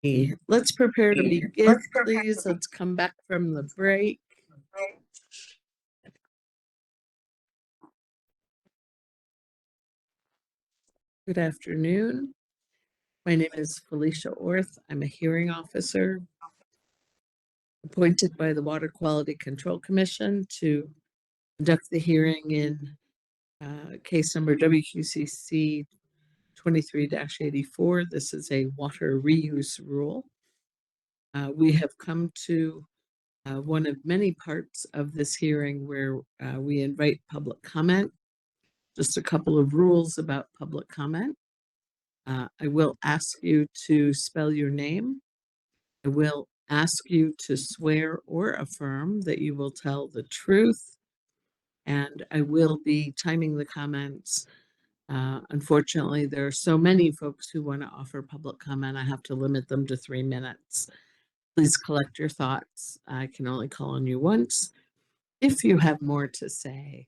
Let's prepare to begin, please. Let's come back from the break. Good afternoon. My name is Felicia Orth. I'm a hearing officer appointed by the Water Quality Control Commission to conduct the hearing in case number WQCC 23-84. This is a water reuse rule. We have come to one of many parts of this hearing where we invite public comment. Just a couple of rules about public comment. I will ask you to spell your name. I will ask you to swear or affirm that you will tell the truth. And I will be timing the comments. Unfortunately, there are so many folks who want to offer public comment. I have to limit them to 3 minutes. Please collect your thoughts. I can only call on you once. If you have more to say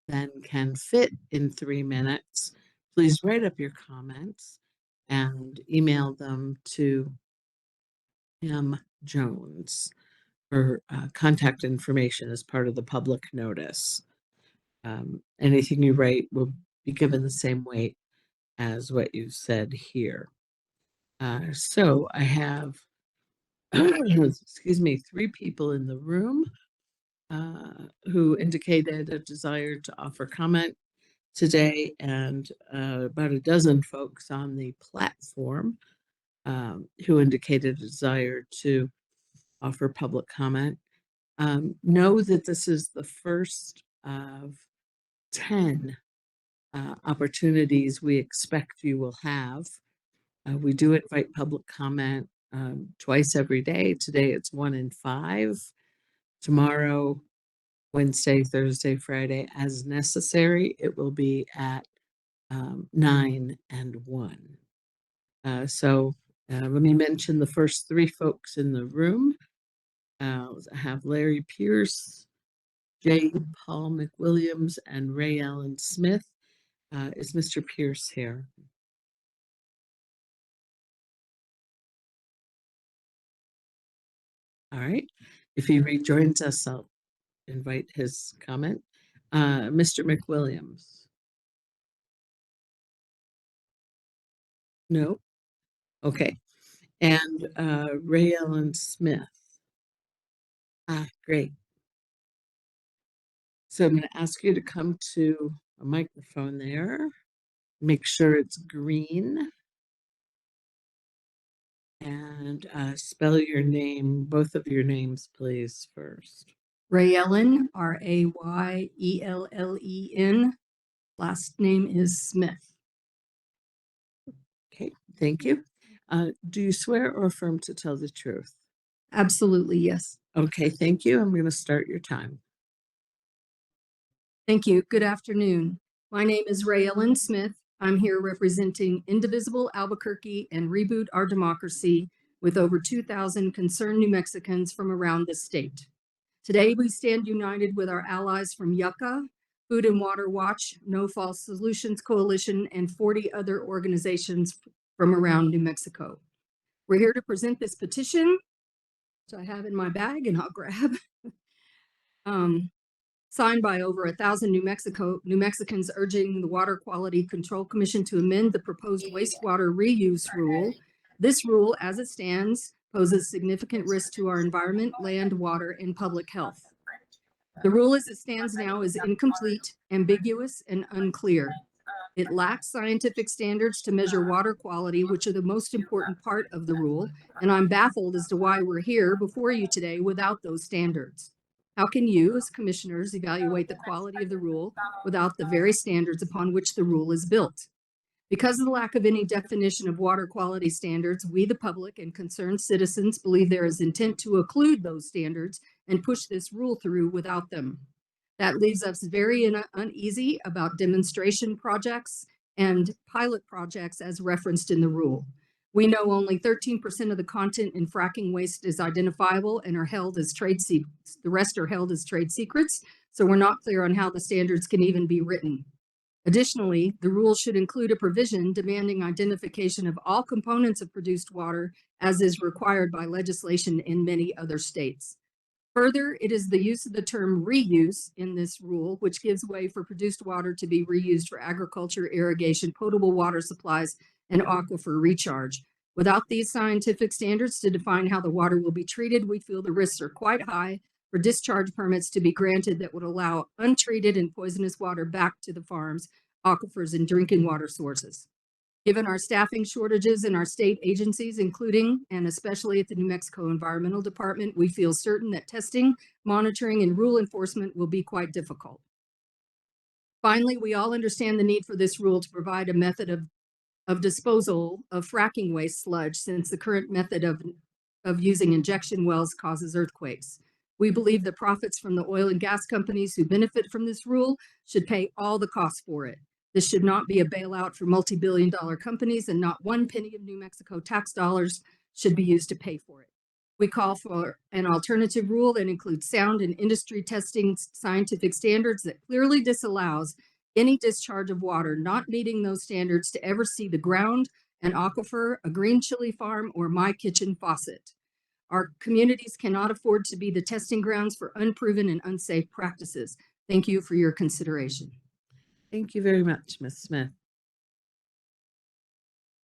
than can fit in 3 minutes, please write up your comments and email them to M. Jones for contact information as part of the public notice. Anything you write will be given the same weight as what you said here. So I have, excuse me, 3 people in the room who indicated a desire to offer comment today, and about a dozen folks on the platform who indicated a desire to offer public comment. Know that this is the first of 10 opportunities we expect you will have. We do invite public comment twice every day. Today it's 1 in 5. Tomorrow, Wednesday, Thursday, Friday, as necessary, it will be at 9 and 1. So let me mention the first 3 folks in the room. I have Larry Pierce, J. Paul McWilliams, and Ray Allen Smith. Is Mr. Pierce here? All right. If he rejoins us, I'll invite his comment. Mr. McWilliams? No? Okay. And Ray Allen Smith? Great. So I'm going to ask you to come to a microphone there. Make sure it's green. And spell your name, both of your names, please, first. Rayellen, Rayellen. Last name is Smith. Okay, thank you. Do you swear or affirm to tell the truth? Absolutely, yes. Okay, thank you. I'm going to start your time. Thank you. Good afternoon. My name is Rayellen Smith. I'm here representing Indivisible Albuquerque and Reboot Our Democracy with over 2,000 concerned New Mexicans from around the state. Today, we stand united with our allies from Yucca, Food and Water Watch, No False Solutions Coalition, and 40 other organizations from around New Mexico. We're here to present this petition, which I have in my bag and I'll grab, signed by over 1,000 New Mexicans urging the Water Quality Control Commission to amend the proposed wastewater reuse rule. This rule, as it stands, poses significant risk to our environment, land, water, and public health. The rule as it stands now is incomplete, ambiguous, and unclear. It lacks scientific standards to measure water quality, which are the most important part of the rule, and I'm baffled as to why we're here before you today without those standards. How can you, as commissioners, evaluate the quality of the rule without the very standards upon which the rule is built? Because of the lack of any definition of water quality standards, we, the public and concerned citizens, believe there is intent to occlude those standards and push this rule through without them. That leaves us very uneasy about demonstration projects and pilot projects as referenced in the rule. We know only 13% of the content in fracking waste is identifiable and are held as trade secrets. The rest are held as trade secrets, so we're not clear on how the standards can even be written. Additionally, the rule should include a provision demanding identification of all components of produced water, as is required by legislation in many other states. Further, it is the use of the term reuse in this rule, which gives way for produced water to be reused for agriculture, irrigation, potable water supplies, and aquifer recharge. Without these scientific standards to define how the water will be treated, we feel the risks are quite high for discharge permits to be granted that would allow untreated and poisonous water back to the farms, aquifers, and drinking water sources. Given our staffing shortages in our state agencies, including and especially at the New Mexico Environmental Department, we feel certain that testing, monitoring, and rule enforcement will be quite difficult. Finally, we all understand the need for this rule to provide a method of disposal of fracking waste sludge, since the current method of using injection wells causes earthquakes. We believe the profits from the oil and gas companies who benefit from this rule should pay all the costs for it. This should not be a bailout for multi-billion-dollar companies, and not one penny of New Mexico tax dollars should be used to pay for it. We call for an alternative rule that includes sound and industry testing scientific standards that clearly disallows any discharge of water not meeting those standards to ever see the ground, an aquifer, a green chili farm, or my kitchen faucet. Our communities cannot afford to be the testing grounds for unproven and unsafe practices. Thank you for your consideration. Thank you very much, Ms. Smith.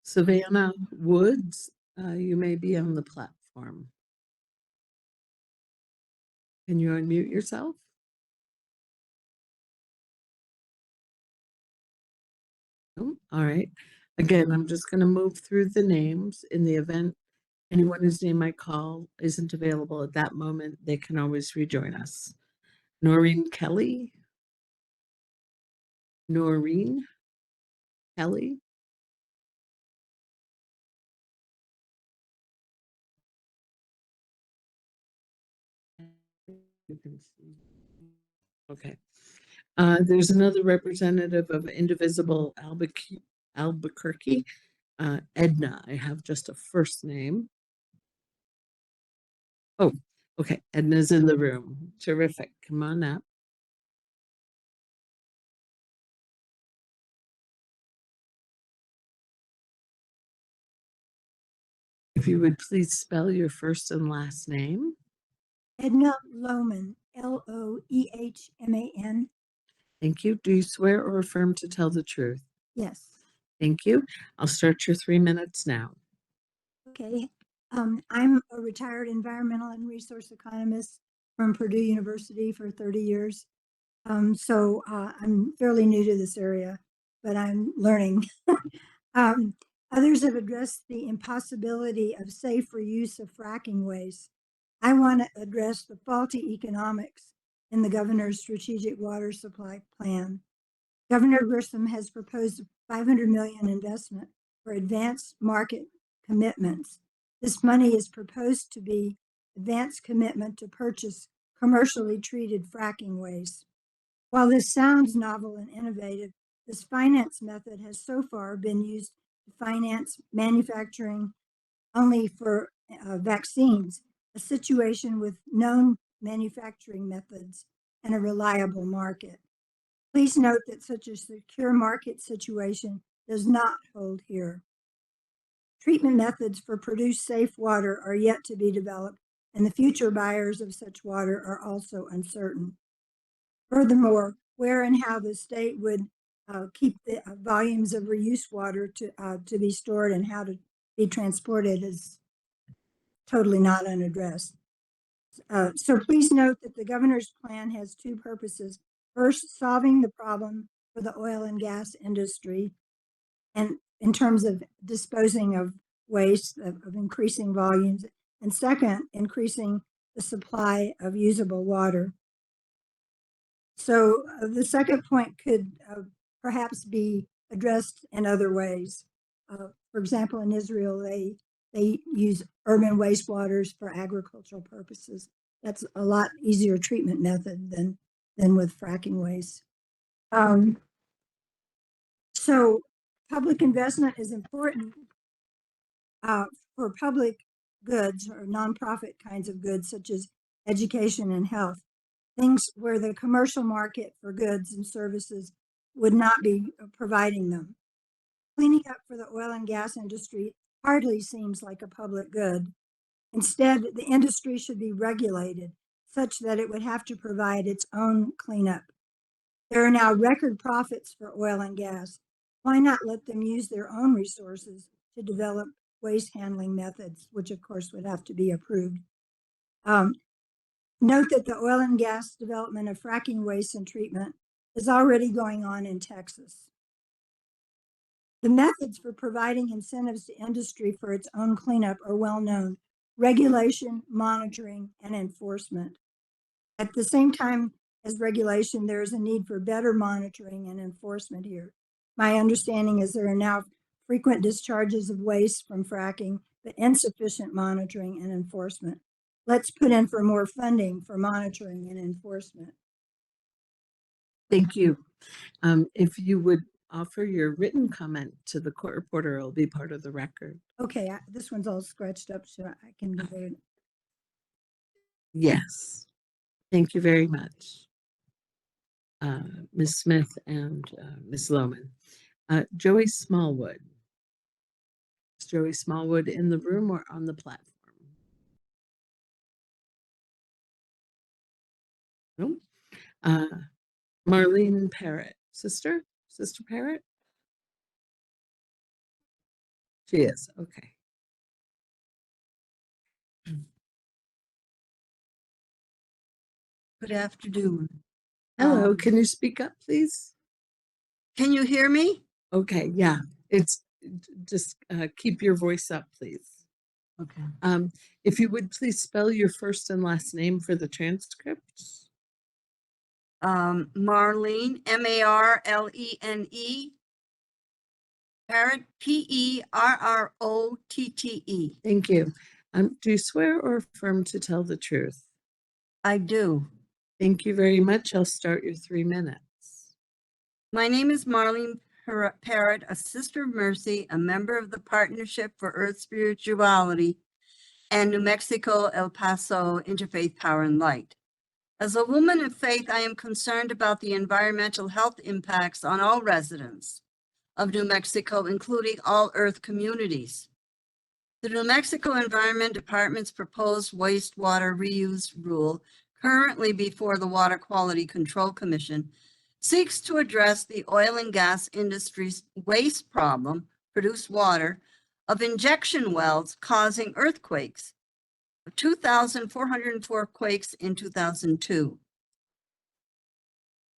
Savannah Woods, you may be on the platform. Can you unmute yourself? Oh, all right. Again, I'm just going to move through the names. In the event anyone whose name I call isn't available at that moment, they can always rejoin us. Noreen Kelly. Noreen Kelly. You can see. Okay. There's another representative of Indivisible Albuquerque, Edna. I have just a first name. Oh, okay. Edna's in the room. Terrific. Come on up. If you would please spell your first and last name. Edna Lohman, Lohman. Thank you. Do you swear or affirm to tell the truth? Yes. Thank you. I'll start your 3 minutes now. Okay. I'm a retired environmental and resource economist from Purdue University for 30 years. So I'm fairly new to this area, but I'm learning. Others have addressed the impossibility of safe reuse of fracking waste. I want to address the faulty economics in the governor's strategic water supply plan. Governor Grissom has proposed a $500 million investment for advanced market commitments. This money is proposed to be advanced commitment to purchase commercially treated fracking waste. While this sounds novel and innovative, this finance method has so far been used to finance manufacturing only for vaccines, a situation with known manufacturing methods and a reliable market. Please note that such a secure market situation does not hold here. Treatment methods for produced safe water are yet to be developed, and the future buyers of such water are also uncertain. Furthermore, where and how the state would keep the volumes of reuse water to be stored and how to be transported is totally not unaddressed. So please note that the governor's plan has two purposes. First, solving the problem for the oil and gas industry, and in terms of disposing of waste, of increasing volumes, and second, increasing the supply of usable water. So the second point could perhaps be addressed in other ways. For example, in Israel, they use urban wastewaters for agricultural purposes. That's a lot easier treatment method than with fracking waste. So public investment is important for public goods or nonprofit kinds of goods, such as education and health, things where the commercial market for goods and services would not be providing them. Cleaning up for the oil and gas industry hardly seems like a public good. Instead, the industry should be regulated such that it would have to provide its own cleanup. There are now record profits for oil and gas. Why not let them use their own resources to develop waste handling methods, which of course would have to be approved? Note that the oil and gas development of fracking waste and treatment is already going on in Texas. The methods for providing incentives to industry for its own cleanup are well known: regulation, monitoring, and enforcement. At the same time as regulation, there is a need for better monitoring and enforcement here. My understanding is there are now frequent discharges of waste from fracking, but insufficient monitoring and enforcement. Let's put in for more funding for monitoring and enforcement. Thank you. If you would offer your written comment to the court reporter, it'll be part of the record. Okay, this one's all scratched up, so I can do it. Yes. Thank you very much, Ms. Smith and Ms. Lohman. Joey Smallwood. Is Joey Smallwood in the room or on the platform? No. Marlene Parrott, Sister Parrott? She is, okay. Good afternoon. Hello, can you speak up, please? Can you hear me? Okay, yeah, it's just keep your voice up, please. Okay. If you would please spell your first and last name for the transcript. Marlene, M-A-R-L-E-N-E, Parrott, P-E-R-R-O-T-T-E. Thank you. Do you swear or affirm to tell the truth? I do. Thank you very much. I'll start your 3 minutes. My name is Marlene Parrott, a Sister of Mercy, a member of the Partnership for Earth Spirituality, and New Mexico, El Paso Interfaith Power and Light. As a woman of faith, I am concerned about the environmental health impacts on all residents of New Mexico, including all Earth communities. The New Mexico Environment Department's proposed wastewater reuse rule, currently before the Water Quality Control Commission, seeks to address the oil and gas industry's waste problem, produced water, of injection wells causing earthquakes. 2,404 quakes in 2002.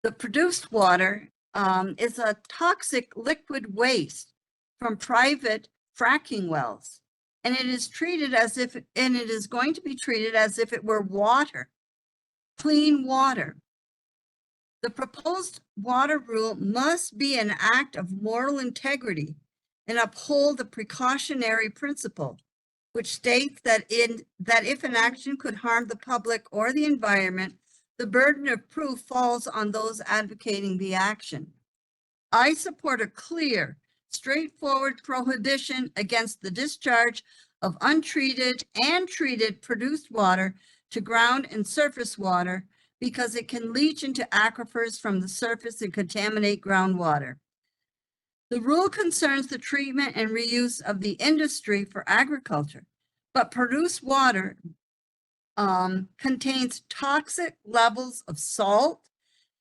The produced water is a toxic liquid waste from private fracking wells, and it is treated as if, and it is going to be treated as if it were water, clean water. The proposed water rule must be an act of moral integrity and uphold the precautionary principle, which states that if an action could harm the public or the environment, the burden of proof falls on those advocating the action. I support a clear, straightforward prohibition against the discharge of untreated and treated produced water to ground and surface water because it can leach into aquifers from the surface and contaminate groundwater. The rule concerns the treatment and reuse of the industry for agriculture, but produced water contains toxic levels of salt,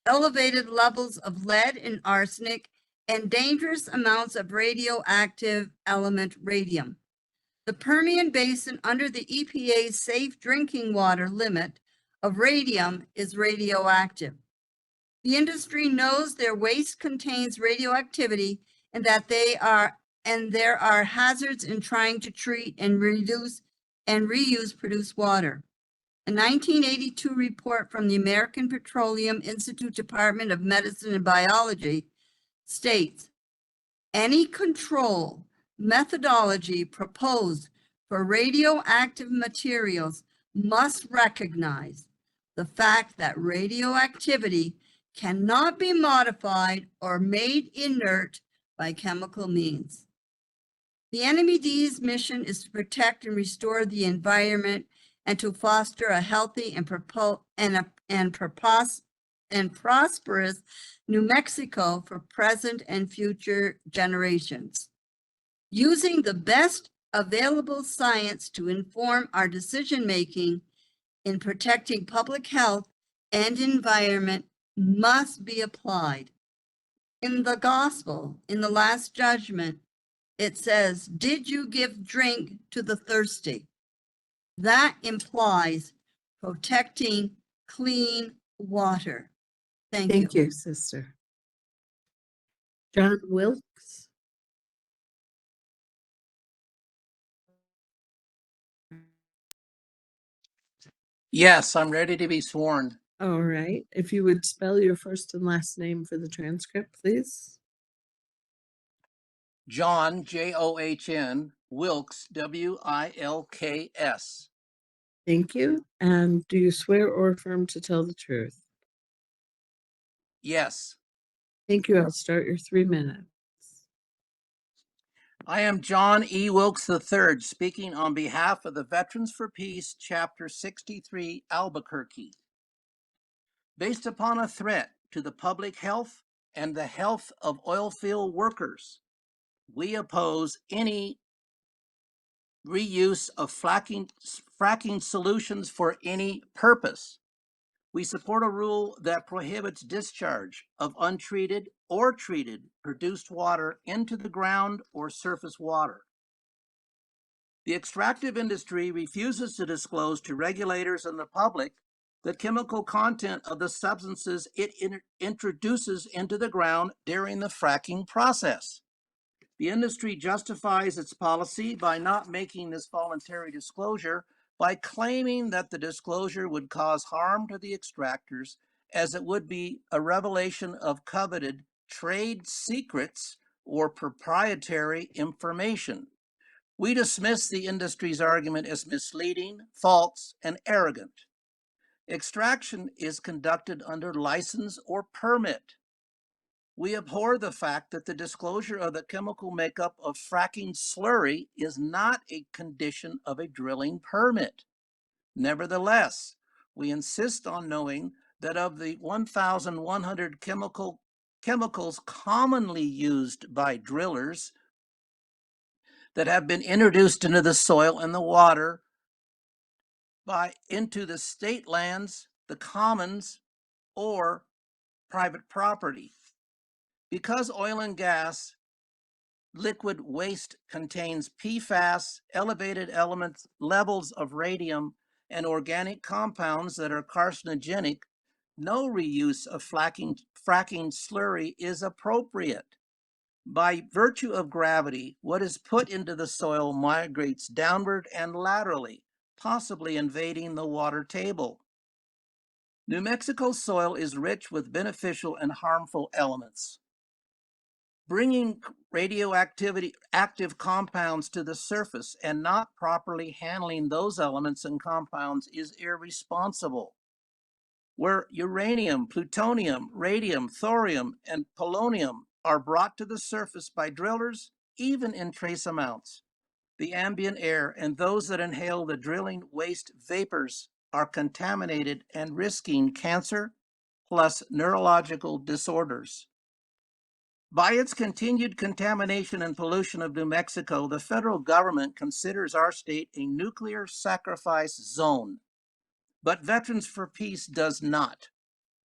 elevated levels of lead and arsenic, and dangerous amounts of radioactive element radium. The Permian Basin, under the EPA's safe drinking water limit of radium, is radioactive. The industry knows their waste contains radioactivity and that there are hazards in trying to treat and reduce and reuse produced water. A 1982 report from the American Petroleum Institute Department of Medicine and Biology states, any control methodology proposed for radioactive materials must recognize the fact that radioactivity cannot be modified or made inert by chemical means. The NMED's mission is to protect and restore the environment and to foster a healthy and and prosperous New Mexico for present and future generations. Using the best available science to inform our decision-making in protecting public health and environment must be applied. In the gospel, in the last judgment, it says, "Did you give drink to the thirsty?" That implies protecting clean water. Thank you. Thank you, sister. John Wilkes. Yes, I'm ready to be sworn. All right. If you would spell your first and last name for the transcript, please. John, John, Wilkes, Wilks. Thank you. And do you swear or affirm to tell the truth? Yes, Thank you. I'll start your 3 minutes. I am John E. Wilkes III, speaking on behalf of the Veterans for Peace, Chapter 63, Albuquerque. Based upon a threat to the public health and the health of oilfield workers, we oppose any reuse of fracking solutions for any purpose. We support a rule that prohibits discharge of untreated or treated produced water into the ground or surface water. The extractive industry refuses to disclose to regulators and the public the chemical content of the substances it introduces into the ground during the fracking process. The industry justifies its policy by not making this voluntary disclosure by claiming that the disclosure would cause harm to the extractors, as it would be a revelation of coveted trade secrets or proprietary information. We dismiss the industry's argument as misleading, false, and arrogant. Extraction is conducted under license or permit. We abhor the fact that the disclosure of the chemical makeup of fracking slurry is not a condition of a drilling permit. Nevertheless, we insist on knowing that of the 1,100 chemicals commonly used by drillers that have been introduced into the soil and the water into the state lands, the commons, or private property. Because oil and gas liquid waste contains PFAS, elevated levels of radium, and organic compounds that are carcinogenic, no reuse of fracking slurry is appropriate. By virtue of gravity, what is put into the soil migrates downward and laterally, possibly invading the water table. New Mexico's soil is rich with beneficial and harmful elements. Bringing active compounds to the surface and not properly handling those elements and compounds is irresponsible. Where uranium, plutonium, radium, thorium, and polonium are brought to the surface by drillers, even in trace amounts, the ambient air and those that inhale the drilling waste vapors are contaminated and risking cancer plus neurological disorders. By its continued contamination and pollution of New Mexico, the federal government considers our state a nuclear sacrifice zone. But Veterans for Peace does not.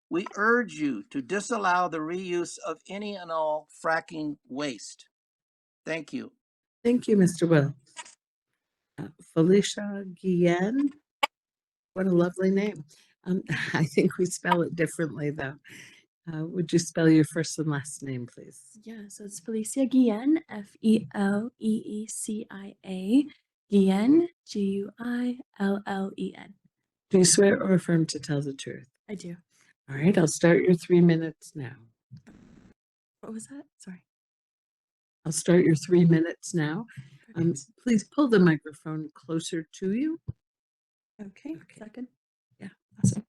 We urge you to disallow the reuse of any and all fracking waste. Thank you. Thank you, Mr. Wilkes. Felicia Guillen. What a lovely name. I think we spell it differently, though. Would you spell your first and last name, please? Yeah, so it's Felicia Guillen, Feleecia, Guillen, Guillen. Do you swear or affirm to tell the truth? I do. All right, I'll start your 3 minutes now. What was that? Sorry. I'll start your 3 minutes now. Perfect. Please pull the microphone closer to you. Okay, Okay. is that good? Yeah. Awesome.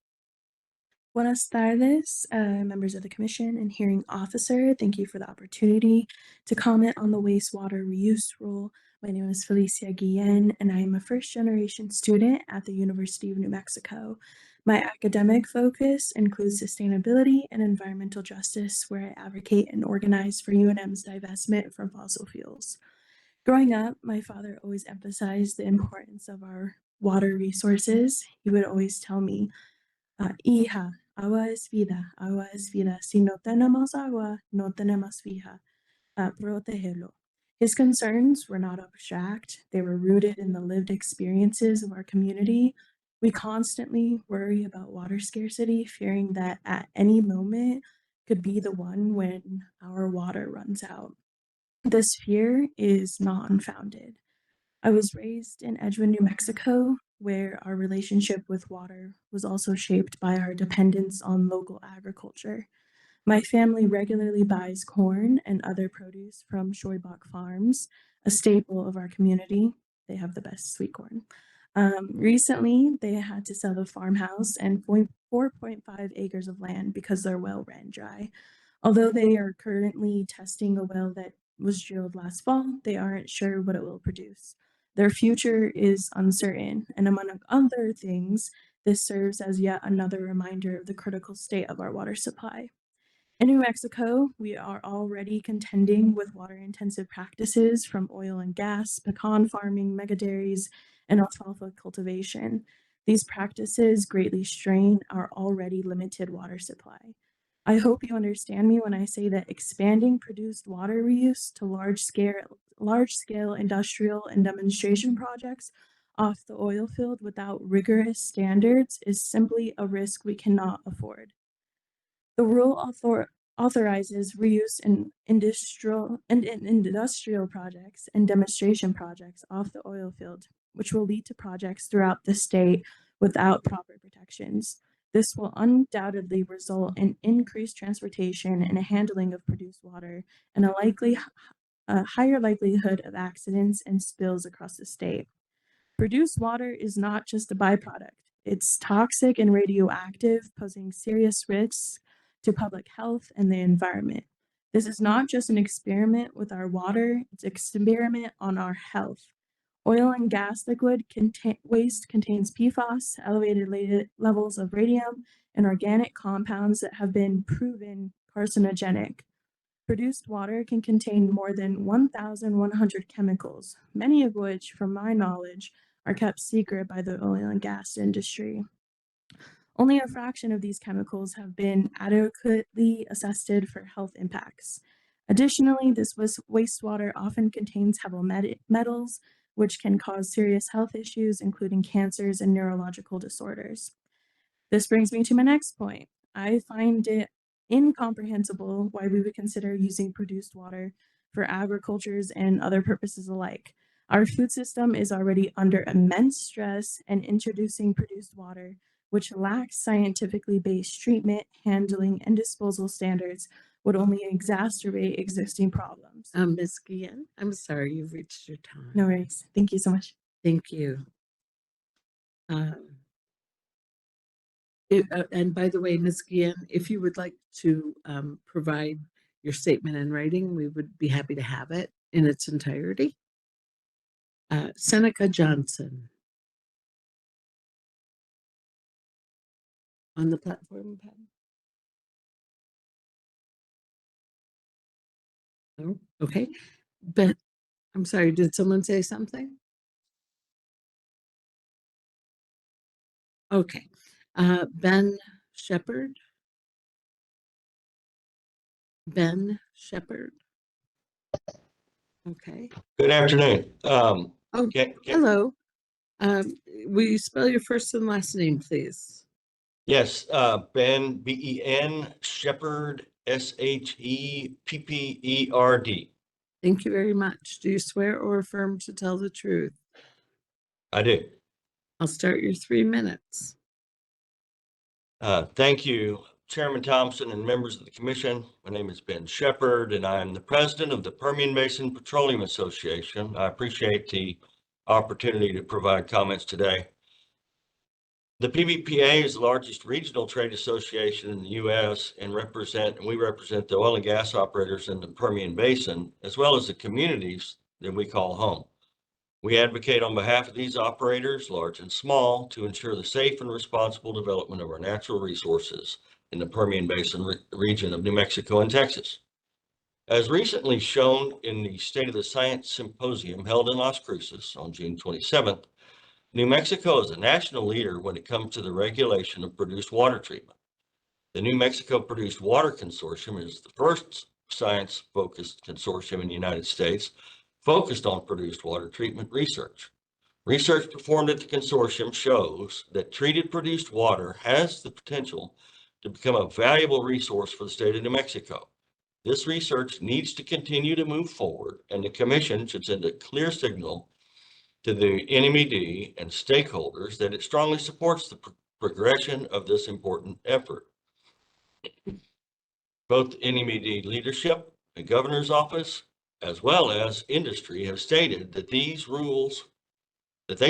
Buenas tardes, members of the commission and hearing officer. Thank you for the opportunity to comment on the wastewater reuse rule. My name is Felicia Guillen, and I am a first-generation student at the University of New Mexico. My academic focus includes sustainability and environmental justice, where I advocate and organize for UNM's divestment from fossil fuels. Growing up, my father always emphasized the importance of our water resources. He would always tell me, hija, agua es vida. Si no tenemos agua, no tenemos vida. Protégelo. His concerns were not abstract, they were rooted in the lived experiences of our community. We constantly worry about water scarcity, fearing that at any moment could be the one when our water runs out. This fear is not unfounded. I was raised in Edgewood, New Mexico, where our relationship with water was also shaped by our dependence on local agriculture. My family regularly buys corn and other produce from Shoybach Farms, a staple of our community. They have the best sweet corn. Recently, they had to sell a farmhouse and 4.5 acres of land because their well ran dry. Although they are currently testing a well that was drilled last fall, they aren't sure what it will produce. Their future is uncertain, and among other things, this serves as yet another reminder of the critical state of our water supply. In New Mexico, we are already contending with water-intensive practices from oil and gas, pecan farming, megadairies, and alfalfa cultivation. These practices greatly strain our already limited water supply. I hope you understand me when I say that expanding produced water reuse to large-scale industrial and demonstration projects off the oil field without rigorous standards is simply a risk we cannot afford. The rule authorizes reuse in industrial projects and demonstration projects off the oil field, which will lead to projects throughout the state without proper protections. This will undoubtedly result in increased transportation and handling of produced water and a higher likelihood of accidents and spills across the state. Produced water is not just a byproduct. It's toxic and radioactive, posing serious risks to public health and the environment. This is not just an experiment with our water, it's an experiment on our health. Oil and gas waste contains PFAS, elevated levels of radium, and organic compounds that have been proven carcinogenic. Produced water can contain more than 1,100 chemicals, many of which, from my knowledge, are kept secret by the oil and gas industry. Only a fraction of these chemicals have been adequately assessed for health impacts. Additionally, this wastewater often contains heavy metals, which can cause serious health issues, including cancers and neurological disorders. This brings me to my next point. I find it incomprehensible why we would consider using produced water for agricultures and other purposes alike. Our food system is already under immense stress, and introducing produced water, which lacks scientifically based treatment, handling, and disposal standards, would only exacerbate existing problems. Ms. Guillen, I'm sorry you've reached your time. No worries. Thank you so much. Thank you. And by the way, Ms. Guillen, if you would like to provide your statement in writing, we would be happy to have it in its entirety. Seneca Johnson. On the platform, Pat? No? Okay. But I'm sorry, did someone say something? Okay. Ben Shepherd. Ben Shepherd. Okay. Good afternoon. Oh, hello. Will you spell your first and last name, please? Yes, Ben, B-E-N, Shepherd, S-H-E-P-P-E-R-D. Thank you very much. Do you swear or affirm to tell the truth? I do. I'll start your 3 minutes. Thank you, Chairman Thompson and members of the commission. My name is Ben Shepherd, and I am the president of the Permian Basin Petroleum Association. I appreciate the opportunity to provide comments today. The PBPA is the largest regional trade association in the U.S. and we represent the oil and gas operators in the Permian Basin, as well as the communities that we call home. We advocate on behalf of these operators, large and small, to ensure the safe and responsible development of our natural resources in the Permian Basin region of New Mexico and Texas. As recently shown in the State of the Science Symposium held in Las Cruces on June 27th, New Mexico is a national leader when it comes to the regulation of produced water treatment. The New Mexico Produced Water Consortium is the first science-focused consortium in the United States focused on produced water treatment research. Research performed at the consortium shows that treated produced water has the potential to become a valuable resource for the state of New Mexico. This research needs to continue to move forward, and the Commission should send a clear signal to the NMED and stakeholders that it strongly supports the progression of this important effort. Both NMED leadership, the governor's office, as well as industry have stated that they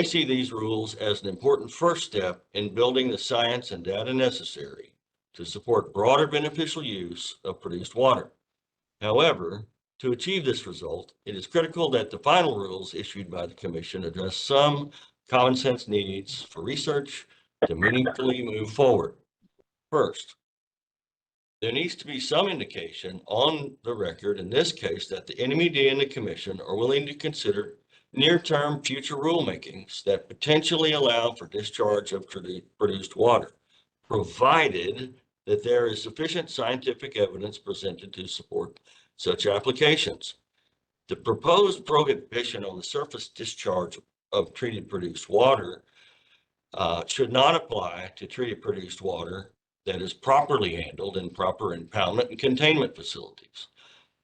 see these rules as an important first step in building the science and data necessary to support broader beneficial use of produced water. However, to achieve this result, it is critical that the final rules issued by the Commission address some common sense needs for research to meaningfully move forward. First, there needs to be some indication on the record in this case that the NMED and the Commission are willing to consider near-term future rulemakings that potentially allow for discharge of produced water, provided that there is sufficient scientific evidence presented to support such applications. The proposed prohibition on the surface discharge of treated produced water should not apply to treated produced water that is properly handled in proper impoundment and containment facilities.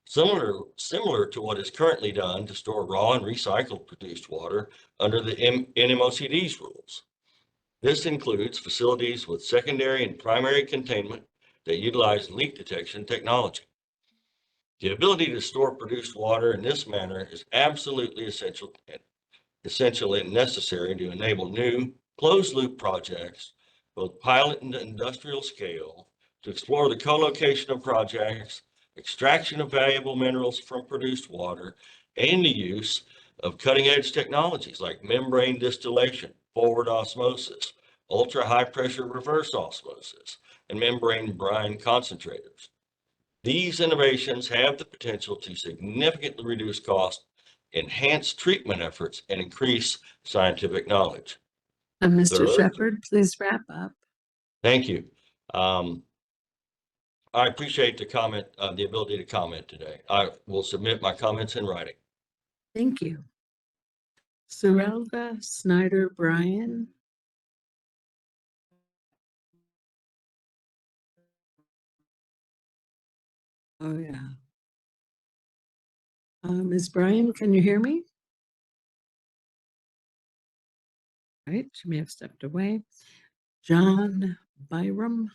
Similar to what is currently done to store raw and recycled produced water under the NMOCD's rules. This includes facilities with secondary and primary containment that utilize leak detection technology. The ability to store produced water in this manner is absolutely essential and necessary to enable new closed-loop projects, both pilot and industrial scale, to explore the co-location of projects, extraction of valuable minerals from produced water, and the use of cutting-edge technologies like membrane distillation, forward osmosis, ultra-high pressure reverse osmosis, and membrane brine concentrators. These innovations have the potential to significantly reduce costs, enhance treatment efforts, and increase scientific knowledge. Mr. Third, Shepherd, please wrap up. thank you. I appreciate the ability to comment today. I will submit my comments in writing. Thank you. Surelva, Snyder, Bryan. Oh, yeah. Ms. Bryan, can you hear me? Right, she may have stepped away. John Byram.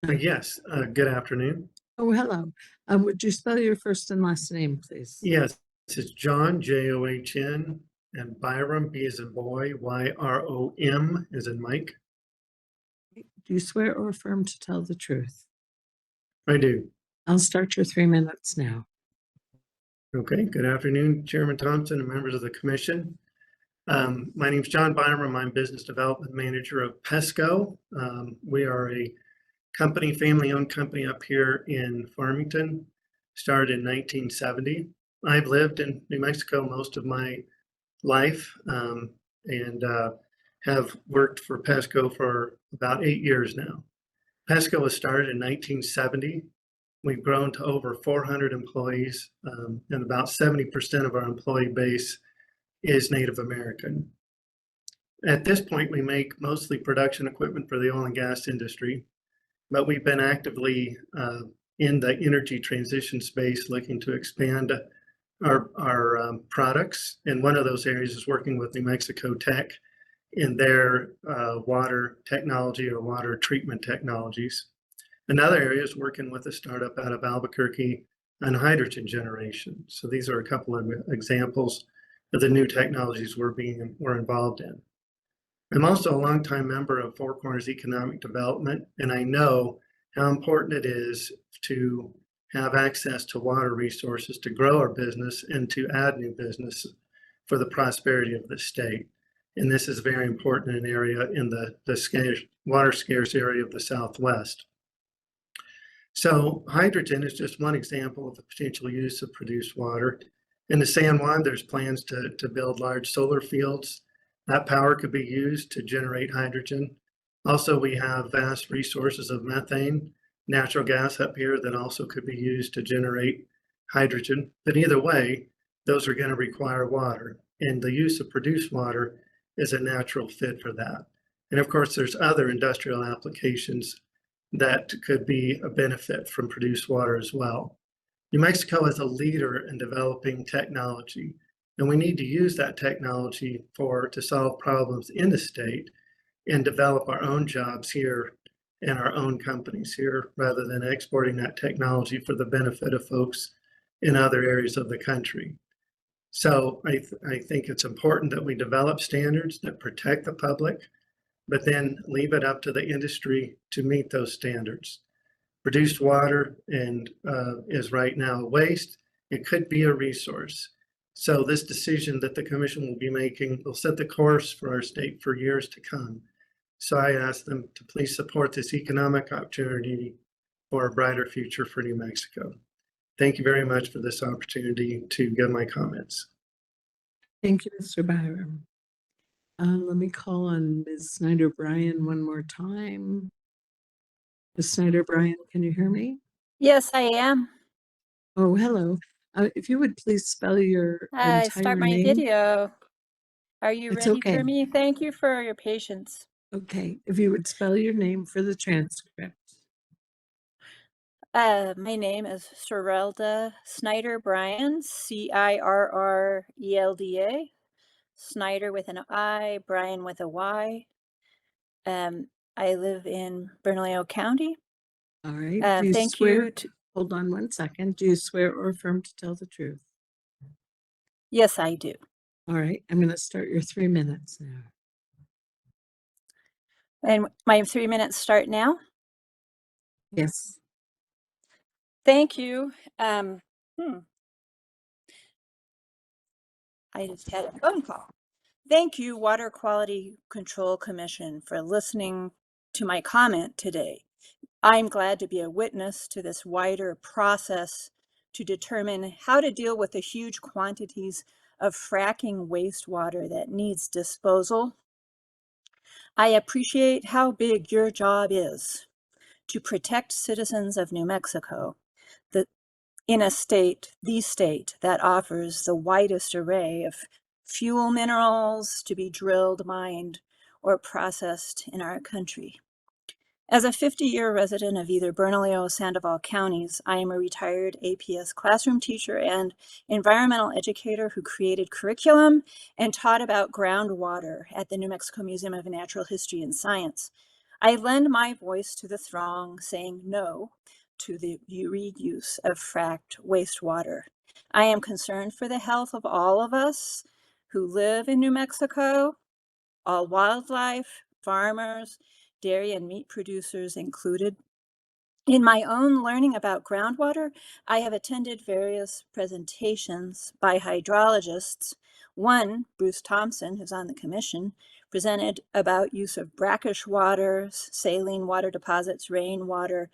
Yes, good afternoon. Oh, hello. Would you spell your first and last name, please? Yes, this is John, John, and Byram, B as in boy, YROM as in Mike. Do you swear or affirm to tell the truth? I do. I'll start your 3 minutes now. Okay, good afternoon, Chairman Thompson and members of the commission. My name is John Byram. I'm Business Development Manager of PESCO. We are a company, family-owned company up here in Farmington, started in 1970. I've lived in New Mexico most of my life and have worked for PESCO for about 8 years now. PESCO was started in 1970. We've grown to over 400 employees, and about 70% of our employee base is Native American. At this point, we make mostly production equipment for the oil and gas industry, but we've been actively in the energy transition space looking to expand our products. And one of those areas is working with New Mexico Tech in their water technology or water treatment technologies. Another area is working with a startup out of Albuquerque on hydrogen generation. So these are a couple of examples of the new technologies we're involved in. I'm also a longtime member of Four Corners Economic Development, and I know how important it is to have access to water resources to grow our business and to add new business for the prosperity of the state. And this is very important in an area in the scarce, water scarce area of the Southwest. So hydrogen is just one example of the potential use of produced water. In the San Juan, there's plans to build large solar fields. That power could be used to generate hydrogen. Also, we have vast resources of methane, natural gas up here that also could be used to generate hydrogen. But either way, those are going to require water. And the use of produced water is a natural fit for that. And of course, there's other industrial applications that could be a benefit from produced water as well. New Mexico is a leader in developing technology, and we need to use that technology to solve problems in the state and develop our own jobs here and our own companies here rather than exporting that technology for the benefit of folks in other areas of the country. So I think it's important that we develop standards that protect the public, but then leave it up to the industry to meet those standards. Produced water is right now a waste. It could be a resource. So this decision that the commission will be making will set the course for our state for years to come. So I ask them to please support this economic opportunity for a brighter future for New Mexico. Thank you very much for this opportunity to give my comments. Thank you, Mr. Byram. Let me call on Ms. Snyder-Bryan one more time. Ms. Snyder-Bryan, can you hear me? Yes, I am. Oh, hello. If you would please spell your I entire start my name. video. Are you It's ready okay. for me? Thank you for your patience. Okay, if you would spell your name for the transcript. My name is Sorelda Snyder-Bryan, Cirrelda. Snyder with an I, Bryan with a Y. I live in Bernalillo County. All right. Do you Thank swear? you. Hold on one second. Do you swear or affirm to tell the truth? Yes, I do. All right. I'm going to start your 3 minutes now. And my 3 minutes start now. Yes. Thank you. I just had a phone call. Thank you, Water Quality Control Commission, for listening to my comment today. I'm glad to be a witness to this wider process to determine how to deal with the huge quantities of fracking wastewater that needs disposal. I appreciate how big your job is to protect citizens of New Mexico, in the state that offers the widest array of fuel minerals to be drilled, mined, or processed in our country. As a 50-year resident of either Bernalillo or Sandoval counties, I am a retired APS classroom teacher and environmental educator who created curriculum and taught about groundwater at the New Mexico Museum of Natural History and Science. I lend my voice to the throng saying no to the reuse of fracked wastewater. I am concerned for the health of all of us who live in New Mexico, all wildlife, farmers, dairy and meat producers included. In my own learning about groundwater, I have attended various presentations by hydrologists. One, Bruce Thompson, who's on the commission, presented about use of brackish waters, saline water deposits, rainwater,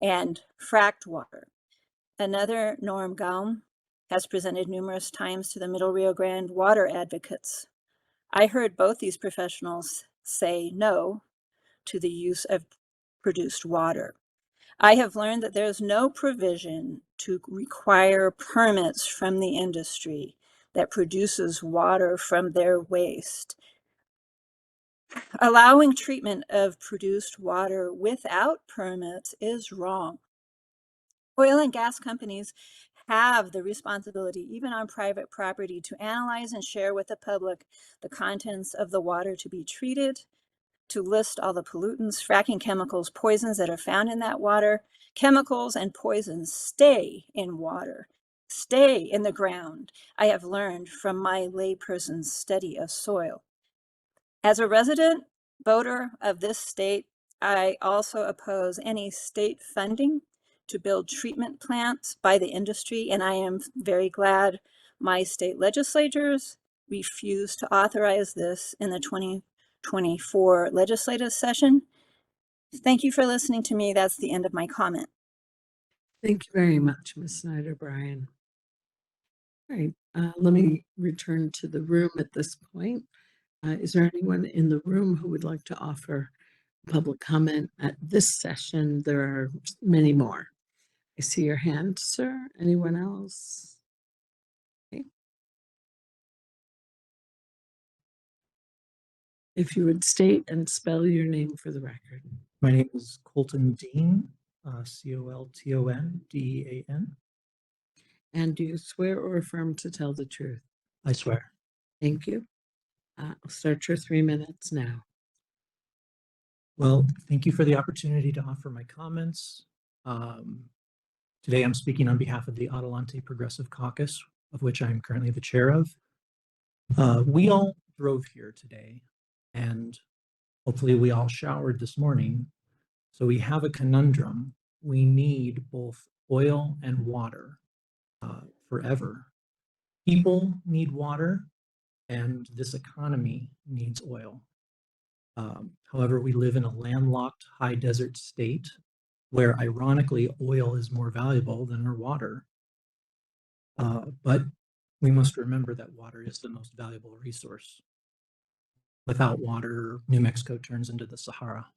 and fracked water. Another, Norm Gaum, has presented numerous times to the Middle Rio Grande water advocates. I heard both these professionals say no to the use of produced water. I have learned that there is no provision to require permits from the industry that produces water from their waste. Allowing treatment of produced water without permits is wrong. Oil and gas companies have the responsibility, even on private property, to analyze and share with the public the contents of the water to be treated, to list all the pollutants, fracking chemicals, poisons that are found in that water. Chemicals and poisons stay in water, stay in the ground. I have learned from my layperson's study of soil. As a resident voter of this state, I also oppose any state funding to build treatment plants by the industry, and I am very glad my state legislatures refused to authorize this in the 2024 legislative session. Thank you for listening to me. That's the end of my comment. Thank you very much, Ms. Snyder Bryan. All right, let me return to the room at this point. Is there anyone in the room who would like to offer public comment at this session? There are many more. I see your hand, sir. Anyone else? Okay. If you would state and spell your name for the record. My name is Colton Dean, Coltondean. And do you swear or affirm to tell the truth? I swear. Thank you. I'll start your 3 minutes now. Well, thank you for the opportunity to offer my comments. Today I'm speaking on behalf of the Adelante Progressive Caucus, of which I'm currently the chair of. We all drove here today, and hopefully we all showered this morning. So we have a conundrum. We need both oil and water forever. People need water, and this economy needs oil. However, we live in a landlocked high desert state where ironically oil is more valuable than our water. But we must remember that water is the most valuable resource. Without water, New Mexico turns into the Sahara.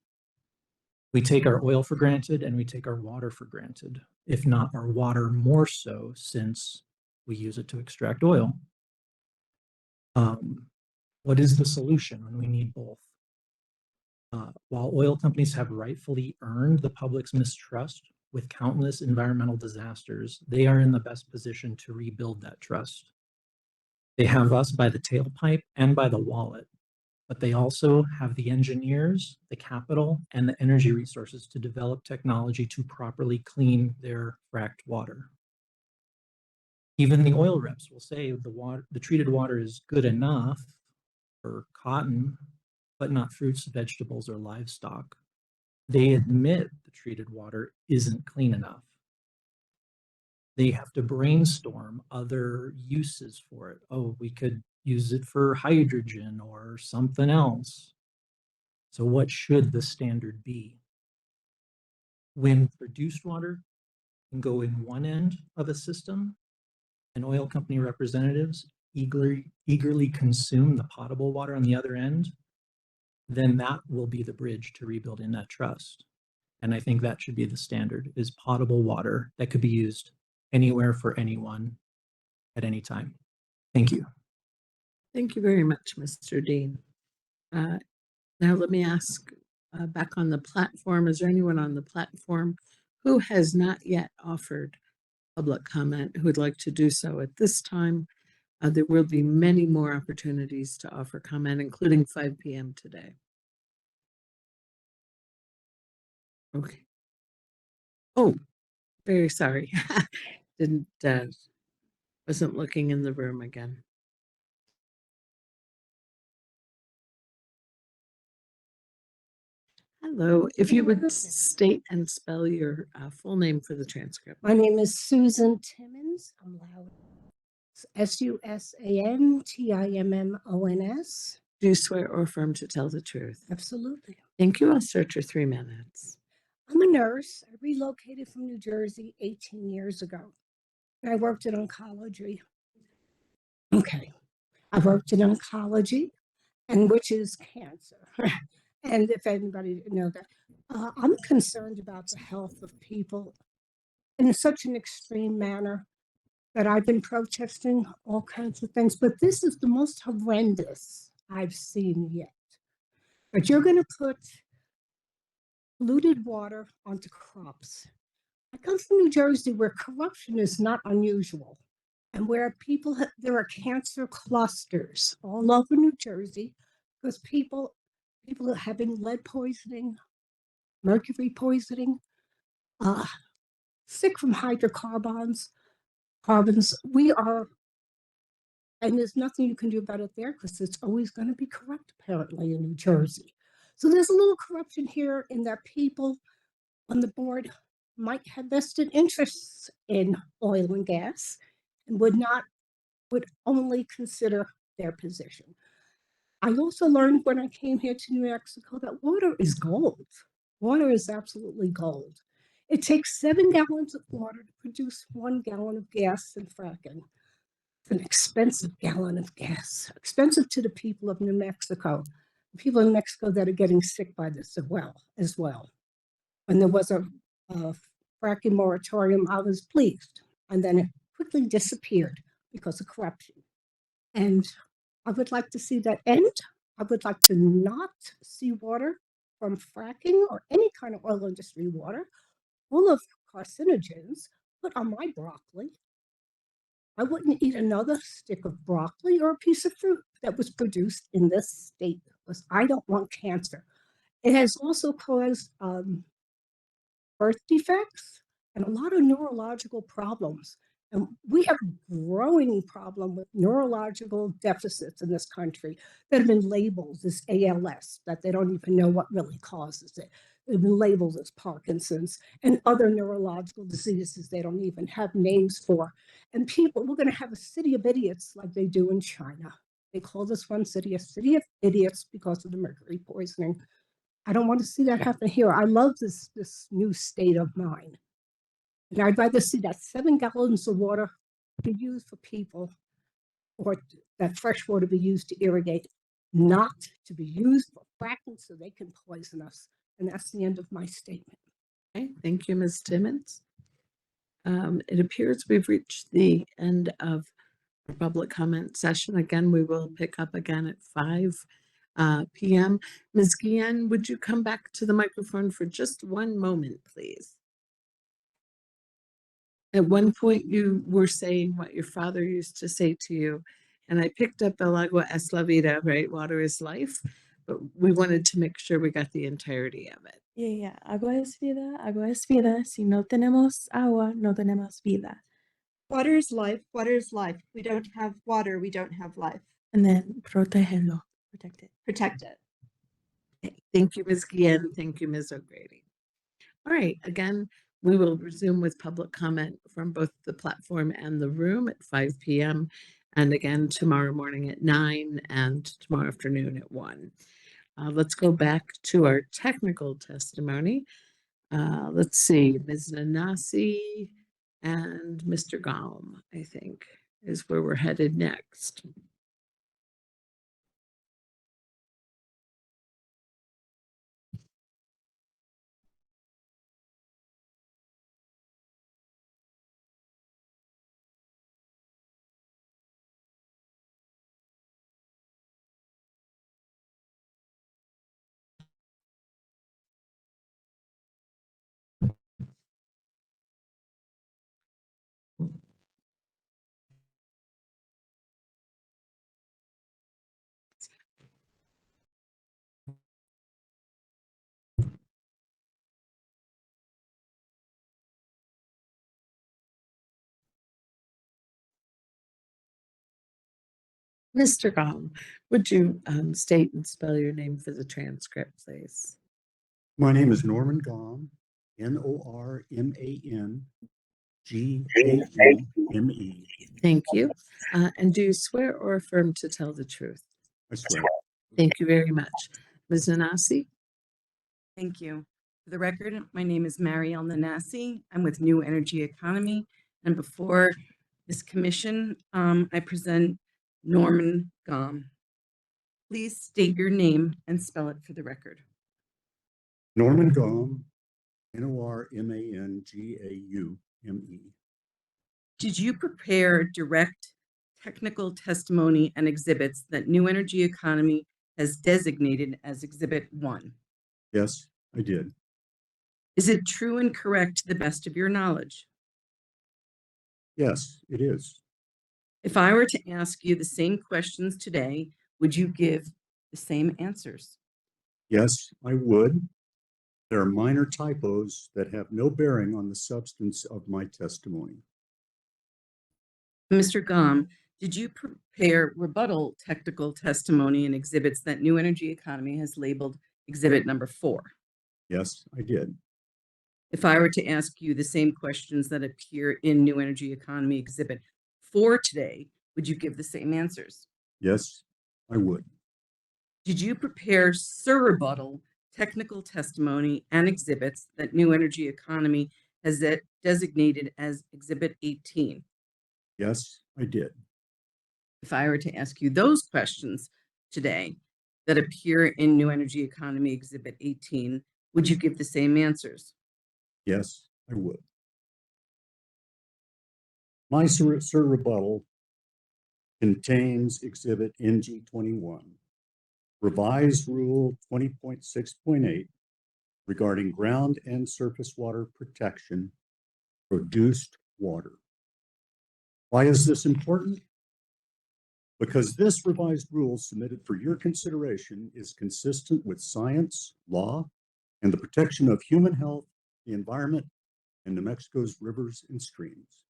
We take our oil for granted and we take our water for granted, if not our water more so, since we use it to extract oil. What is the solution when we need both? While oil companies have rightfully earned the public's mistrust with countless environmental disasters, they are in the best position to rebuild that trust. They have us by the tailpipe and by the wallet, but they also have the engineers, the capital, and the energy resources to develop technology to properly clean their fracked water. Even the oil reps will say the treated water is good enough for cotton, but not fruits, vegetables, or livestock. They admit the treated water isn't clean enough. They have to brainstorm other uses for it. Oh, we could use it for hydrogen or something else. So what should the standard be? When produced water can go in one end of a system, and oil company representatives eagerly consume the potable water on the other end, then that will be the bridge to rebuilding that trust. And I think that should be the standard, is potable water that could be used anywhere for anyone at any time. Thank you. Thank you very much, Mr. Dean. Now let me ask back on the platform, is there anyone on the platform who has not yet offered public comment who would like to do so at this time? There will be many more opportunities to offer comment, including 5 p.m. today. Okay. Oh, very sorry. Wasn't looking in the room again. Hello, if you would state and spell your full name for the transcript. My name is Susan Timmons. I'm loud. SUSANTIMMONS. Do you swear or affirm to tell the truth? Absolutely. Thank you. I'll start your 3 minutes. I'm a nurse. I relocated from New Jersey 18 years ago. And I worked in oncology. Okay. I worked in oncology, and which is cancer. And if anybody knows that, I'm concerned about the health of people in such an extreme manner that I've been protesting all kinds of things, but this is the most horrendous I've seen yet. But you're going to put polluted water onto crops. I come from New Jersey, where corruption is not unusual, and where there are cancer clusters all over New Jersey because people are having lead poisoning, mercury poisoning, sick from hydrocarbons. We are, and there's nothing you can do about it there because it's always going to be corrupt, apparently, in New Jersey. So there's a little corruption here in that people on the board might have vested interests in oil and gas and would only consider their position. I also learned when I came here to New Mexico that water is gold. Water is absolutely gold. It takes 7 gallons of water to produce 1 gallon of gas in fracking. It's an expensive gallon of gas, expensive to the people of New Mexico, the people in Mexico that are getting sick by this as well. When there was a fracking moratorium, I was pleased, and then it quickly disappeared because of corruption. And I would like to see that end. I would like to not see water from fracking or any kind of oil industry water full of carcinogens put on my broccoli. I wouldn't eat another stick of broccoli or a piece of fruit that was produced in this state because I don't want cancer. It has also caused birth defects and a lot of neurological problems. And we have a growing problem with neurological deficits in this country that have been labeled as ALS, that they don't even know what really causes it. They've been labeled as Parkinson's and other neurological diseases they don't even have names for. And people, we're going to have a city of idiots like they do in China. They call this one city a city of idiots because of the mercury poisoning. I don't want to see that happen here. I love this new state of mind. And I'd rather see that 7 gallons of water be used for people or that fresh water be used to irrigate, not to be used for fracking so they can poison us. And that's the end of my statement. Okay, thank you, Ms. Timmons. It appears we've reached the end of our public comment session. Again, we will pick up again at 5 p.m. Ms. Guillen, would you come back to the microphone for just one moment, please? At one point, you were saying what your father used to say to you, and I picked up El agua es la vida, right? Water is life, but we wanted to make sure we got the entirety of it. Yeah. Agua es vida. Si no tenemos agua, no tenemos vida. Water is life. Water is life. We don't have water. We don't have life. And then protégelo, protect it. Protect it. Okay, thank you, Ms. Guillen. Thank you, Ms. O'Grady. All right, again, we will resume with public comment from both the platform and the room at 5 p.m. and again tomorrow morning at 9 and tomorrow afternoon at 1. Let's go back to our technical testimony. Let's see, Ms. Nanasi and Mr. Gom, I think, is where we're headed next. Mr. Gom, would you state and spell your name for the transcript, please? My name is Norman Gom, Norman Game. Thank you. And do you swear or affirm to tell the truth? I swear. Thank you very much. Ms. Nanasi? Thank you. For the record, my name is Marielle Nanasi. I'm with New Energy Economy. And before this commission, I present Norman Gom. Please state your name and spell it for the record. Norman Gom, Normangaume. Did you prepare direct technical testimony and exhibits that New Energy Economy has designated as Exhibit 1? Yes, I did. Is it true and correct to the best of your knowledge? Yes, it is. If I were to ask you the same questions today, would you give the same answers? Yes, I would. There are minor typos that have no bearing on the substance of my testimony. Mr. Gom, did you prepare rebuttal technical testimony and exhibits that New Energy Economy has labeled Exhibit number 4? Yes, I did. If I were to ask you the same questions that appear in New Energy Economy Exhibit 4 today, would you give the same answers? Yes, I would. Did you prepare surrebuttal technical testimony and exhibits that New Energy Economy has designated as Exhibit 18? Yes, I did. If I were to ask you those questions today that appear in New Energy Economy Exhibit 18, would you give the same answers? Yes, I would. My rebuttal contains Exhibit NG 21, Revised Rule 20.6.8 regarding ground and surface water protection, produced water. Why is this important? Because this revised rule submitted for your consideration is consistent with science, law, and the protection of human health, the environment, and New Mexico's rivers and streams.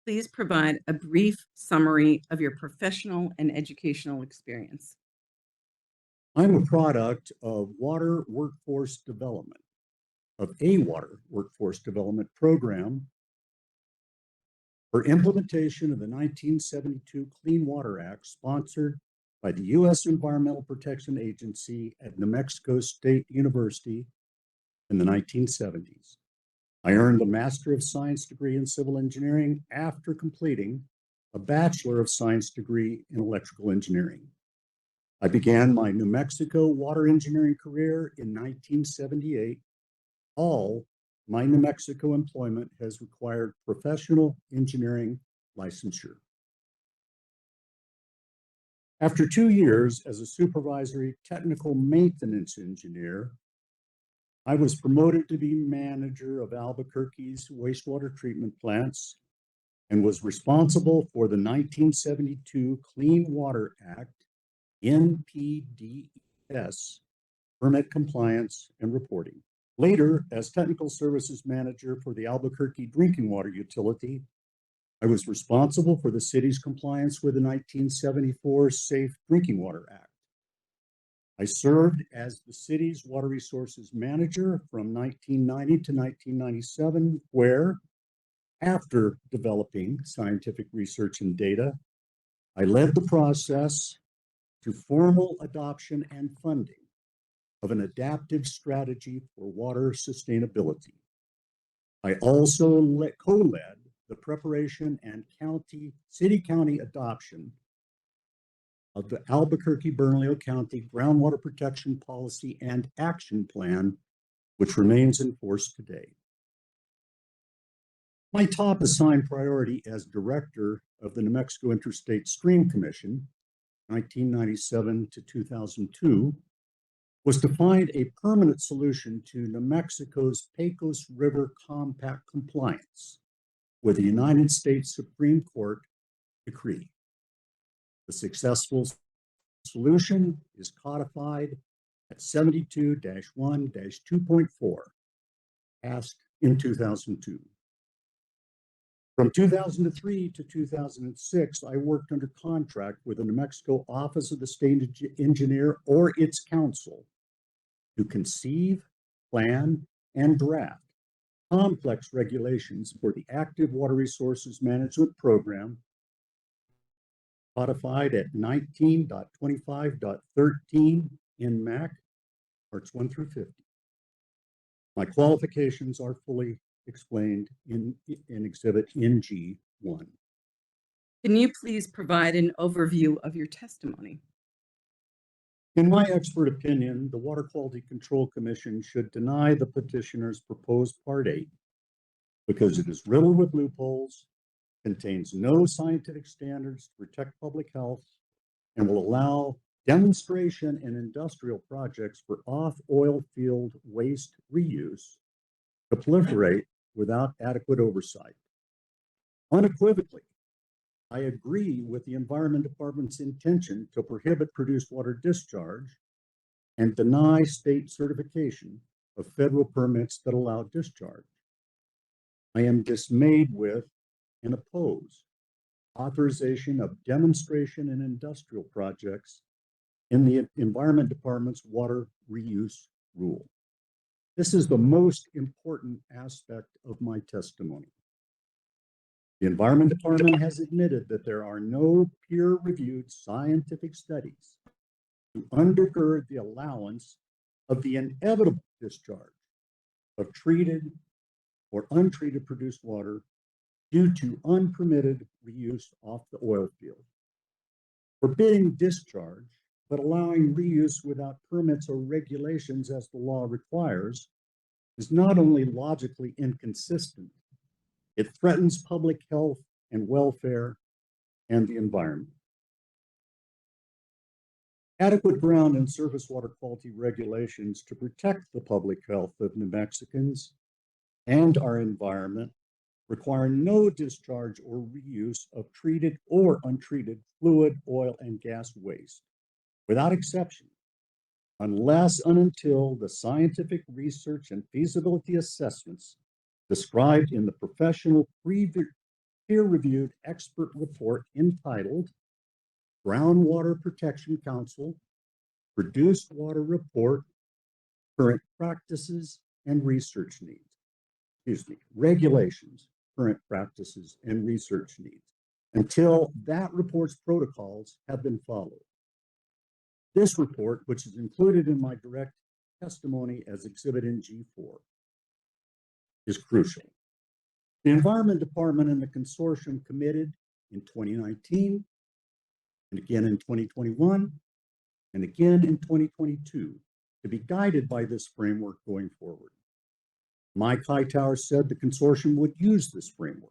Please provide a brief summary of your professional and educational experience. I'm a product of water workforce development, of a water workforce development program for implementation of the 1972 Clean Water Act, sponsored by the U.S. Environmental Protection Agency at New Mexico State University in the 1970s. I earned a Master of Science degree in Civil Engineering after completing a Bachelor of Science degree in Electrical Engineering. I began my New Mexico water engineering career in 1978. All my New Mexico employment has required professional engineering licensure. After 2 years as a supervisory technical maintenance engineer, I was promoted to be manager of Albuquerque's wastewater treatment plants and was responsible for the 1972 Clean Water Act, NPDES, permit compliance and reporting. Later, as technical services manager for the Albuquerque drinking water utility, I was responsible for the city's compliance with the 1974 Safe Drinking Water Act. I served as the city's water resources manager from 1990 to 1997, where, after developing scientific research and data, I led the process to formal adoption and funding of an adaptive strategy for water sustainability. I also co-led the preparation and city-county adoption of the Albuquerque-Bernalillo County Groundwater Protection Policy and Action Plan, which remains in force today. My top assigned priority as director of the New Mexico Interstate Stream Commission, 1997 to 2002, was to find a permanent solution to New Mexico's Pecos River Compact compliance with the United States Supreme Court decree. The successful solution is codified at 72-1-2.4, passed in 2002. From 2003 to 2006, I worked under contract with the New Mexico Office of the State Engineer or its counsel to conceive, plan, and draft complex regulations for the Active Water Resources Management Program, codified at 19.25.13 in MAC, parts 1 through 50. My qualifications are fully explained in Exhibit NG1. Can you please provide an overview of your testimony? In my expert opinion, the Water Quality Control Commission should deny the petitioner's proposed Part 8 because it is riddled with loopholes, contains no scientific standards to protect public health, and will allow demonstration and industrial projects for off-oil field waste reuse to proliferate without adequate oversight. Unequivocally, I agree with the Environment Department's intention to prohibit produced water discharge and deny state certification of federal permits that allow discharge. I am dismayed with and oppose authorization of demonstration and industrial projects in the Environment Department's water reuse rule. This is the most important aspect of my testimony. The Environment Department has admitted that there are no peer-reviewed scientific studies to undergird the allowance of the inevitable discharge of treated or untreated produced water due to unpermitted reuse off the oil field. Forbidding discharge, but allowing reuse without permits or regulations as the law requires, is not only logically inconsistent, it threatens public health and welfare and the environment. Adequate ground and surface water quality regulations to protect the public health of New Mexicans and our environment require no discharge or reuse of treated or untreated fluid, oil, and gas waste, without exception, unless and until the scientific research and feasibility assessments described in the professional peer-reviewed expert report entitled Groundwater Protection Council Produced Water Report, Current Practices and Research Needs. Regulations, current practices and research needs, until that report's protocols have been followed. This report, which is included in my direct testimony as exhibit in G4, is crucial. The Environment Department and the consortium committed in 2019, and again in 2021, and again in 2022 to be guided by this framework going forward. Mike Hightower said the consortium would use this framework.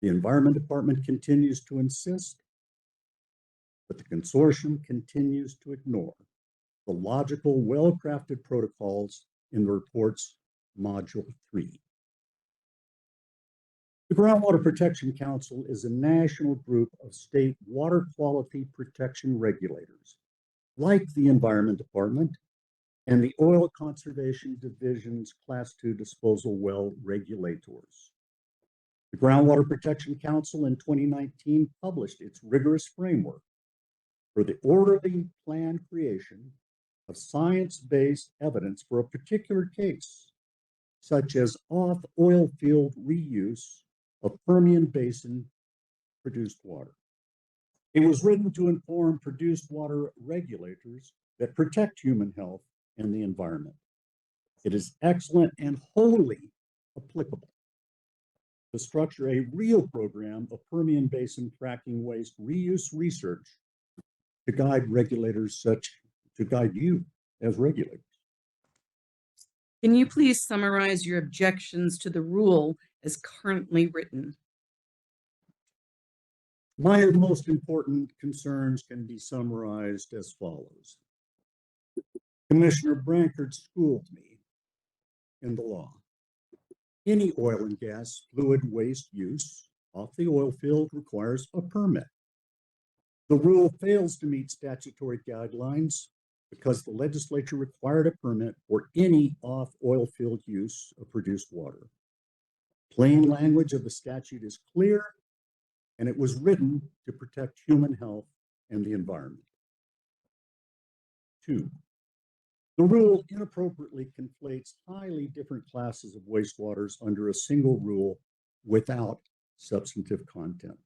The Environment Department continues to insist, but the consortium continues to ignore the logical, well-crafted protocols in the report's Module 3. The Groundwater Protection Council is a national group of state water quality protection regulators, like the Environment Department and the Oil Conservation Division's Class II disposal well regulators. The Groundwater Protection Council in 2019 published its rigorous framework for the orderly planned creation of science-based evidence for a particular case, such as off-oil field reuse of Permian Basin produced water. It was written to inform produced water regulators that protect human health and the environment. It is excellent and wholly applicable to structure a real program of Permian Basin fracking waste reuse research to guide you as regulators. Can you please summarize your objections to the rule as currently written? My most important concerns can be summarized as follows. Commissioner Brankard schooled me in the law. Any oil and gas fluid waste use off the oil field requires a permit. The rule fails to meet statutory guidelines because the legislature required a permit for any off-oil field use of produced water. Plain language of the statute is clear, and it was written to protect human health and the environment. 2, the rule inappropriately conflates highly different classes of wastewaters under a single rule without substantive content.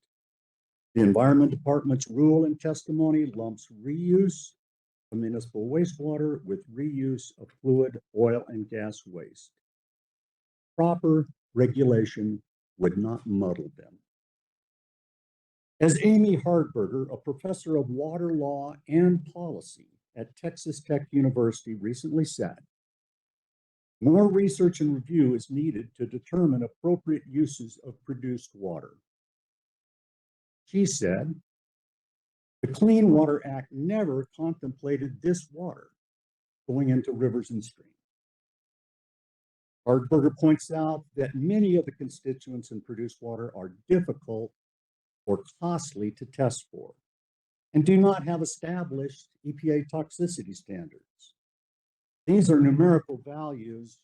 The Environment Department's rule and testimony lumps reuse of municipal wastewater with reuse of fluid, oil, and gas waste. Proper regulation would not muddle them. As Amy Hardberger, a professor of water law and policy at Texas Tech University, recently said, more research and review is needed to determine appropriate uses of produced water. She said, the Clean Water Act never contemplated this water going into rivers and streams. Hardberger points out that many of the constituents in produced water are difficult or costly to test for and do not have established EPA toxicity standards. These are numerical values.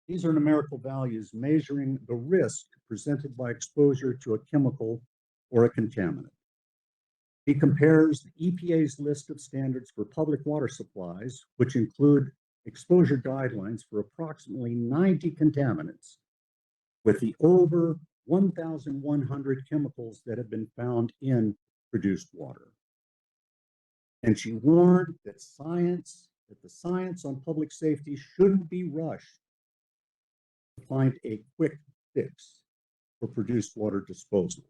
These are numerical values measuring the risk presented by exposure to a chemical or a contaminant. He compares the EPA's list of standards for public water supplies, which include exposure guidelines for approximately 90 contaminants, with the over 1,100 chemicals that have been found in produced water. And she warned that the science on public safety shouldn't be rushed to find a quick fix for produced water disposal.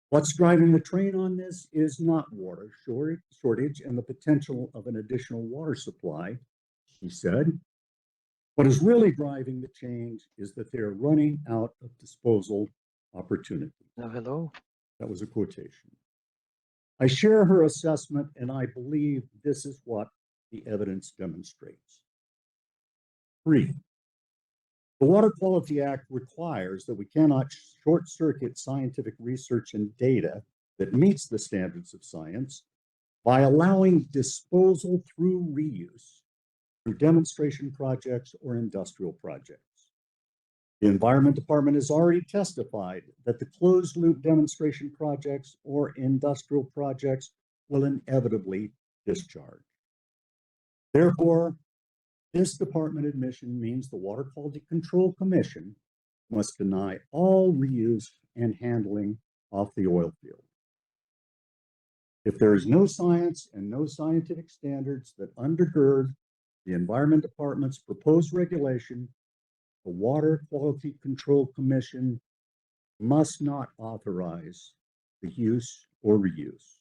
What's driving the train on this is not water shortage and the potential of an additional water supply, she said. What is really driving the change is that they're running out of disposal opportunities. Hello. That was a quotation. I share her assessment, and I believe this is what the evidence demonstrates. 3, the Water Quality Act requires that we cannot short-circuit scientific research and data that meets the standards of science by allowing disposal through reuse through demonstration projects or industrial projects. The Environment Department has already testified that the closed-loop demonstration projects or industrial projects will inevitably discharge. Therefore, this department admission means the Water Quality Control Commission must deny all reuse and handling off the oil field. If there is no science and no scientific standards that undergird the Environment Department's proposed regulation, the Water Quality Control Commission must not authorize the use or reuse.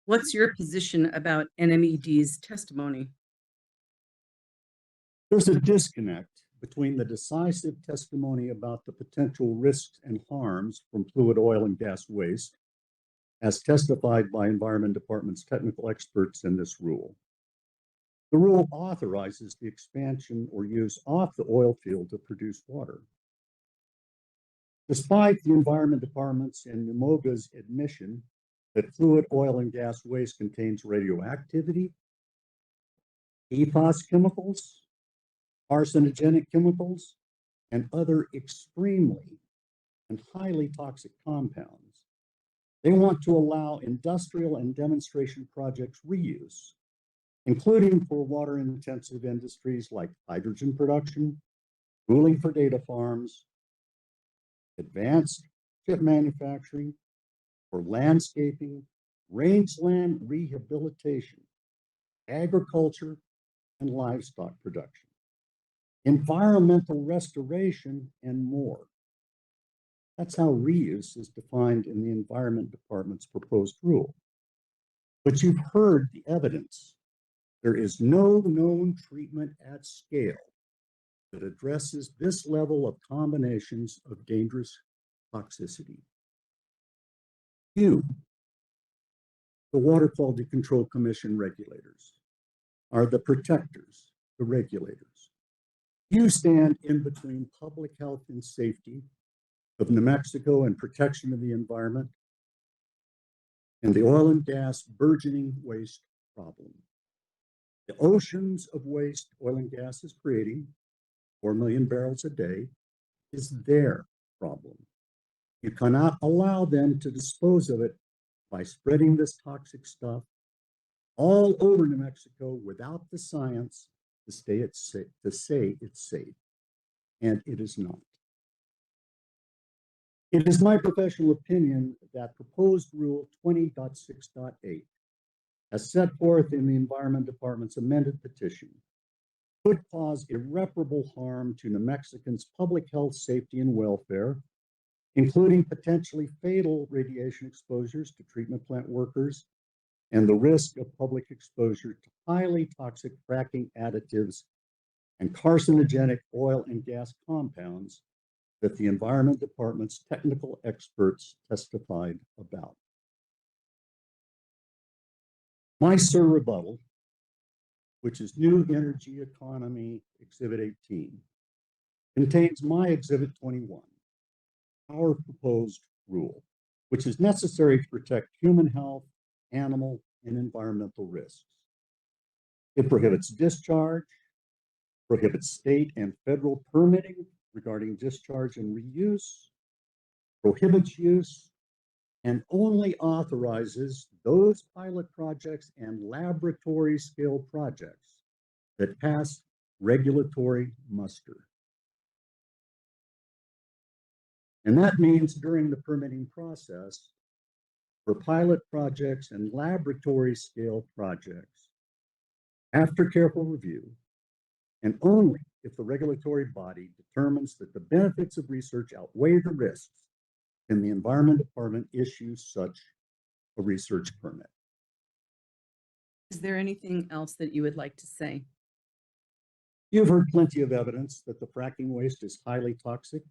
What's your position about NMED's testimony? There's a disconnect between the decisive testimony about the potential risks and harms from fluid oil and gas waste, as testified by Environment Department's technical experts in this rule. The rule authorizes the expansion or use off the oil field to produce water. Despite the Environment Department's and NMOGA's admission that fluid oil and gas waste contains radioactivity, PFAS chemicals, carcinogenic chemicals, and other extremely and highly toxic compounds, they want to allow industrial and demonstration projects reuse, including for water-intensive industries like hydrogen production, cooling for data farms, advanced chip manufacturing, for landscaping, rangeland rehabilitation, agriculture, and livestock production, environmental restoration, and more. That's how reuse is defined in the Environment Department's proposed rule. But you've heard the evidence. There is no known treatment at scale that addresses this level of combinations of dangerous toxicity. You, the Water Quality Control Commission regulators, are the protectors, the regulators. You stand in between public health and safety of New Mexico and protection of the environment and the oil and gas burgeoning waste problem. The oceans of waste oil and gas is creating, 4 million barrels a day, is their problem. You cannot allow them to dispose of it by spreading this toxic stuff all over New Mexico without the science to say it's safe. And it is not. It is my professional opinion that proposed Rule 20.6.8, as set forth in the Environment Department's amended petition, could cause irreparable harm to New Mexicans' public health, safety, and welfare, including potentially fatal radiation exposures to treatment plant workers and the risk of public exposure to highly toxic fracking additives and carcinogenic oil and gas compounds that the Environment Department's technical experts testified about. My SIR rebuttal, which is New Energy Economy Exhibit 18, contains my Exhibit 21, our proposed rule, which is necessary to protect human health, animal, and environmental risks. It prohibits discharge, prohibits state and federal permitting regarding discharge and reuse, prohibits use, and only authorizes those pilot projects and laboratory scale projects that pass regulatory muster. And that means during the permitting process, for pilot projects and laboratory scale projects, after careful review, and only if the regulatory body determines that the benefits of research outweigh the risks, can the Environment Department issue such a research permit. Is there anything else that you would like to say? You've heard plenty of evidence that the fracking waste is highly toxic,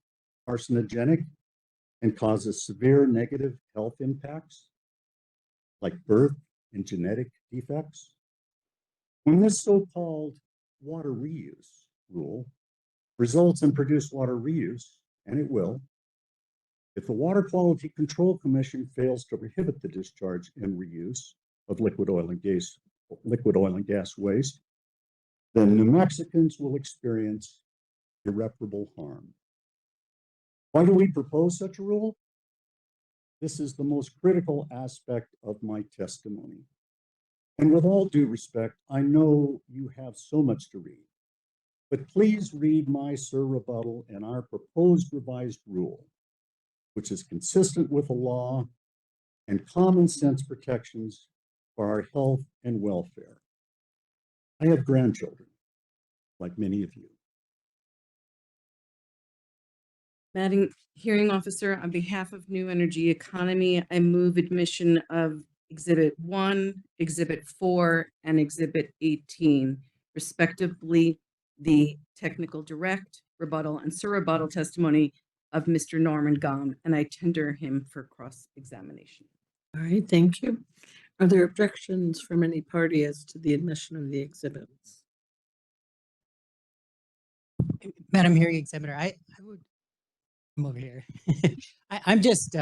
carcinogenic, and causes severe negative health impacts like birth and genetic defects. When this so-called water reuse rule results in produced water reuse, and it will, if the Water Quality Control Commission fails to prohibit the discharge and reuse of liquid oil and gas waste, then New Mexicans will experience irreparable harm. Why do we propose such a rule? This is the most critical aspect of my testimony. And with all due respect, I know you have so much to read, but please read my rebuttal and our proposed revised rule, which is consistent with the law and common sense protections for our health and welfare. I have grandchildren, like many of you. Madam Hearing Officer, on behalf of New Energy Economy, I move admission of Exhibit 1, Exhibit 4, and Exhibit 18, respectively, the technical direct, rebuttal, and surrebuttal testimony of Mr. Norman Gom, and I tender him for cross-examination. All right, thank you. Are there objections from any party as to the admission of the exhibits? Madam Hearing Examiner, I would come over here. I'm just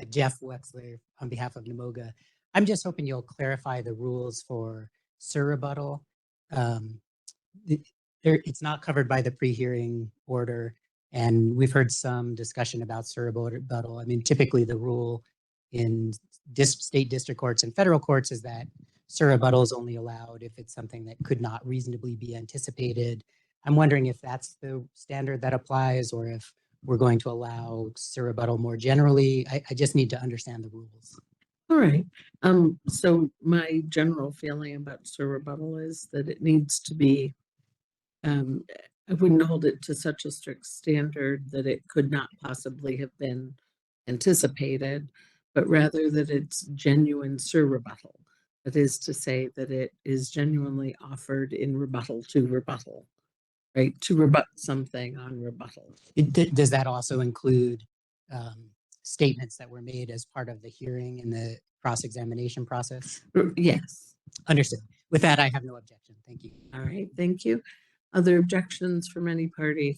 Jeff Wexler on behalf of NMOGA. I'm just hoping you'll clarify the rules for surrebuttal. It's not covered by the pre-hearing order, and we've heard some discussion about surrebuttal. I mean, typically the rule in state district courts and federal courts is that surrebuttal is only allowed if it's something that could not reasonably be anticipated. I'm wondering if that's the standard that applies or if we're going to allow surrebuttal more generally. I just need to understand the rules. All right. So my general feeling about surrebuttal is that it needs to be, I wouldn't hold it to such a strict standard that it could not possibly have been anticipated, but rather that it's genuine surrebuttal. That is to say that it is genuinely offered in rebuttal to rebuttal, right? To rebut something on rebuttal. Does that also include statements that were made as part of the hearing in the cross-examination process? Yes. Understood. With that, I have no objection. Thank you. All right, thank you. Other objections from any party?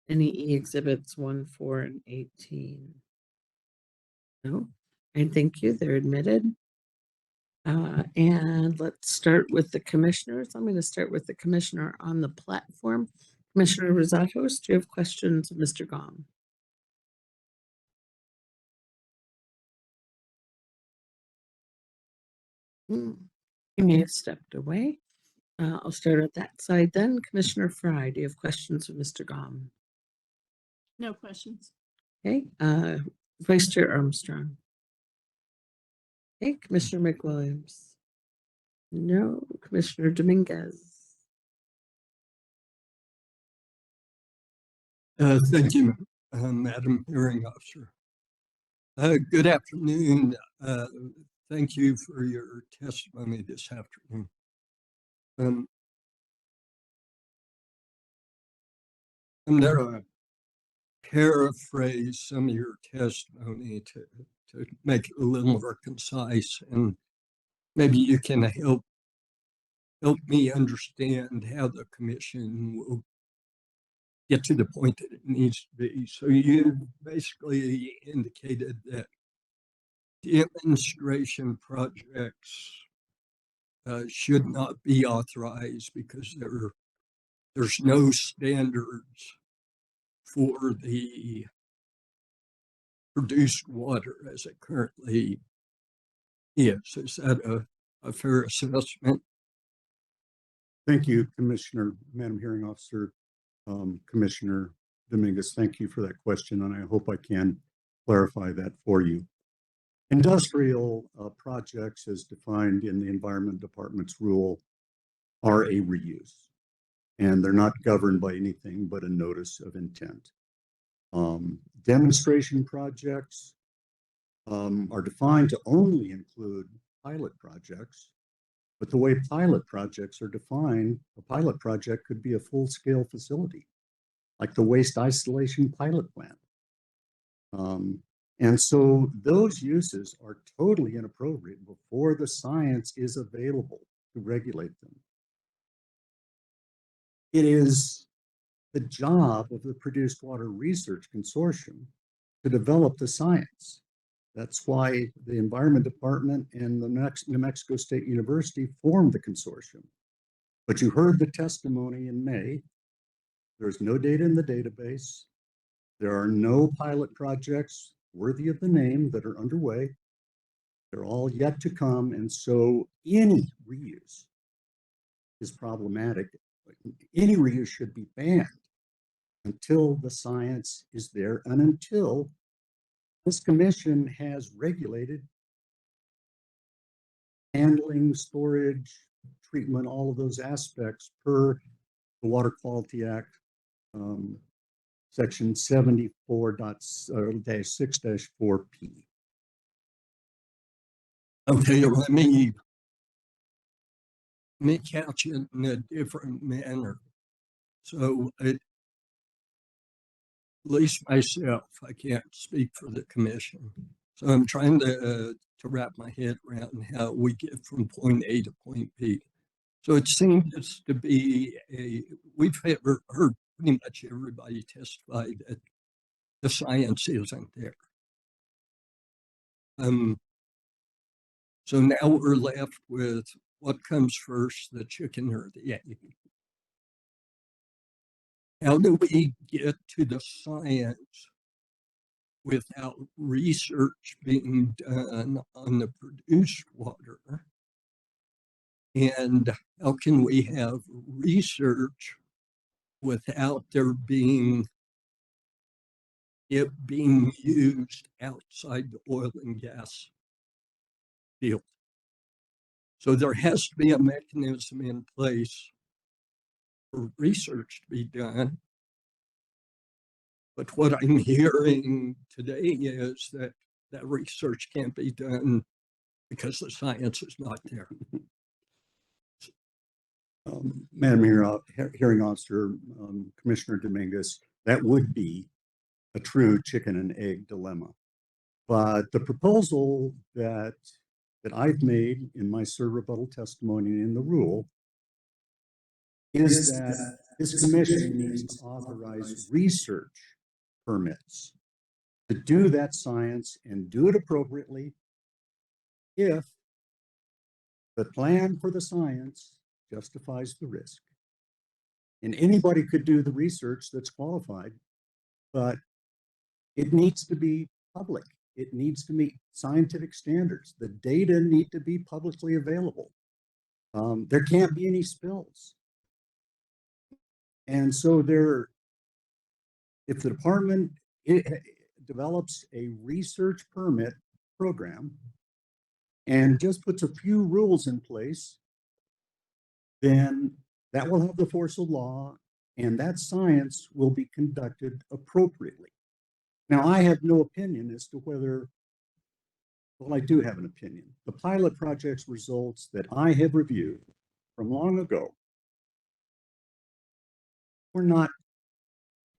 Any exhibits 1, 4, and 18? No, and thank you, they're admitted. And let's start with the commissioners. I'm going to start with the commissioner on the platform. Commissioner Rosatos, do you have questions of Mr. Gom? He may have stepped away. I'll start at that side then. Commissioner Fry, do you have questions of Mr. Gom? No questions. Okay, Vice Chair Armstrong. Okay, Commissioner McWilliams. No, Commissioner Dominguez. Thank you, Madam Hearing Officer. Good afternoon. Thank you for your testimony this afternoon. I'm going to paraphrase some of your testimony to make it a little more concise, and maybe you can help me understand how the commission will get to the point that it needs to be. So you basically indicated that demonstration projects should not be authorized because there's no standards for the produced water as it currently is. Is that a fair assessment? Thank you, Commissioner, Madam Hearing Officer, Commissioner Dominguez. Thank you for that question, and I hope I can clarify that for you. Industrial projects, as defined in the Environment Department's rule, are a reuse, and they're not governed by anything but a notice of intent. Demonstration projects are defined to only include pilot projects, but the way pilot projects are defined, a pilot project could be a full-scale facility, like the waste isolation pilot plant. And so those uses are totally inappropriate before the science is available to regulate them. It is the job of the Produced Water Research Consortium to develop the science. That's why the Environment Department and the New Mexico State University formed the consortium. But you heard the testimony in May. There's no data in the database. There are no pilot projects worthy of the name that are underway. They're all yet to come, and so any reuse is problematic. Any reuse should be banned until the science is there and until this commission has regulated handling, storage, treatment, all of those aspects per the Water Quality Act, Section 74.6-4P. Okay, let me couch it in a different manner. So at least myself, I can't speak for the commission. So I'm trying to wrap my head around how we get from point A to point B. So it seems to be we've heard pretty much everybody testify that the science isn't there. So now we're left with what comes first, the chicken or the egg? How do we get to the science without research being done on the produced water? And how can we have research without it being used outside the oil and gas field? So there has to be a mechanism in place for research to be done. But what I'm hearing today is that that research can't be done because the science is not there. Madam Hearing Officer, Commissioner Dominguez, that would be a true chicken and egg dilemma. But the proposal that I've made in my rebuttal testimony in the rule is that this commission needs to authorize research permits to do that science and do it appropriately if the plan for the science justifies the risk. And anybody could do the research that's qualified, but it needs to be public. It needs to meet scientific standards. The data need to be publicly available. There can't be any spills. And so if the department develops a research permit program and just puts a few rules in place, then that will have the force of law and that science will be conducted appropriately. Now, I have no opinion as to whether, well, I do have an opinion. The pilot project's results that I have reviewed from long ago were not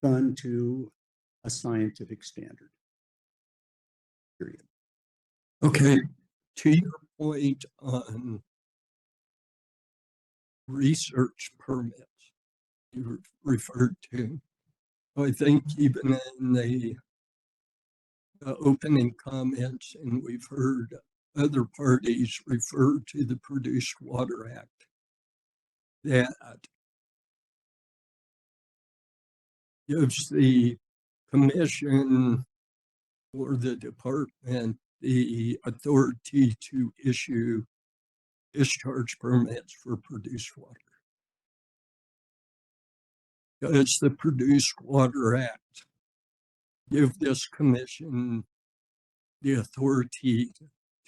done to a scientific standard, period. Okay, to your point on research permits you referred to, I think even in the opening comments, and we've heard other parties refer to the Produced Water Act, that gives the commission for the department the authority to issue discharge permits for produced water. Does the Produced Water Act give this commission the authority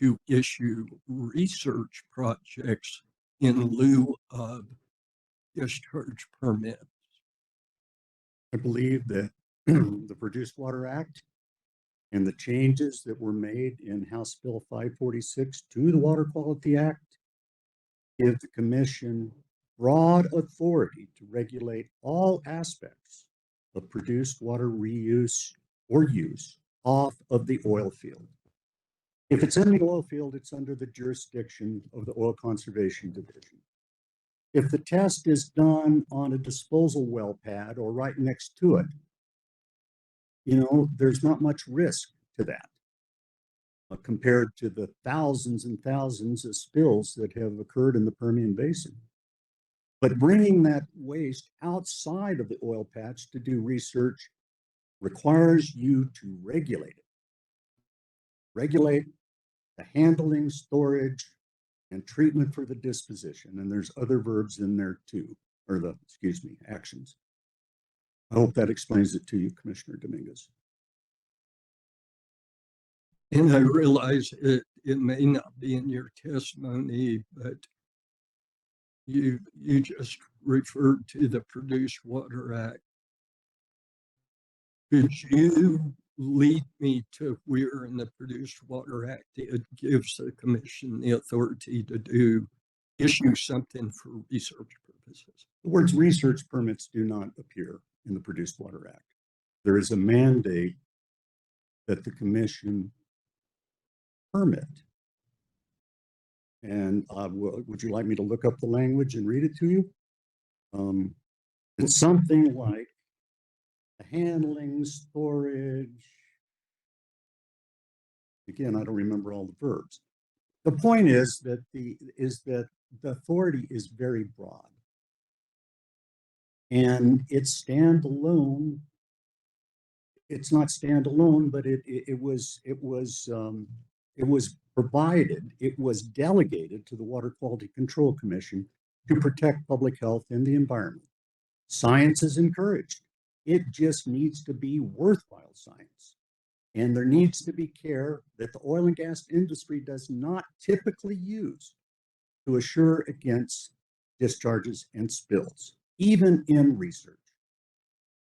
to issue research projects in lieu of discharge permits? I believe that the Produced Water Act and the changes that were made in House Bill 546 to the Water Quality Act give the commission broad authority to regulate all aspects of produced water reuse or use off of the oil field. If it's in the oil field, it's under the jurisdiction of the Oil Conservation Division. If the test is done on a disposal well pad or right next to it, there's not much risk to that compared to the thousands and thousands of spills that have occurred in the Permian Basin. But bringing that waste outside of the oil patch to do research requires you to regulate it. Regulate the handling, storage, and treatment for the disposition. And there's other verbs in there too, or actions. I hope that explains it to you, Commissioner Dominguez. And I realize it may not be in your testimony, but you just referred to the Produced Water Act. Could you lead me to where in the Produced Water Act it gives the commission the authority to issue something for research purposes? The words research permits do not appear in the Produced Water Act. There is a mandate that the commission permit. And would you like me to look up the language and read it to you? It's something like the handling, storage. Again, I don't remember all the verbs. The point is that the authority is very broad, and it's standalone. It's not standalone, but it was provided. It was delegated to the Water Quality Control Commission to protect public health and the environment. Science is encouraged. It just needs to be worthwhile science. And there needs to be care that the oil and gas industry does not typically use to assure against discharges and spills, even in research.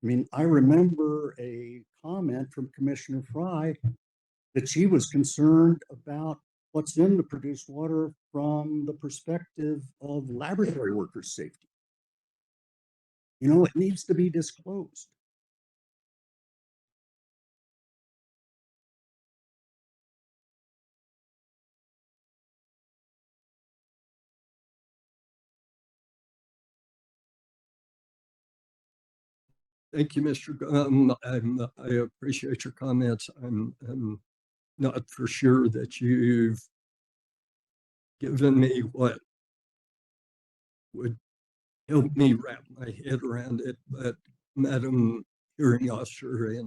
I mean, I remember a comment from Commissioner Fry that she was concerned about what's in the produced water from the perspective of laboratory workers' safety. It needs to be disclosed. Thank you, Mr. Gum. I appreciate your comments. I'm not for sure that you've given me what would help me wrap my head around it, but Madam Hearing Officer,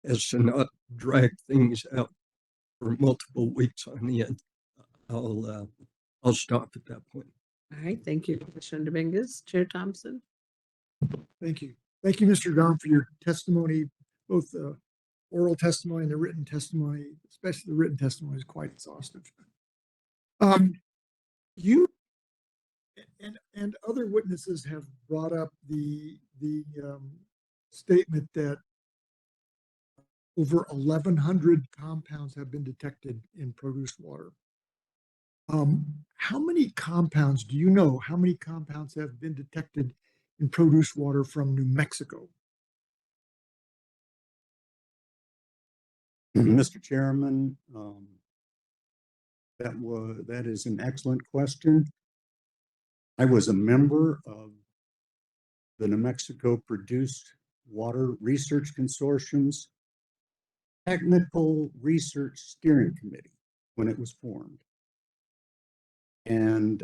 as to not drag things out for multiple weeks on end, I'll stop at that point. All right, thank you, Commissioner Dominguez. Chair Thompson. Thank you. Thank you, Mr. Gum, for your testimony, both the oral testimony and the written testimony, especially the written testimony is quite exhaustive. You and other witnesses have brought up the statement that over 1,100 compounds have been detected in produced water. How many compounds, do you know how many compounds have been detected in produced water from New Mexico? Mr. Chairman, that is an excellent question. I was a member of the New Mexico Produced Water Research Consortium's Technical Research Steering Committee when it was formed. And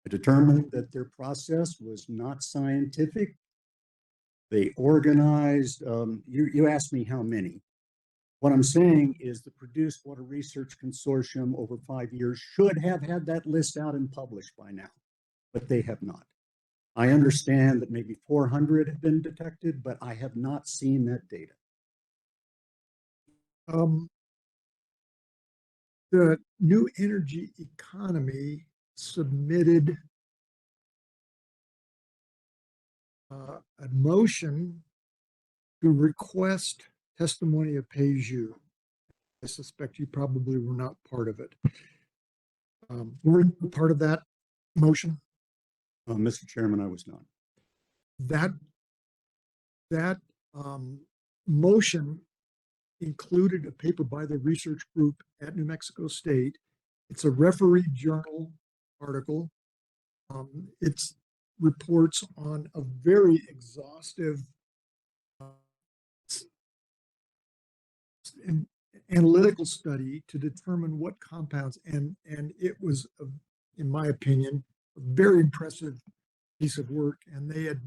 I determined that their process was not scientific They organized, you asked me how many. What I'm saying is the Produced Water Research Consortium over 5 years should have had that list out and published by now, but they have not. I understand that maybe 400 have been detected, but I have not seen that data. The New Energy Economy submitted a motion to request testimony of Page-You. I suspect you probably were not part of it. Were you part of that motion? Mr. Chairman, I was not. That motion included a paper by the research group at New Mexico State. It's a referee journal article. It's reports on a very exhaustive analytical study to determine what compounds, and it was, in my opinion, a very impressive piece of work. And they had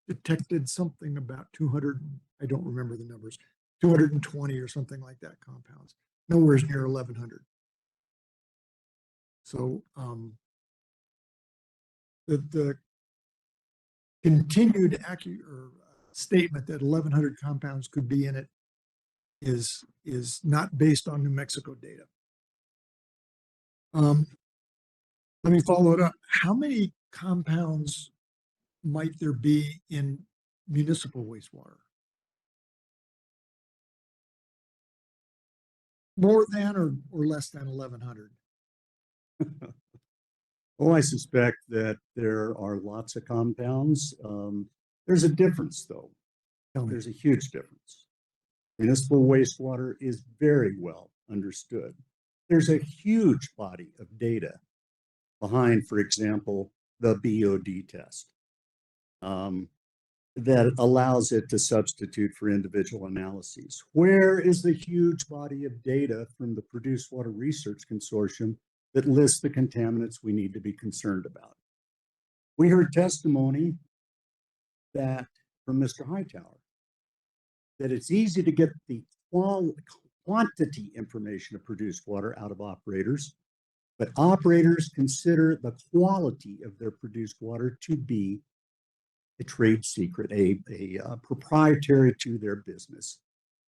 detected something about 200, I don't remember the numbers, 220 or something like that compounds, nowhere near 1,100. So the continued statement that 1,100 compounds could be in it is not based on New Mexico data. Let me follow it up. How many compounds might there be in municipal wastewater? More than or less than 1,100? Oh, I suspect that there are lots of compounds. There's a difference, though. There's a huge difference. Municipal wastewater is very well understood. There's a huge body of data behind, for example, the BOD test that allows it to substitute for individual analyses. Where is the huge body of data from the Produced Water Research Consortium that lists the contaminants we need to be concerned about? We heard testimony that from Mr. Hightower that it's easy to get the quantity information of produced water out of operators, but operators consider the quality of their produced water to be a trade secret, a proprietary to their business.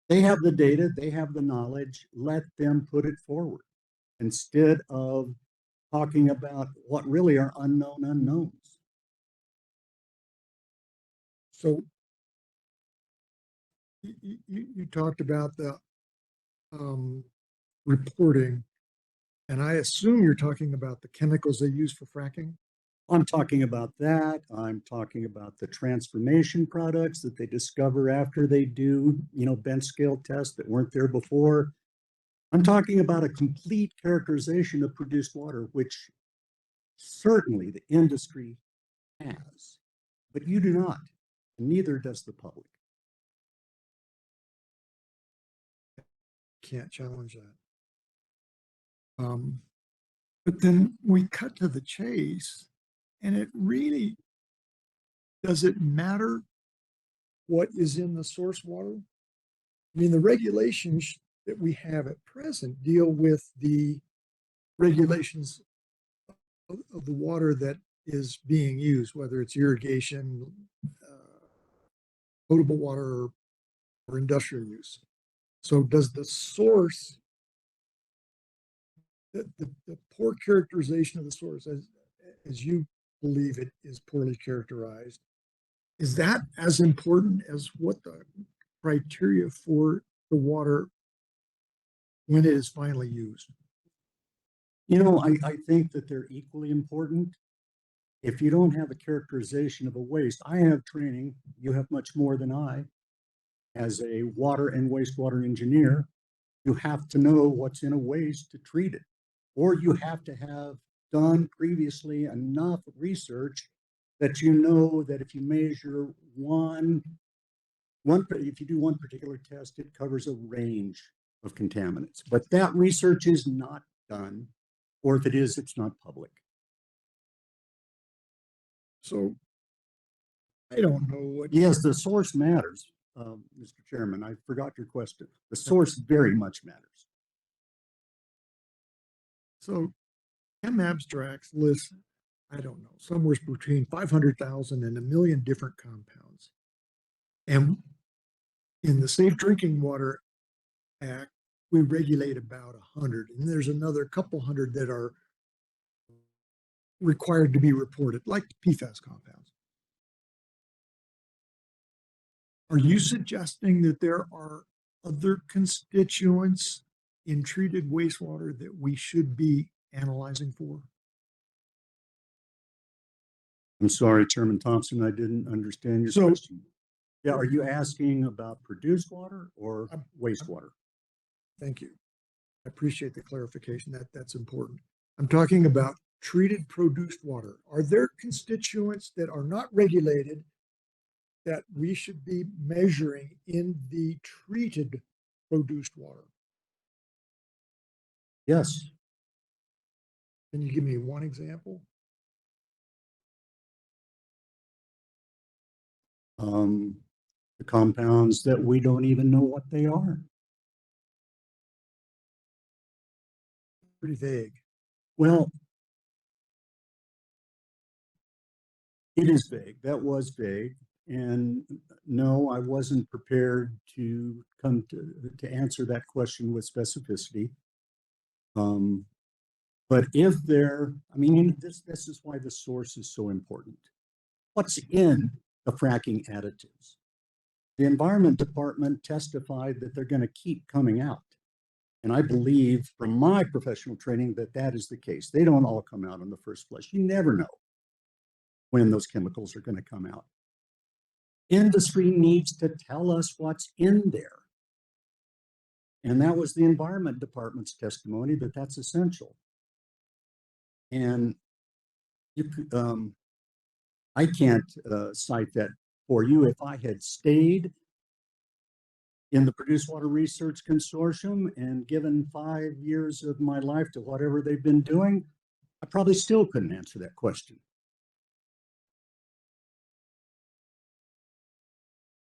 They have the data, they have the knowledge, let them put it forward instead of talking about what really are unknown unknowns. So you talked about the reporting, and I assume you're talking about the chemicals they use for fracking? I'm talking about that. I'm talking about the transformation products that they discover after they do, bench scale tests that weren't there before. I'm talking about a complete characterization of produced water, which certainly the industry has, but you do not, and neither does the public. Can't challenge that. But then we cut to the chase, and it really, does it matter what is in the source water? I mean, the regulations that we have at present deal with the regulations of the water that is being used, whether it's irrigation, potable water, or industrial use. So does the source, the poor characterization of the source, as you believe it is poorly characterized, is that as important as what the criteria for the water when it is finally used? I think that they're equally important. If you don't have a characterization of a waste, I have training, you have much more than I. As a water and wastewater engineer, you have to know what's in a waste to treat it, or you have to have done previously enough research that you know that if you measure if you do one particular test, it covers a range of contaminants. But that research is not done, or if it is, it's not public. So I don't know what. Yes, the source matters, Mr. Chairman. I forgot your question. The source very much matters. So Chem Abstracts lists, I don't know, somewhere between 500,000 and 1 million different compounds. And in the Safe Drinking Water Act, we regulate about 100, and there's another couple hundred that are required to be reported, like PFAS compounds. Are you suggesting that there are other constituents in treated wastewater that we should be analyzing for? I'm sorry, Chairman Thompson, I didn't understand your question. Yeah, are you asking about produced water or wastewater? Thank you. I appreciate the clarification. That's important. I'm talking about treated produced water. Are there constituents that are not regulated that we should be measuring in the treated produced water? Yes. Can you give me one example? The compounds that we don't even know what they are. Pretty vague. Well, it is vague. That was vague. And no, I wasn't prepared to come to answer that question with specificity. But if there, I mean, this is why the source is so important. What's in the fracking additives? The Environment Department testified that they're going to keep coming out. And I believe from my professional training that that is the case. They don't all come out in the first flush. You never know when those chemicals are going to come out. Industry needs to tell us what's in there. And that was the Environment Department's testimony that that's essential. And you could, I can't cite that for you. If I had stayed in the Produced Water Research Consortium and given 5 years of my life to whatever they've been doing, I probably still couldn't answer that question.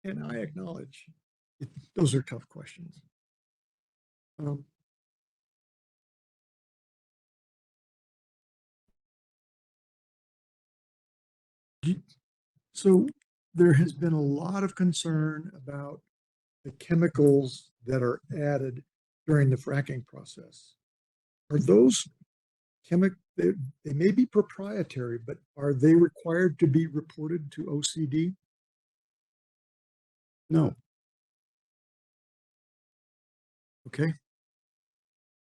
And I acknowledge those are tough questions. So there has been a lot of concern about the chemicals that are added during the fracking process. Are those they may be proprietary, but are they required to be reported to OCD? No. Okay.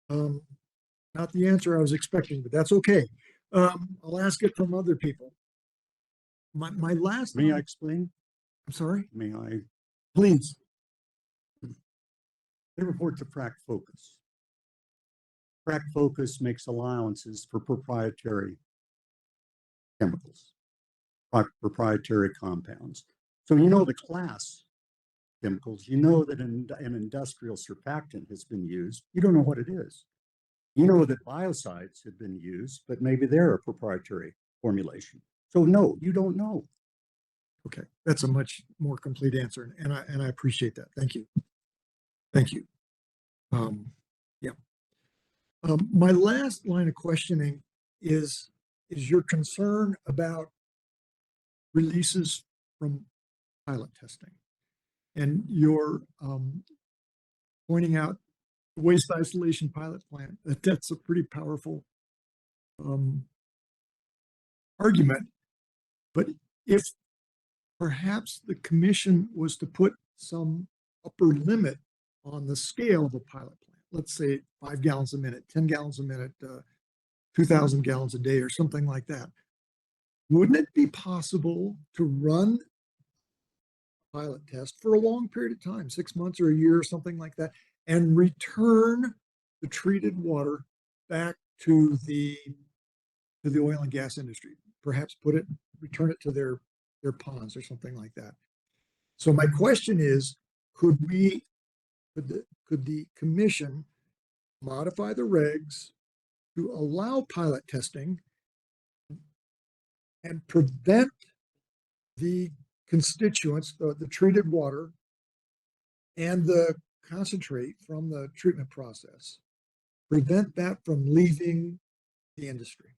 Not the answer I was expecting, but that's okay. I'll ask it from other people. My last. May I explain? I'm sorry? May I? Please. They report to Frac Focus. Frac Focus makes allowances for proprietary chemicals, proprietary compounds. So you know the class chemicals, you know that an industrial surfactant has been used. You don't know what it is. You know that biocides have been used, but maybe they're a proprietary formulation. So no, you don't know. Okay, that's a much more complete answer, and I appreciate that. Thank you. Thank you. Yeah. My last line of questioning is your concern about releases from pilot testing, and you're pointing out the waste isolation pilot plant. That's a pretty powerful argument. But if perhaps the commission was to put some upper limit on the scale of a pilot plant, let's say 5 gallons a minute, 10 gallons a minute, 2,000 gallons a day or something like that, wouldn't it be possible to run a pilot test for a long period of time, 6 months or a year or something like that, and return the treated water back to the oil and gas industry? Perhaps return it to their ponds or something like that. So my question is, could the commission modify the regs to allow pilot testing and prevent the constituents, the treated water and the concentrate from the treatment process, prevent that from leaving the industry?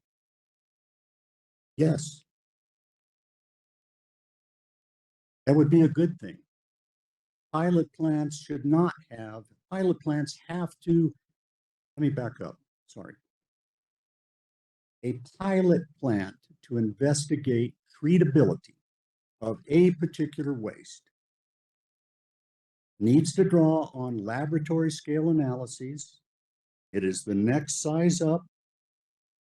Yes. That would be a good thing. Pilot plants have to, let me back up, sorry. A pilot plant to investigate treatability of a particular waste needs to draw on laboratory scale analyses. It is the next size up.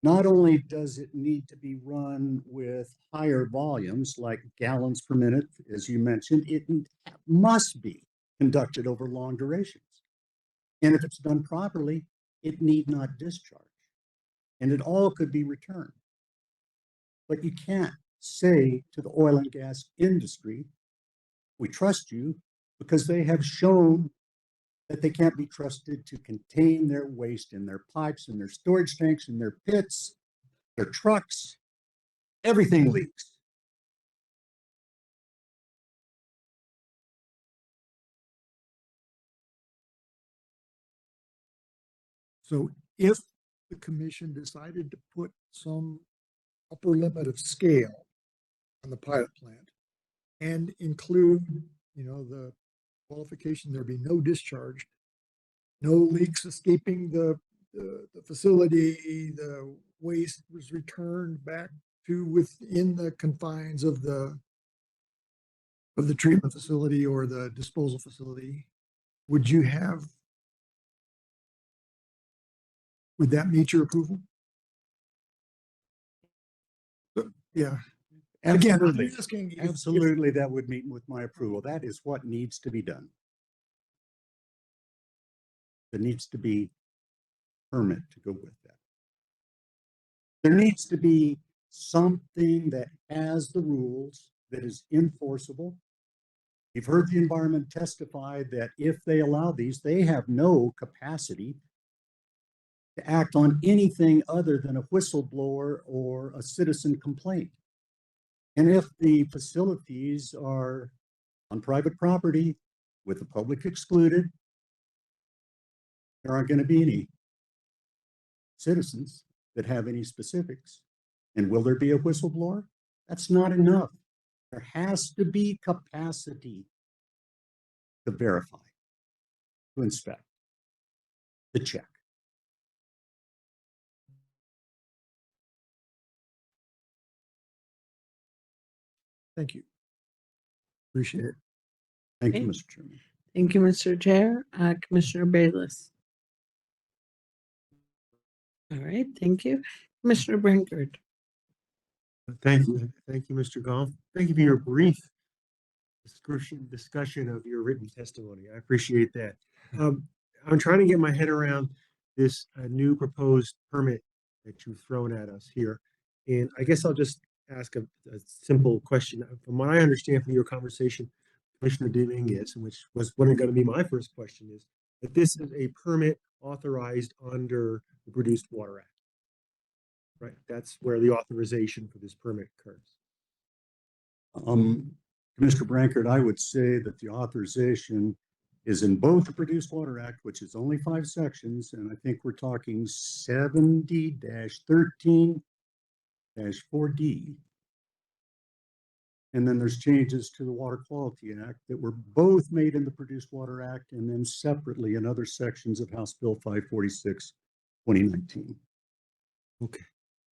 Not only does it need to be run with higher volumes like gallons per minute, as you mentioned, it must be conducted over long durations. And if it's done properly, it need not discharge. And it all could be returned. But you can't say to the oil and gas industry, we trust you, because they have shown that they can't be trusted to contain their waste in their pipes, in their storage tanks, in their pits, their trucks. Everything leaks. So if the commission decided to put some upper limit of scale on the pilot plant and include, the qualification, there be no discharge, no leaks escaping the facility, the waste was returned back to within the confines of the treatment facility or the disposal facility, would that meet your approval? Yeah. Again, I'm Absolutely. asking if- Absolutely, that would meet with my approval. That is what needs to be done. There needs to be permit to go with that. There needs to be something that has the rules, that is enforceable. You've heard the environment testify that if they allow these, they have no capacity to act on anything other than a whistleblower or a citizen complaint. And if the facilities are on private property with the public excluded, there aren't going to be any citizens that have any specifics. And will there be a whistleblower? That's not enough. There has to be capacity to verify, to inspect, to check. Thank you. Appreciate it. Thank you, Okay. Mr. Chairman. Thank you, Mr. Chair. Commissioner Bayless. All right, thank you. Commissioner Brinkard. Thank you. Thank you, Mr. Goff. Thank you for your brief discussion of your written testimony. I appreciate that. I'm trying to get my head around this new proposed permit that you've thrown at us here. And I guess I'll just ask a simple question. From what I understand from your conversation, Commissioner Dominguez, and which was going to be my first question, is that this is a permit authorized under the Produced Water Act. Right, that's where the authorization for this permit occurs. Mr. Brankard, I would say that the authorization is in both the Produced Water Act, which is only 5 sections, and I think we're talking 70-13-4D. And then there's changes to the Water Quality Act that were both made in the Produced Water Act and then separately in other sections of House Bill 546, 2019. Okay.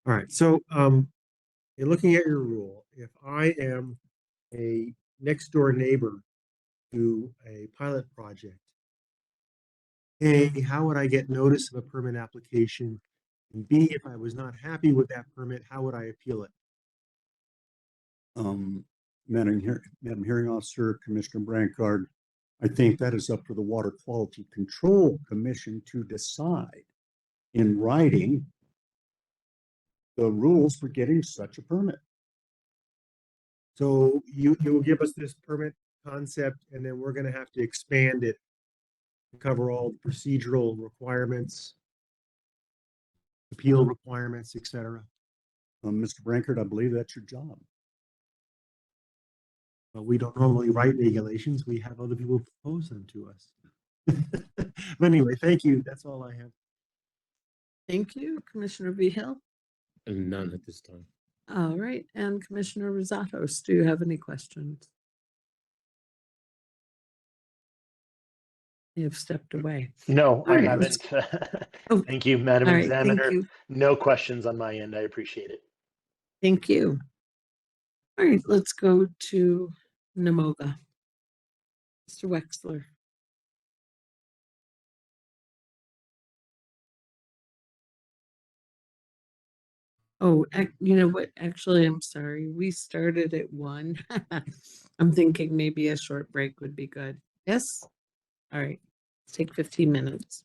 All right. So in looking at your rule, if I am a next door neighbor to a pilot project, A, how would I get notice of a permit application? And B, if I was not happy with that permit, how would I appeal it? Madam Hearing Officer, Commissioner Brankard, I think that is up to the Water Quality Control Commission to decide in writing the rules for getting such a permit. So you will give us this permit concept, and then we're going to have to expand it to cover all the procedural requirements, appeal requirements, etc. Mr. Brankard, I believe that's your job. We don't normally write regulations. We have other people propose them to us. But anyway, thank you. That's all I have. Thank you, Commissioner Vehil. None at this time. All right, and Commissioner Rosatos, do you have any questions? You have stepped away. No, All I right, let's- haven't. Oh, Thank you, Madam all right, thank Examiner. you. No questions on my end. I appreciate it. Thank you. All right, let's go to Namoga. Mr. Wexler. Oh, you know what? Actually, I'm sorry. We started at 1. I'm thinking maybe a short break would be good. Yes? All right. Let's take 15 minutes.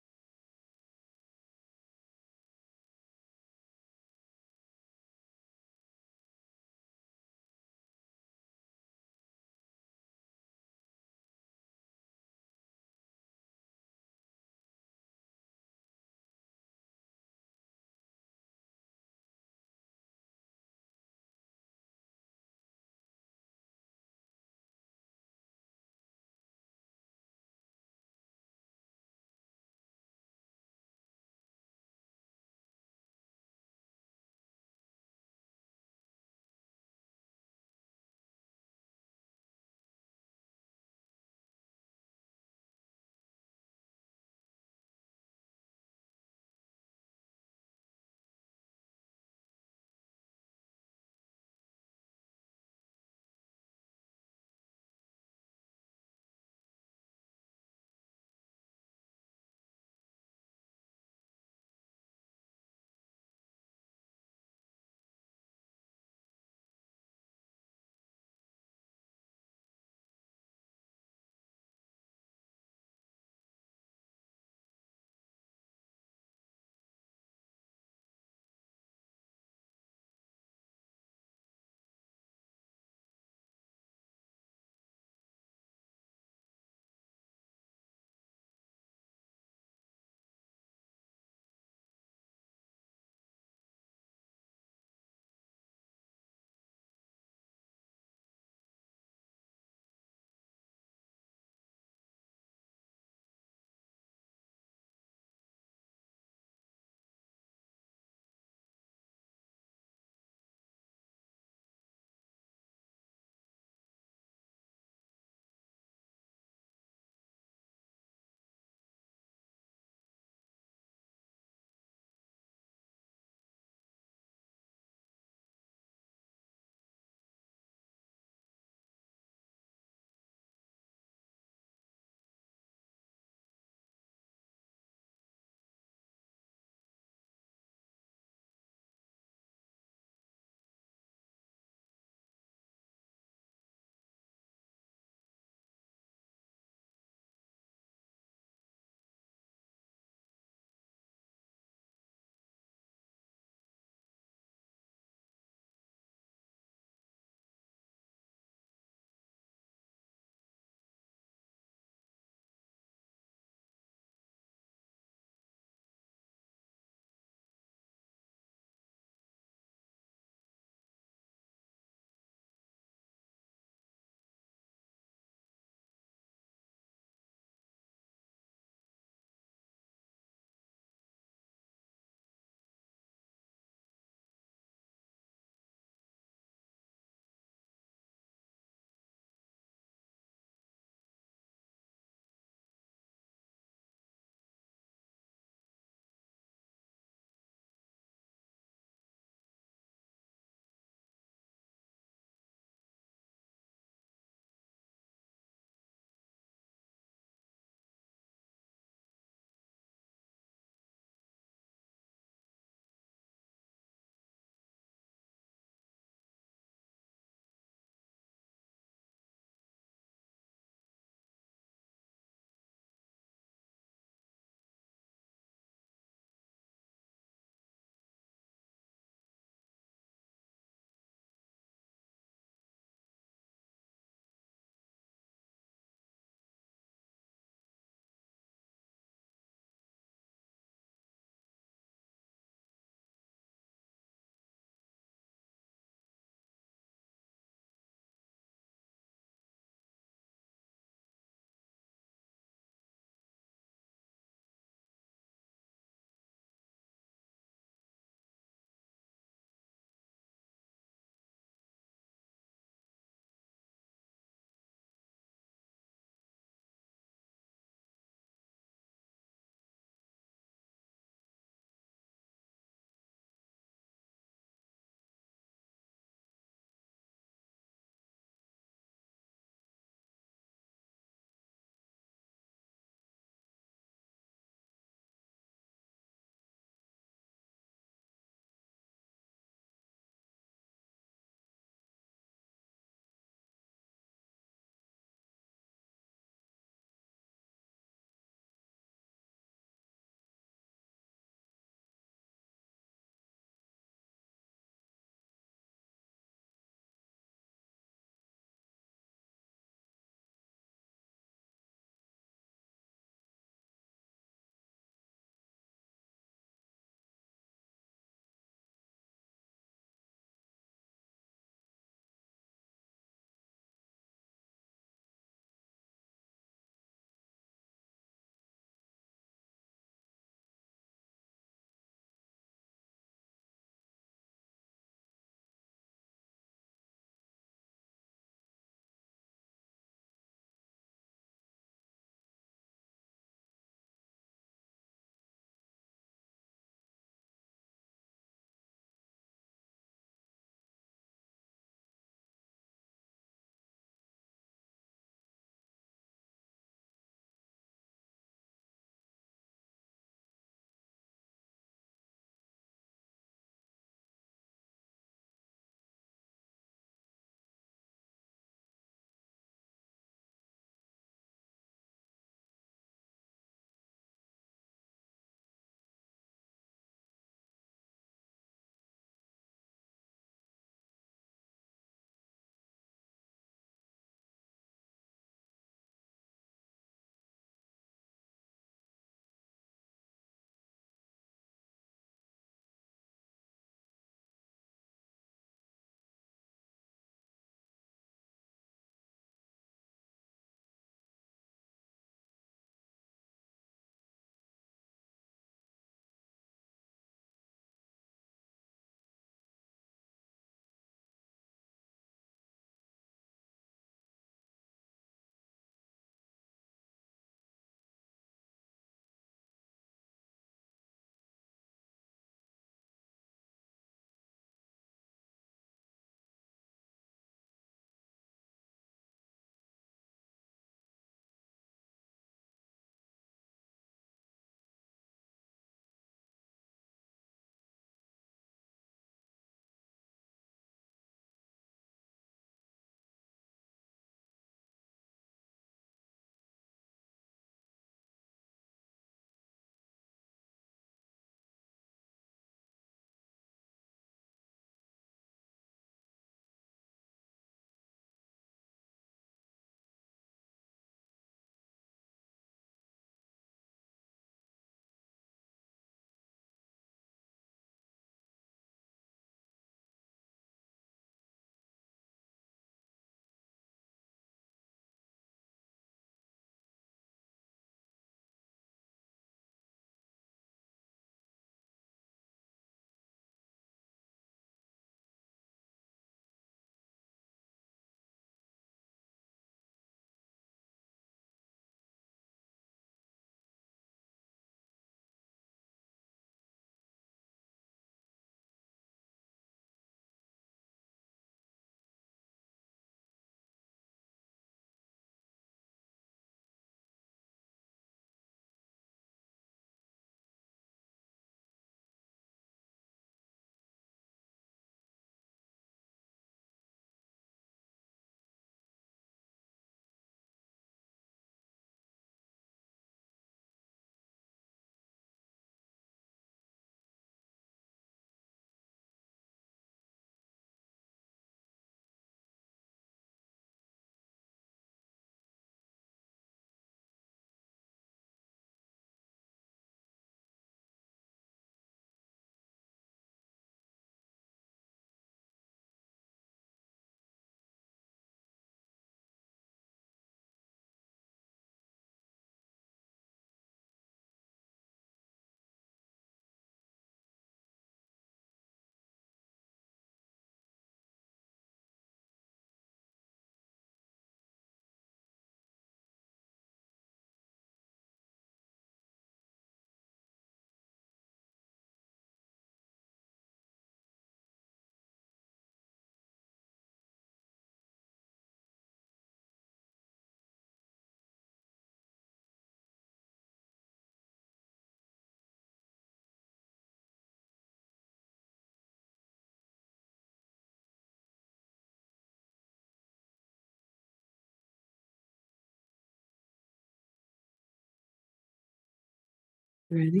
Ready?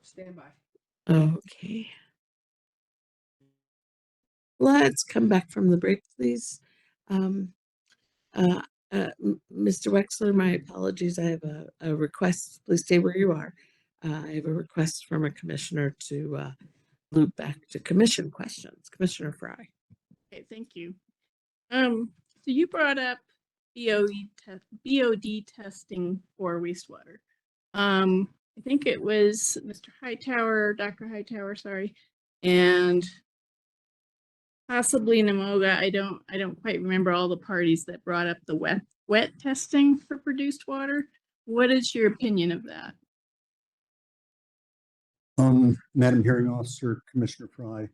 Stand by. Okay. Let's come back from the break, please. Um, Mr. Wexler, my apologies. I have a request. Please stay where you are. I have a request from a commissioner to loop back to commission questions. Commissioner Fry. Okay, thank you. So you brought up BOD testing for wastewater. I think it was Mr. Hightower, Dr. Hightower, sorry, and possibly Namoga. I don't quite remember all the parties that brought up the wet testing for produced water. What is your opinion of that? Madam Hearing Officer, Commissioner Fry,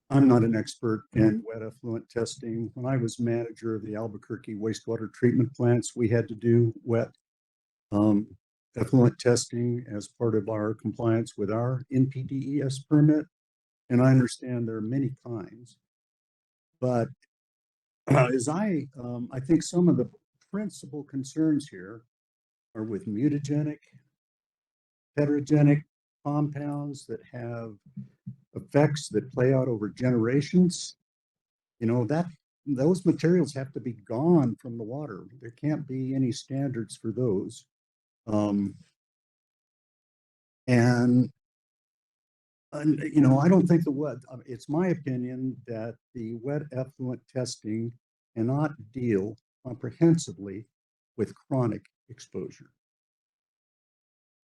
I'm not an expert in wet effluent testing. When I was manager of the Albuquerque wastewater treatment plants, we had to do wet effluent testing as part of our compliance with our NPDES permit. And I understand there are many kinds, but I think some of the principal concerns here are with mutagenic, heterogenic compounds that have effects that play out over generations. You know, that those materials have to be gone from the water. There can't be any standards for those. You know, I don't think it's my opinion that the wet effluent testing cannot deal comprehensively with chronic exposure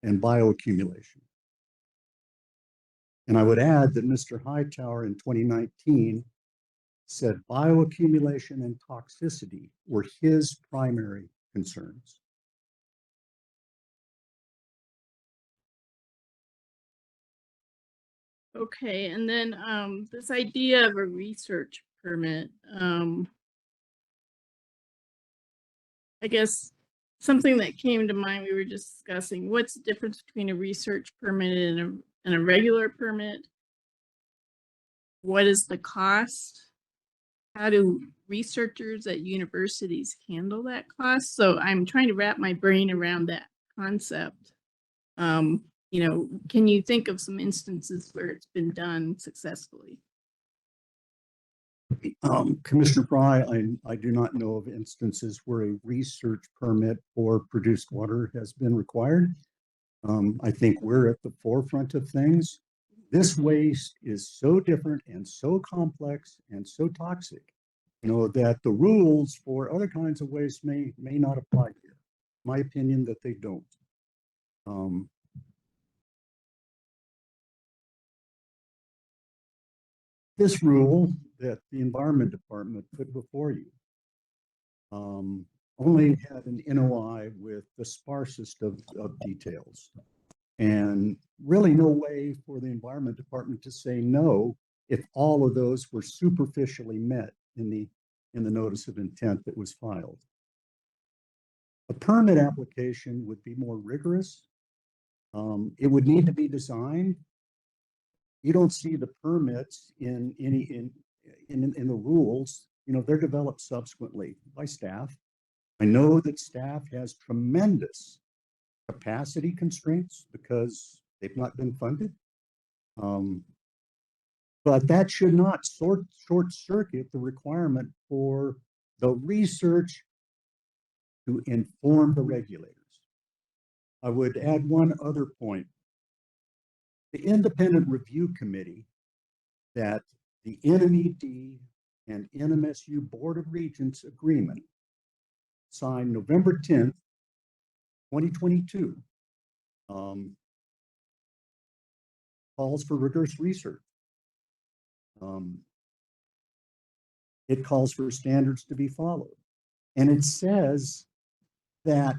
and bioaccumulation. And I would add that Mr. Hightower in 2019 said bioaccumulation and toxicity were his primary concerns. Okay, and then this idea of a research permit, I guess something that came to mind, we were just discussing, what's the difference between a research permit and a regular permit? What is the cost? How do researchers at universities handle that cost? So I'm trying to wrap my brain around that concept. You know, can you think of some instances where it's been done successfully? Commissioner Fry, I do not know of instances where a research permit for produced water has been required. I think we're at the forefront of things. This waste is so different and so complex and so toxic, you know, that the rules for other kinds of waste may not apply here. My opinion that they don't. This rule that the Environment Department put before you only had an NOI with the sparsest of details, and really no way for the Environment Department to say no if all of those were superficially met in the notice of intent that was filed. A permit application would be more rigorous. It would need to be designed. You don't see the permits in the rules. You know, they're developed subsequently by staff. I know that staff has tremendous capacity constraints because they've not been funded. But that should not short circuit the requirement for the research to inform the regulators. I would add one other point. The independent review committee that the NMED and NMSU Board of Regents agreement signed November 10th, 2022, calls for rigorous research. It calls for standards to be followed. And it says that,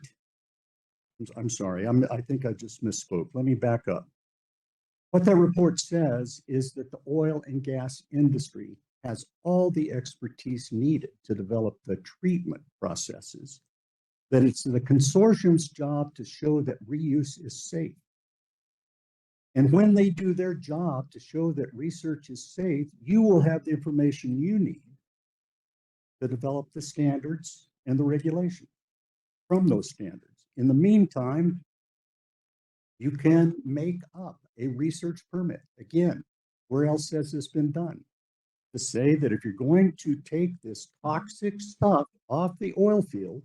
I'm sorry, I think I just misspoke. Let me back up. What that report says is that the oil and gas industry has all the expertise needed to develop the treatment processes, that it's the consortium's job to show that reuse is safe. And when they do their job to show that research is safe, you will have the information you need to develop the standards and the regulation from those standards. In the meantime, you can make up a research permit. Again, where else has this been done? To say that if you're going to take this toxic stuff off the oil field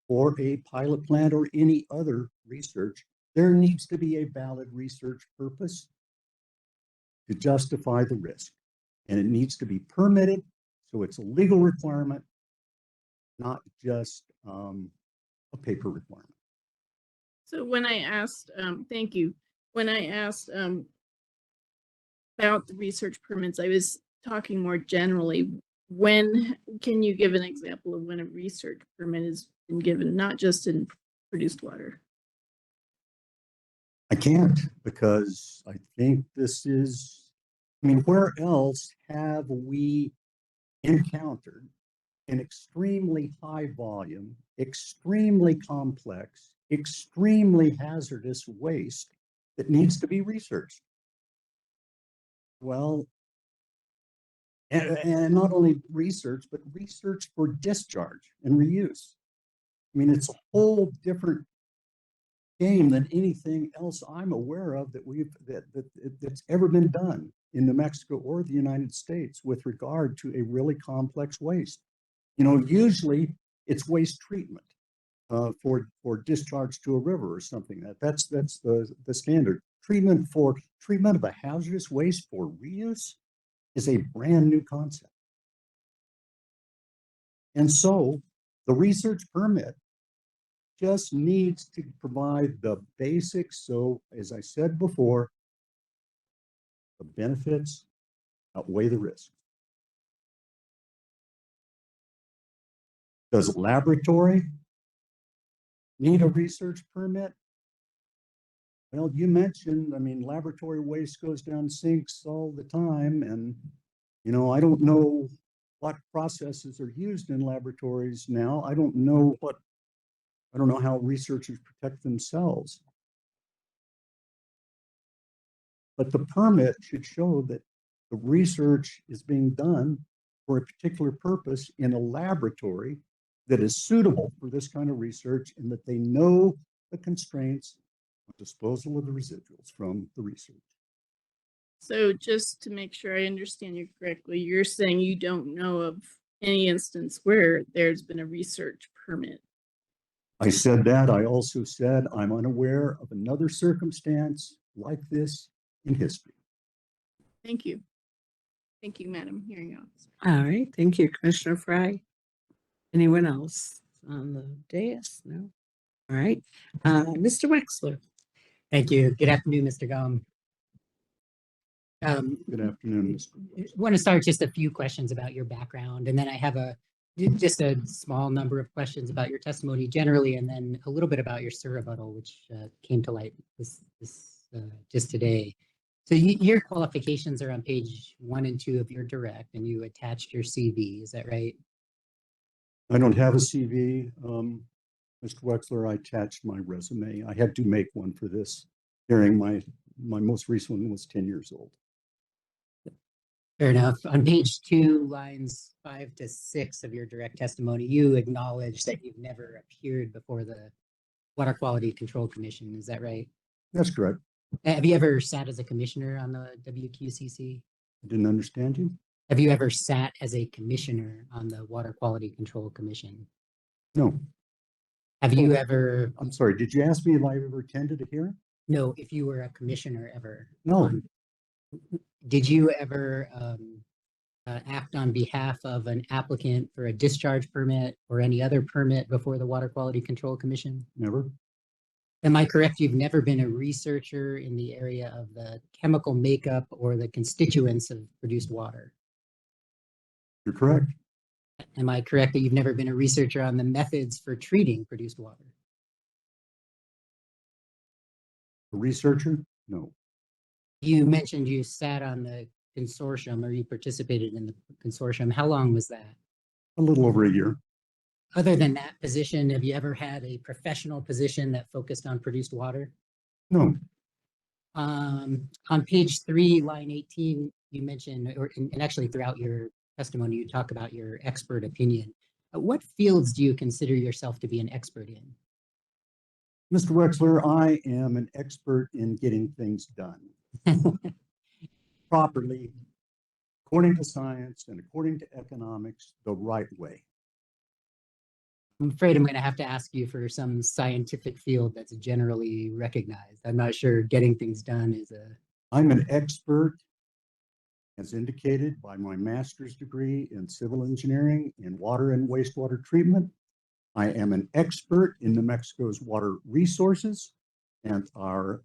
or a pilot plant or any other research, there needs to be a valid research purpose to justify the risk. And it needs to be permitted, so it's a legal requirement, not just a paper requirement. So when I asked, thank you, when I asked about the research permits, I was talking more generally. When can you give an example of when a research permit has been given, not just in produced water? I can't, because I think this is, I mean, where else have we encountered an extremely high volume, extremely complex, extremely hazardous waste that needs to be researched? Well, and not only research, but research for discharge and reuse. I mean, it's a whole different game than anything else I'm aware of that's ever been done in New Mexico or the United States with regard to a really complex waste. You know, usually it's waste treatment for discharge to a river or something. That's the standard. Treatment of a hazardous waste for reuse is a brand new concept. And so the research permit just needs to provide the basics. So as I said before, the benefits outweigh the risk. Does a laboratory need a research permit? Well, you mentioned, I mean, laboratory waste goes down sinks all the time. And, you know, I don't know what processes are used in laboratories now. I don't know how researchers protect themselves. But the permit should show that the research is being done for a particular purpose in a laboratory that is suitable for this kind of research, and that they know the constraints of disposal of the residuals from the research. So just to make sure I understand you correctly, you're saying you don't know of any instance where there's been a research permit. I said that. I also said I'm unaware of another circumstance like this in history. Thank you. Thank you, Madam Hearing Officer. All right, thank you, Commissioner Fry. Anyone else on the dais? No? All right, Mr. Wexler. Thank you. Good afternoon, Mr. Gum. Good afternoon, Mr. I want to start just a few questions about your background, and then I have just a small number of questions about your testimony generally, and then a little bit about your rebuttal, which came to light just today. So your qualifications are on page 1 and 2 of your direct, and you attached your CV. Is that right? I don't have a CV. Mr. Wexler, I attached my resume. I had to make one for this hearing. My most recent one was 10 years old. Fair enough. On page 2, lines 5 to 6 of your direct testimony, you acknowledge that you've never appeared before the Water Quality Control Commission. Is that right? That's correct. Have you ever sat as a commissioner on the WQCC? I didn't understand you. Have you ever sat as a commissioner on the Water Quality Control Commission? No. Have you ever? I'm sorry, did you ask me if I ever attended a hearing? No, if you were a commissioner ever. No. Did you ever act on behalf of an applicant for a discharge permit or any other permit before the Water Quality Control Commission? Never. Am I correct? You've never been a researcher in the area of the chemical makeup or the constituents of produced water? You're correct. Am I correct that you've never been a researcher on the methods for treating produced water? A researcher? No. You mentioned you sat on the consortium, or you participated in the consortium. How long was that? A little over a year. Other than that position, have you ever had a professional position that focused on produced water? No. On page 3, line 18, you mentioned, and actually throughout your testimony, you talk about your expert opinion. What fields do you consider yourself to be an expert in? Mr. Wexler, I am an expert in getting things done properly, according to science and according to economics, the right way. I'm afraid I'm going to have to ask you for some scientific field that's generally recognized. I'm not sure getting things done is a. I'm an expert, as indicated by my master's degree in civil engineering in water and wastewater treatment. I am an expert in New Mexico's water resources and our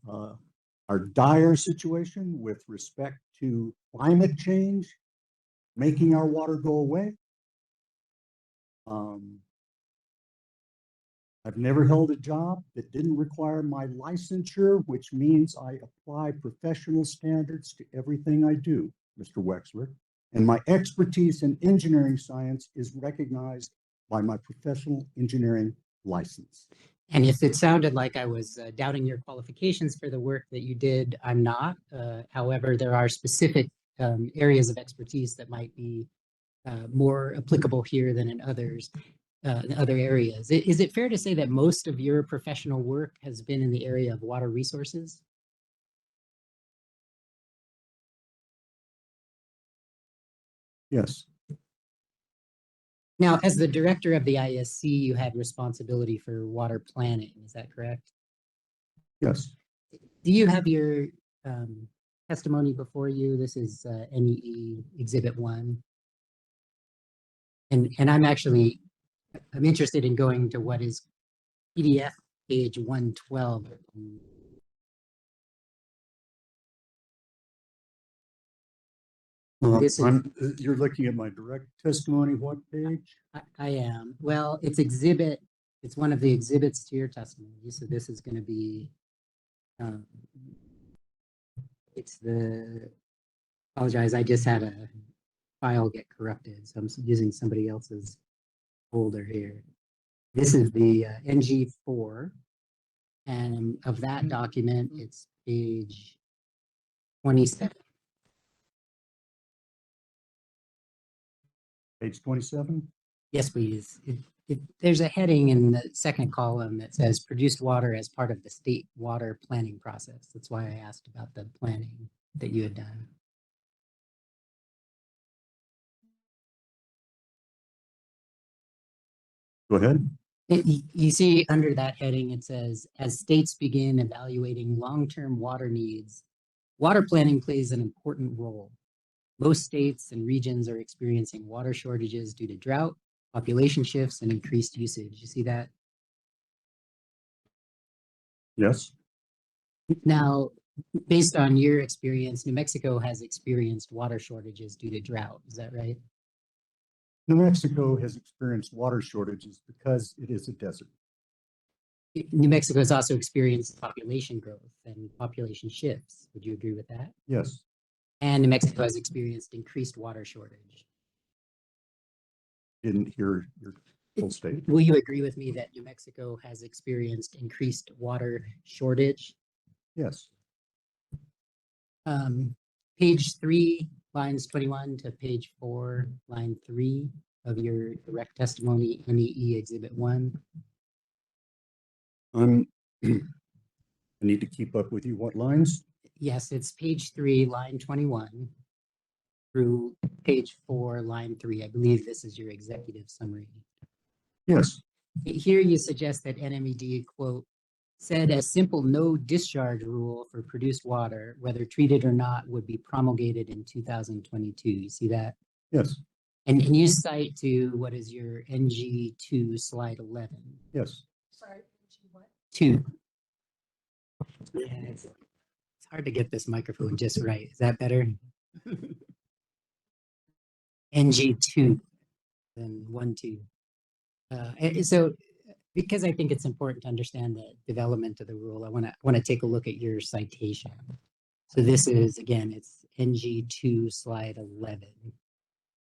dire situation with respect to climate change, making our water go away. I've never held a job that didn't require my licensure, which means I apply professional standards to everything I do, Mr. Wexler. And my expertise in engineering science is recognized by my professional engineering license. And if it sounded like I was doubting your qualifications for the work that you did, I'm not. However, there are specific areas of expertise that might be more applicable here than in other areas. Is it fair to say that most of your professional work has been in the area of water resources? Yes. Now, as the director of the ISC, you had responsibility for water planning. Is that correct? Yes. Do you have your testimony before you? This is NEE Exhibit 1. And I'm interested in going to what is PDF page 112. You're looking at my direct testimony, what page? I am. Well, it's one of the exhibits to your testimony. So this is going to be, apologize, I just had a file get corrupted. So I'm using somebody else's folder here. This is the NG4. And of that document, it's page 27. Page 27? Yes, please. There's a heading in the second column that says produced water as part of the state water planning process. That's why I asked about the planning that you had done. Go ahead. You see under that heading, it says, as states begin evaluating long-term water needs, water planning plays an important role. Most states and regions are experiencing water shortages due to drought, population shifts, and increased usage. You see that? Yes. Now, based on your experience, New Mexico has experienced water shortages due to drought. Is that right? New Mexico has experienced water shortages because it is a desert. New Mexico has also experienced population growth and population shifts. Would you agree with that? Yes. And New Mexico has experienced increased water shortage. Didn't hear your full statement. Will you agree with me that New Mexico has experienced increased water shortage? Yes. Page 3, lines 21 to page 4, line 3 of your direct testimony, NEE Exhibit 1. I need to keep up with you. What lines? Yes, it's page 3, line 21 through page 4, line 3. I believe this is your executive summary. Yes. Here you suggest that NMED, quote, said a simple no discharge rule for produced water, whether treated or not, would be promulgated in 2022. You see that? Yes. And you cite to what is your NG2 slide 11. Yes. Sorry, what? 2. Yeah, it's hard to get this microphone just right. Is that better? NG2, then 1, 2. So because I think it's important to understand the development of the rule, I want to take a look at your citation. So this is, again, it's NG2 slide 11.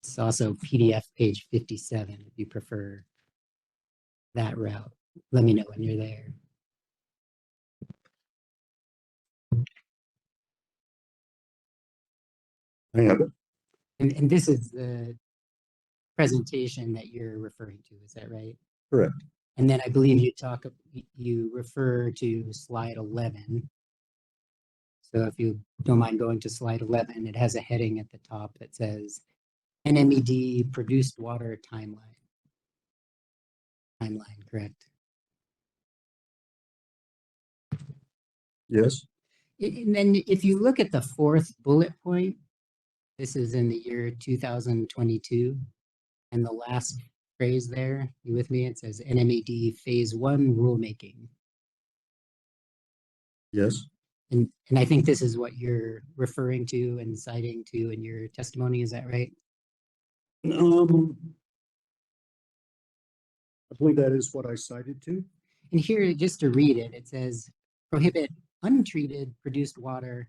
It's also PDF page 57 if you prefer that route. Let me know when you're there. I have it. And this is the presentation that you're referring to, is that right? Correct. And then I believe you refer to slide 11. So if you don't mind going to slide 11, it has a heading at the top that says NMED produced water timeline. Timeline, correct? Yes. And then if you look at the fourth bullet point, this is in the year 2022. And the last phrase there, you with me? It says NMED phase 1 rulemaking. Yes. And I think this is what you're referring to and citing to in your testimony. Is that right? I believe that is what I cited to. And here, just to read it, it says prohibit untreated produced water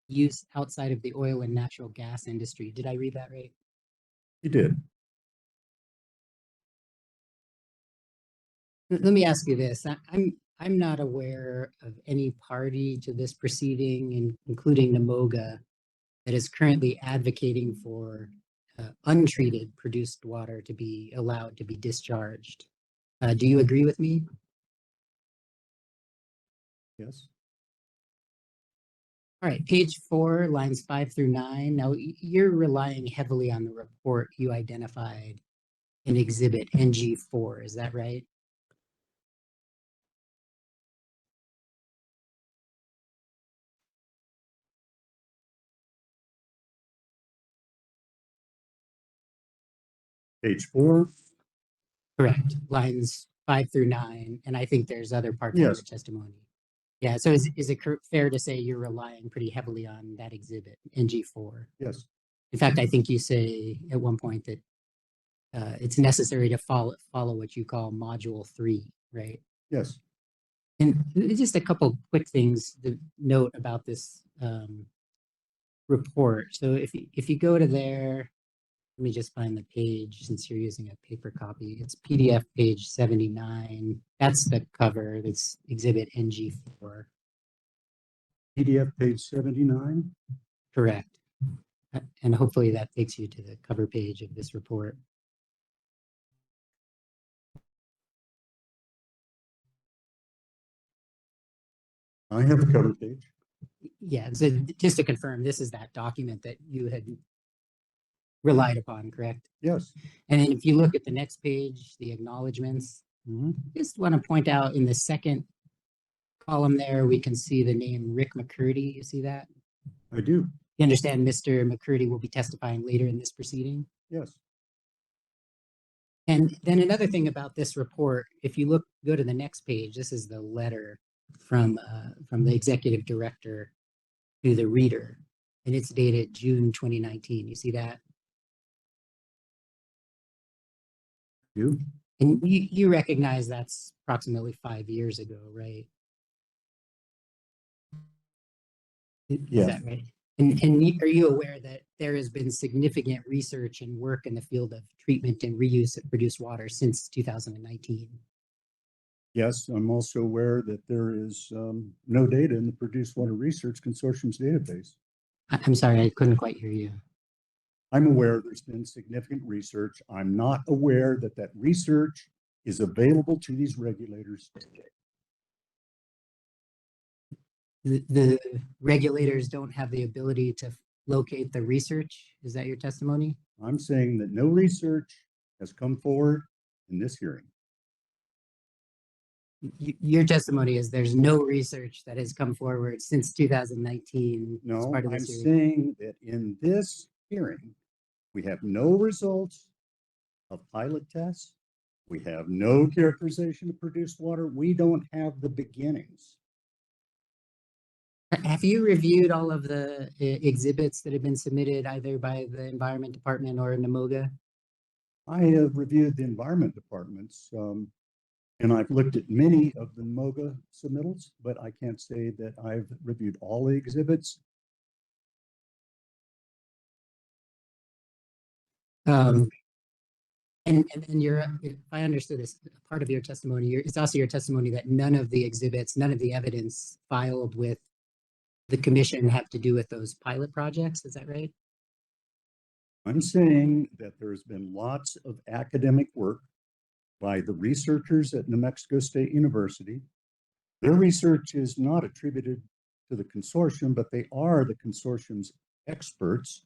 use outside of the oil and natural gas industry. Did I read that right? You did. Let me ask you this. I'm not aware of any party to this proceeding, including NMOGA, that is currently advocating for untreated produced water to be allowed to be discharged. Do you agree with me? Yes. All right, page 4, lines 5 through 9. Now, you're relying heavily on the report you identified in exhibit NG4, is that right? Page 4. Correct, lines 5 through 9, and I think there's other parts of your Yes. testimony. Yeah, so is it fair to say you're relying pretty heavily on that exhibit, NG4? Yes. In fact, I think you say at one point that it's necessary to follow what you call module 3, right? Yes. And just a couple quick things to note about this report. So if you go to there, let me just find the page since you're using a paper copy. It's PDF page 79. That's the cover. That's exhibit NG4. PDF page 79. Correct. And hopefully that takes you to the cover page of this report. I have a cover page. Yeah, so just to confirm, this is that document that you had relied upon, correct? Yes. And then if you look at the next page, the acknowledgements, just want to point out in the second column there, we can see the name Rick McCurdy. You see that? I do. You understand Mr. McCurdy will be testifying later in this proceeding? Yes. And then another thing about this report, if you go to the next page, this is the letter from the executive director to the reader, and it's dated June 2019. You see that? You. And you recognize that's approximately 5 years ago, right? Is Yes. that right? And are you aware that there has been significant research and work in the field of treatment and reuse of produced water since 2019? Yes, I'm also aware that there is no data in the Produced Water Research Consortium's database. I'm sorry, I couldn't quite hear you. I'm aware there's been significant research. I'm not aware that that research is available to these regulators today. The regulators don't have the ability to locate the research? Is that your testimony? I'm saying that no research has come forward in this hearing. Your testimony is there's no research that has come forward since 2019 as No, part of I'm this hearing. saying that in this hearing, we have no results of pilot tests. We have no characterization of produced water. We don't have the beginnings. Have you reviewed all of the exhibits that have been submitted either by the Environment Department or NMOGA? I have reviewed the Environment Departments, and I've looked at many of the NMOGA submittals, but I can't say that I've reviewed all the exhibits. And if I understood this, part of your testimony, it's also your testimony that none of the exhibits, none of the evidence filed with the commission have to do with those pilot projects. Is that right? I'm saying that there's been lots of academic work by the researchers at New Mexico State University. Their research is not attributed to the consortium, but they are the consortium's experts.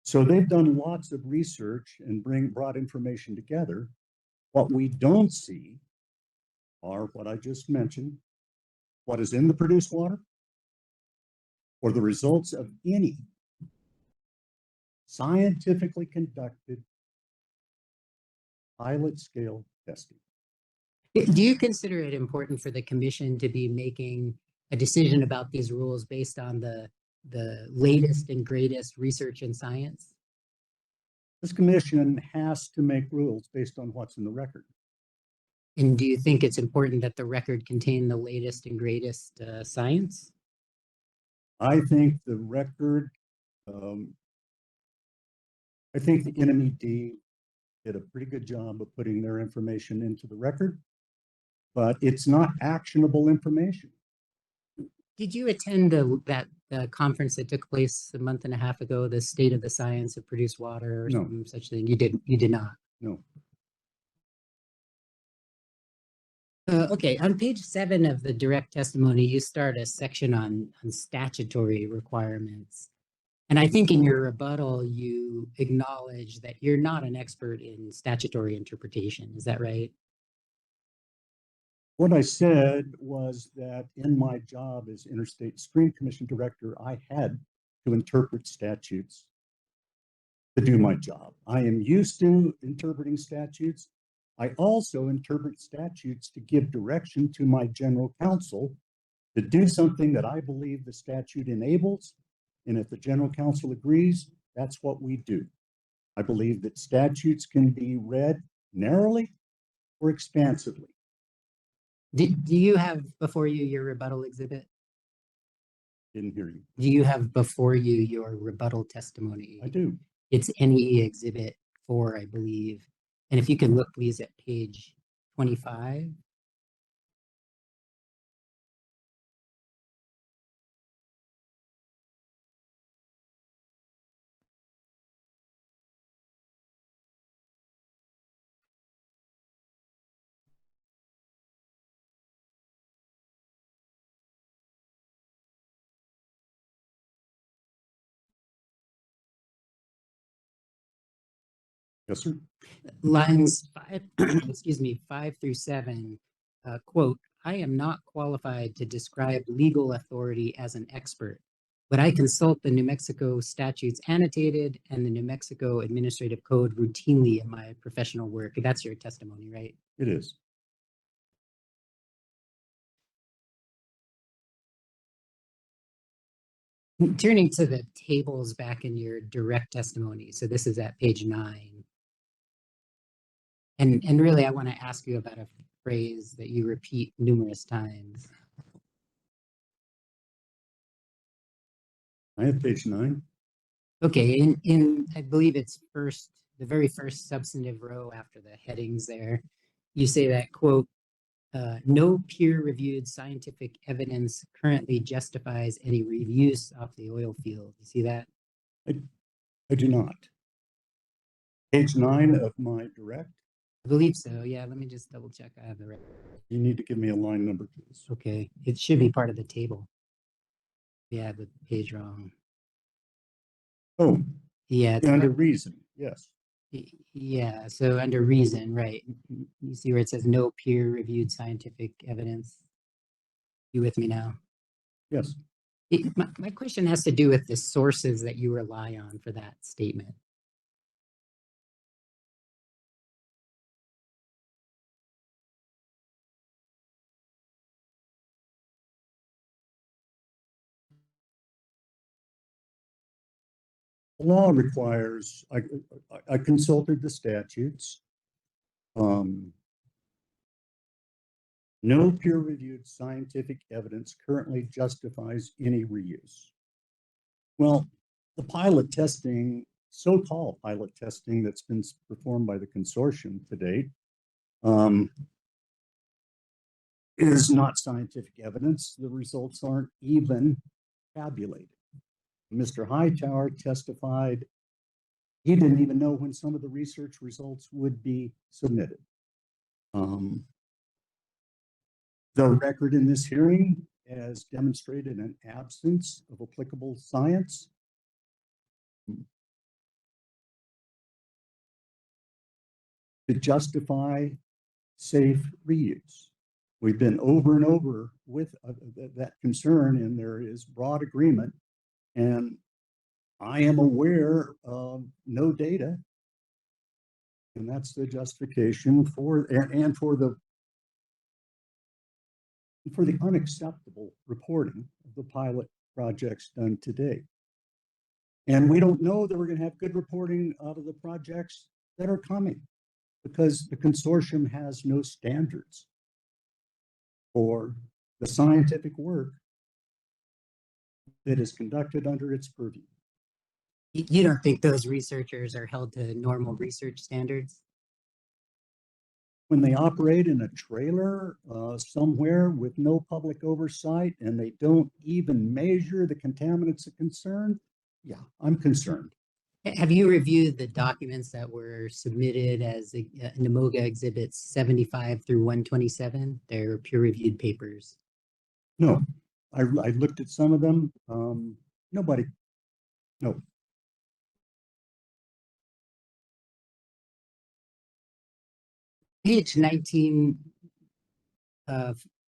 So they've done lots of research and brought information together. What we don't see are what I just mentioned, what is in the produced water, or the results of any scientifically conducted pilot scale testing. Do you consider it important for the commission to be making a decision about these rules based on the latest and greatest research in science? This commission has to make rules based on what's in the record. And do you think it's important that the record contain the latest and greatest science? I think the record, I think the NMED did a pretty good job of putting their information into the record, but it's not actionable information. Did you attend that conference that took place a month and a half ago, the State of the Science of Produced Water or No. some such thing? You did not? No. Okay, on page 7 of the direct testimony, you start a section on statutory requirements. And I think in your rebuttal, you acknowledge that you're not an expert in statutory interpretation. Is that right? What I said was that in my job as Interstate Stream Commission Director, I had to interpret statutes to do my job. I am used to interpreting statutes. I also interpret statutes to give direction to my general counsel to do something that I believe the statute enables. And if the general counsel agrees, that's what we do. I believe that statutes can be read narrowly or expansively. Do you have before you your rebuttal exhibit? Didn't hear you. Do you have before you your rebuttal testimony? I do. It's NEE Exhibit 4, I believe. And if you can look, please, at page 25. Yes, sir. Lines 5, excuse me, 5 through 7, quote, I am not qualified to describe legal authority as an expert, but I consult the New Mexico statutes annotated and the New Mexico Administrative Code routinely in my professional work. That's your testimony, right? It is. Turning to the tables back in your direct testimony. So this is at page 9. And really, I want to ask you about a phrase that you repeat numerous times. I have page 9. Okay, in I believe it's the very first substantive row after the headings there, you say that, quote, no peer-reviewed scientific evidence currently justifies any reuse of the oil field. You see that? I do not. Page 9 of my direct. I believe so. Yeah, let me just double check. I have the right. You need to give me a line number, please. Okay, it should be part of the table. Yeah, the page wrong. Oh, yeah. Under reason, yes. Yeah, so under reason, right. You see where it says no peer-reviewed scientific evidence? You with me now? Yes. My question has to do with the sources that you rely on for that statement. The law requires, I consulted the statutes. No peer-reviewed scientific evidence currently justifies any reuse. Well, the pilot testing, so-called pilot testing that's been performed by the consortium to date, is not scientific evidence. The results aren't even tabulated. Mr. Hightower testified he didn't even know when some of the research results would be submitted. The record in this hearing has demonstrated an absence of applicable science. To justify safe reuse. We've been over and over with that concern, and there is broad agreement. And I am aware of no data, and that's the justification for and for the unacceptable reporting of the pilot projects done today. And we don't know that we're going to have good reporting out of the projects that are coming, because the consortium has no standards for the scientific work that is conducted under its purview. You don't think those researchers are held to normal research standards? When they operate in a trailer somewhere with no public oversight and they don't even measure the contaminants of concern, yeah, I'm concerned. Have you reviewed the documents that were submitted as NMOGA exhibits 75 through 127? They're peer-reviewed papers. No, I looked at some of them. Nobody, no. Page 19,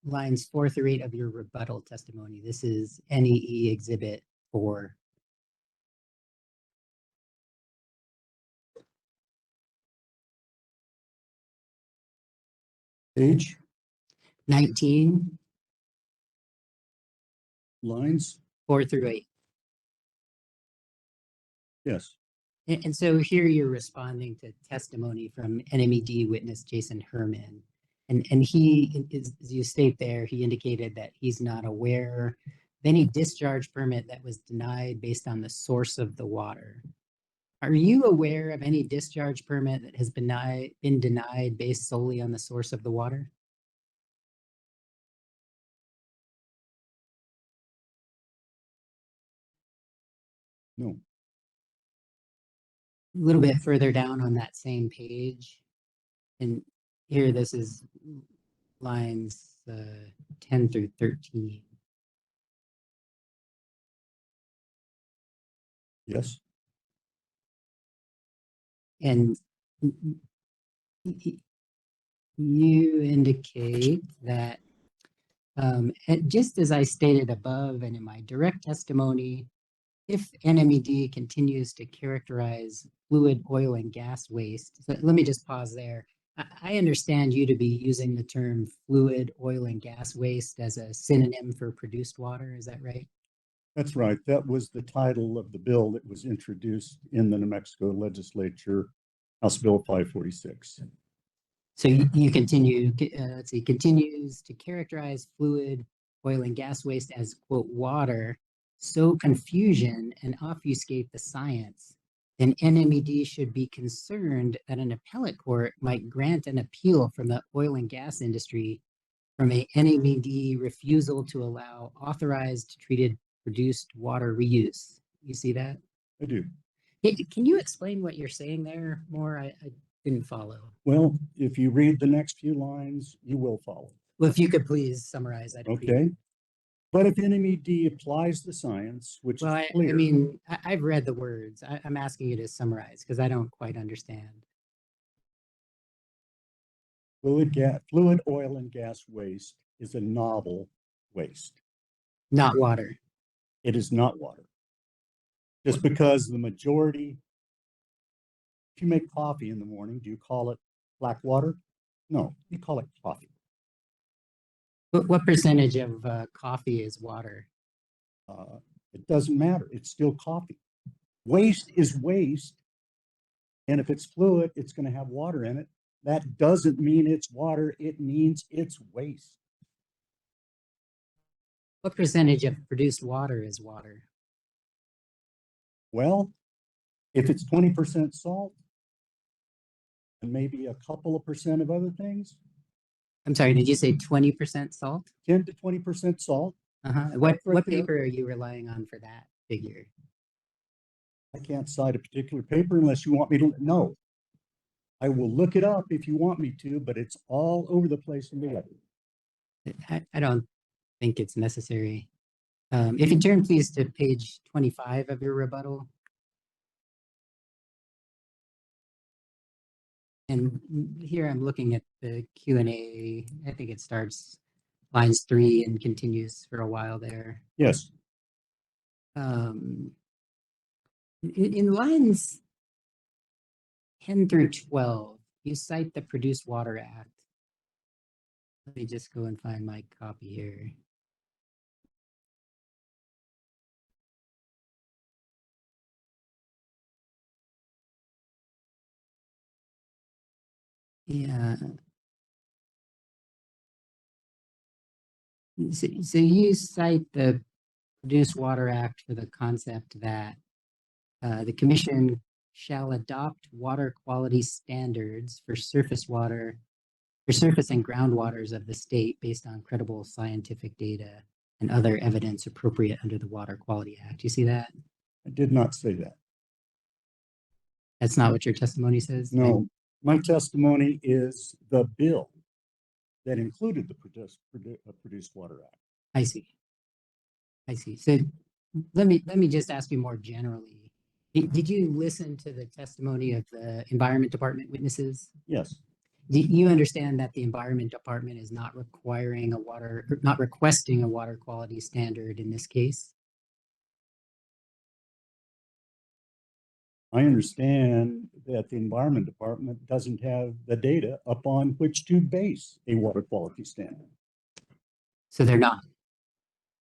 lines 4 through 8 of your rebuttal testimony. This is NEE exhibit 4. Page 19, lines 4 through 8. Yes. And so here you're responding to testimony from NMED witness Jason Herman. And he, as you state there, he indicated that he's not aware of any discharge permit that was denied based on the source of the water. Are you aware of any discharge permit that has been denied based solely on the source of the water? No. A little bit further down on that same page, and here this is lines 10 through 13. Yes. And you indicate that just as I stated above and in my direct testimony, if NMED continues to characterize fluid oil and gas waste, so let me just pause there. I understand you to be using the term fluid oil and gas waste as a synonym for produced water. Is that right? That's right. That was the title of the bill that was introduced in the New Mexico legislature, House Bill 546. So you continue, let's see, continues to characterize fluid oil and gas waste as, quote, water, sow confusion and obfuscate the science, then NMED should be concerned that an appellate court might grant an appeal from the oil and gas industry from a NMED refusal to allow authorized treated produced water reuse. You see that? I do. Hey, can you explain what you're saying there more? I didn't follow. Well, if you read the next few lines, you will follow. Well, if you could please summarize that. Okay. But if NMED applies the science, which Well, is clear. I mean, I've read the words. I'm asking you to summarize because I don't quite understand. Fluid oil and gas waste is a novel waste. Not water. It is not water. Just because the majority, if you make coffee in the morning, do you call it black water? No, you call it coffee. What percentage of coffee is water? It doesn't matter. It's still coffee. Waste is waste. And if it's fluid, it's going to have water in it. That doesn't mean it's water. It means it's waste. What percentage of produced water is water? Well, if it's 20% salt and maybe a couple of percent of other things. I'm sorry, did you say 20% salt? 10 to 20% salt. What paper are you relying on for that figure? I can't cite a particular paper unless you want me to know. I will look it up if you want me to, but it's all over the place in the record. I don't think it's necessary. If you turn please to page 25 of your rebuttal. And here I'm looking at the Q&A. I think it starts lines 3 and continues for a while there. Yes. In lines 10 through 12, you cite the Produced Water Act. Let me just go and find my copy here. Yeah. So you cite the Produced Water Act for the concept that the commission shall adopt water quality standards for surface water, for surface and groundwaters of the state based on credible scientific data and other evidence appropriate under the Water Quality Act. You see that? I did not say that. That's not what your testimony says? No, my testimony is the bill that included the Produced Water Act. I see. I see. So let me just ask you more generally. Did you listen to the testimony of the Environment Department witnesses? Yes. Do you understand that the Environment Department is not requiring not requesting a water quality standard in this case? I understand that the Environment Department doesn't have the data upon which to base a water quality standard. So they're not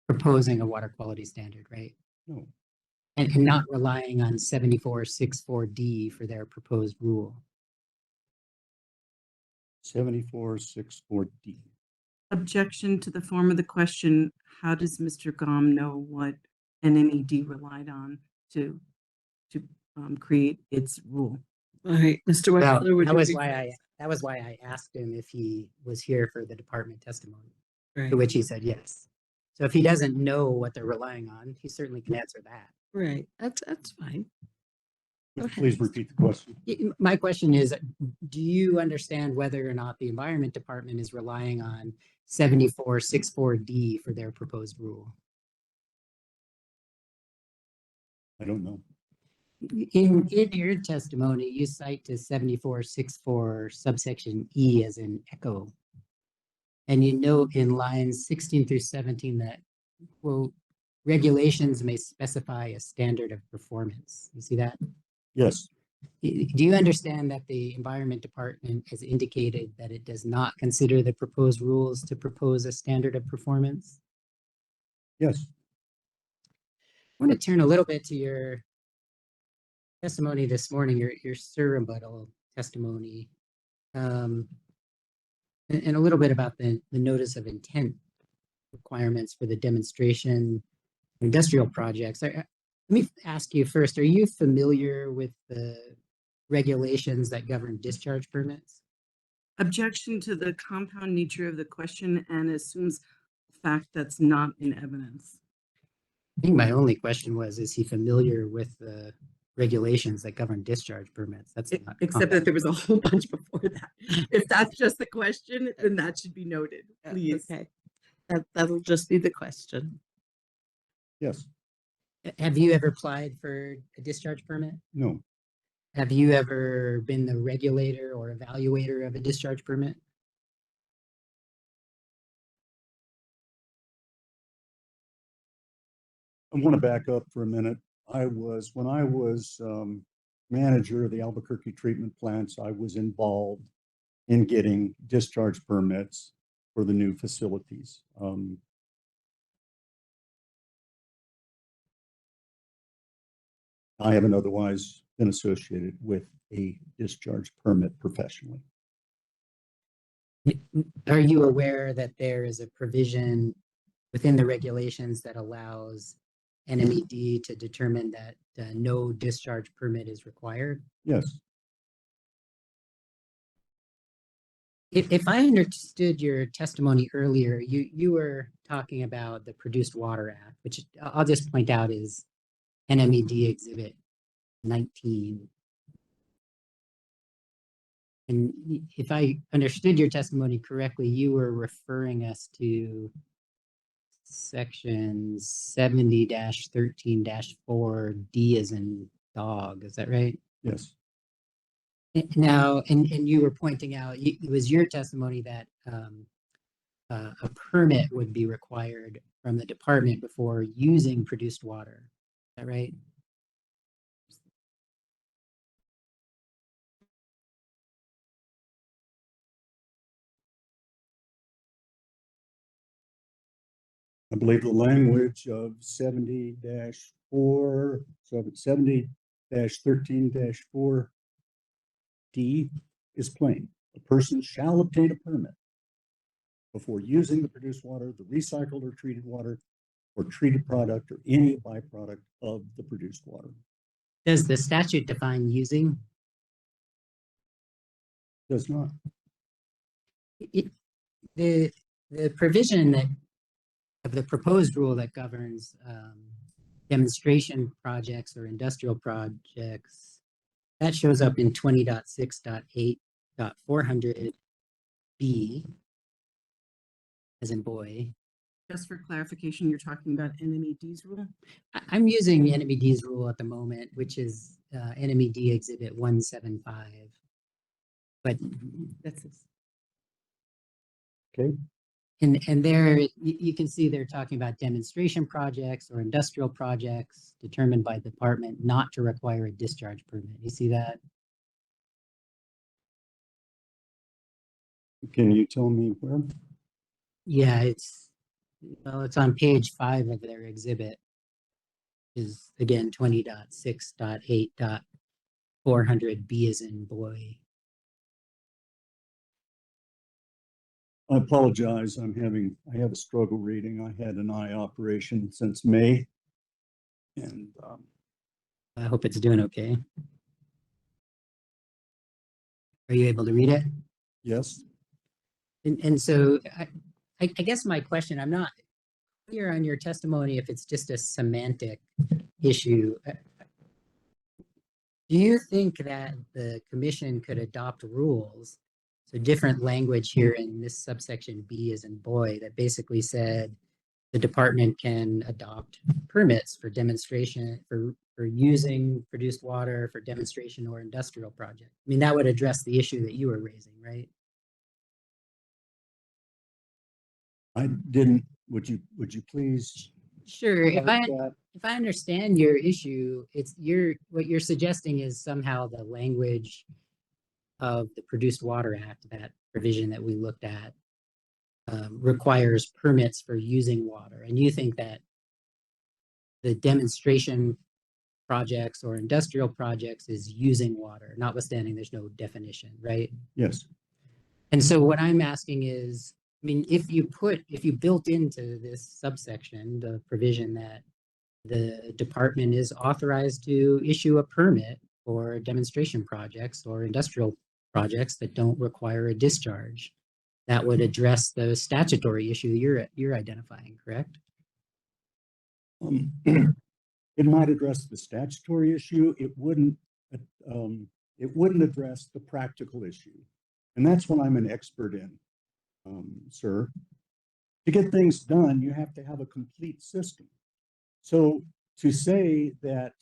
proposing a water quality standard, right? No. And not relying on 7464D for their proposed rule. 7464D. Objection to the form of the question. How does Mr. Gom know what NMED relied on to create its rule? All right, Mr. Well, Wexler, would that you was read why that? that was why I asked him if he was here for the department testimony, Right. to which he said yes. So if he doesn't know what they're relying on, he certainly can answer that. Right, that's fine. Go ahead. Please repeat the question. My question is, do you understand whether or not the Environment Department is relying on 7464D for their proposed rule? I don't know. In your testimony, you cite to 7464 subsection E as in echo. And you note in lines 16 through 17 that, quote, regulations may specify a standard of performance. You see that? Yes. Do you understand that the Environment Department has indicated that it does not consider the proposed rules to propose a standard of performance? Yes. I want to turn a little bit to your testimony this morning, your surrebuttal testimony, and a little bit about the notice of intent requirements for the demonstration industrial projects. Let me ask you first, are you familiar with the regulations that govern discharge permits? Objection to the compound nature of the question and assumes a fact that's not in evidence. I think my only question was, is he familiar with the regulations that govern discharge permits? That's not Except that there was a whole bunch before that. If that's just the question, then that should be noted, please. Okay, that'll just be the question. Yes. Have you ever applied for a discharge permit? No. Have you ever been the regulator or evaluator of a discharge permit? I want to back up for a minute. When I was manager of the Albuquerque treatment plants, I was involved in getting discharge permits for the new facilities. I haven't otherwise been associated with a discharge permit professionally. Are you aware that there is a provision within the regulations that allows NMED to determine that no discharge permit is required? Yes. If I understood your testimony earlier, you were talking about the Produced Water Act, which I'll just point out is NMED Exhibit 19. And if I understood your testimony correctly, you were referring us to section 70-13-4 D as in dog, is that right? Yes. Now, and you were pointing out, it was your testimony that a permit would be required from the department before using produced water. Is that right? I believe the language of 70-4, 70-13-4D is plain. A person shall obtain a permit before using the produced water, the recycled or treated water, or treated product, or any byproduct of the produced water. Does the statute define using? Does not. The provision that of the proposed rule that governs demonstration projects or industrial projects, that shows up in 20.6.8.400B, as in boy. Just for clarification, you're talking about NMED's rule? I'm using NMED's rule at the moment, which is NMED Exhibit 175. But that's okay. And there you can see they're talking about demonstration projects or industrial projects determined by the department not to require a discharge permit. You see that? Can you tell me where? Yeah, it's on page 5 of their exhibit. Is again 20.6.8.400B as in boy. I apologize. I have a struggle reading. I had an eye operation since May. And I hope it's doing okay. Are you able to read it? Yes. And so I guess my question, I'm not clear on your testimony if it's just a semantic issue. Do you think that the commission could adopt rules, so different language here in this subsection B as in boy, that basically said the department can adopt permits for demonstration, for using produced water for demonstration or industrial project? I mean, that would address the issue that you were raising, right? I didn't. Would you please? Sure. If I understand your issue, it's what you're suggesting is somehow the language of the Produced Water Act, that provision that we looked at, requires permits for using water, and you think that the demonstration projects or industrial projects is using water, notwithstanding there's no definition, right? Yes. And so what I'm asking is, I mean, if you built into this subsection the provision that the department is authorized to issue a permit for demonstration projects or industrial projects that don't require a discharge, that would address the statutory issue you're identifying, correct? It might address the statutory issue. It wouldn't address the practical issue, and that's what I'm an expert in. Sir, to get things done, you have to have a complete system. So to say that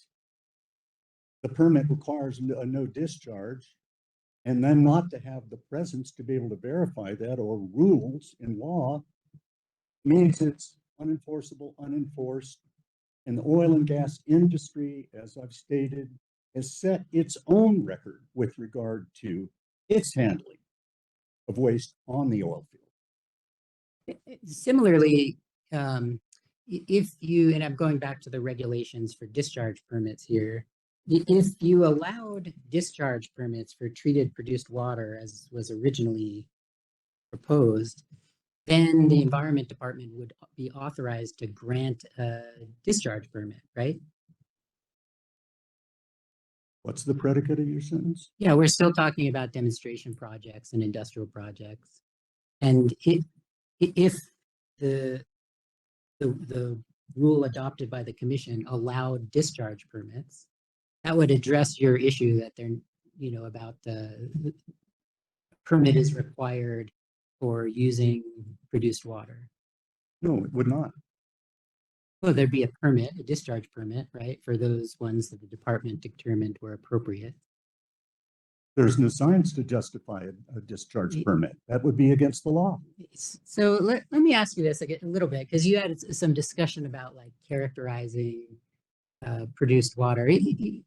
the permit requires a no discharge and then not to have the presence to be able to verify that or rules in law means it's unenforceable, unenforced. And the oil and gas industry, as I've stated, has set its own record with regard to its handling of waste on the oil field. Similarly, if you, and I'm going back to the regulations for discharge permits here, if you allowed discharge permits for treated produced water as was originally proposed, then the Environment Department would be authorized to grant a discharge permit, right? What's the predicate of your sentence? Yeah, we're still talking about demonstration projects and industrial projects. And if the rule adopted by the commission allowed discharge permits, that would address your issue that they're, about the permit is required for using produced water? No, it would not. Well, there'd be a permit, a discharge permit, right, for those ones that the department determined were appropriate. There's no science to justify a discharge permit. That would be against the law. So let me ask you this a little bit, because you had some discussion about like characterizing produced water. You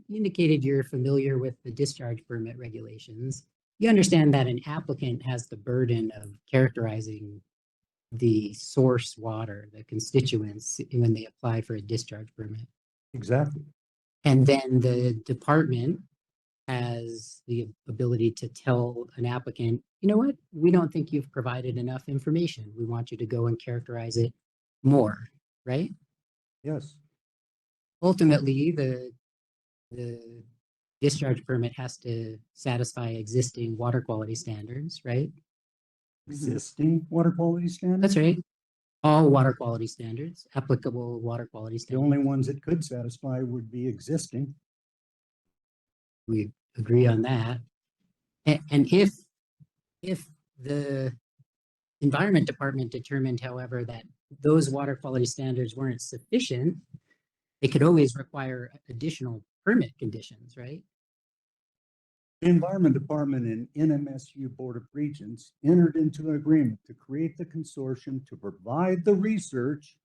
indicated you're familiar with the discharge permit regulations. You understand that an applicant has the burden of characterizing the source water, the constituents, when they apply for a discharge permit. Exactly. And then the department has the ability to tell an applicant, you know what, we don't think you've provided enough information. We want you to go and characterize it more, right? Yes. Ultimately, the discharge permit has to satisfy existing water quality standards, right? Existing water quality standards? That's right. All water quality standards, applicable water quality The standards. only ones it could satisfy would be existing. We agree on that. And if the Environment Department determined, however, that those water quality standards weren't sufficient, they could always require additional permit conditions, right? The Environment Department and NMSU Board of Regents entered into an agreement to create the consortium to provide the research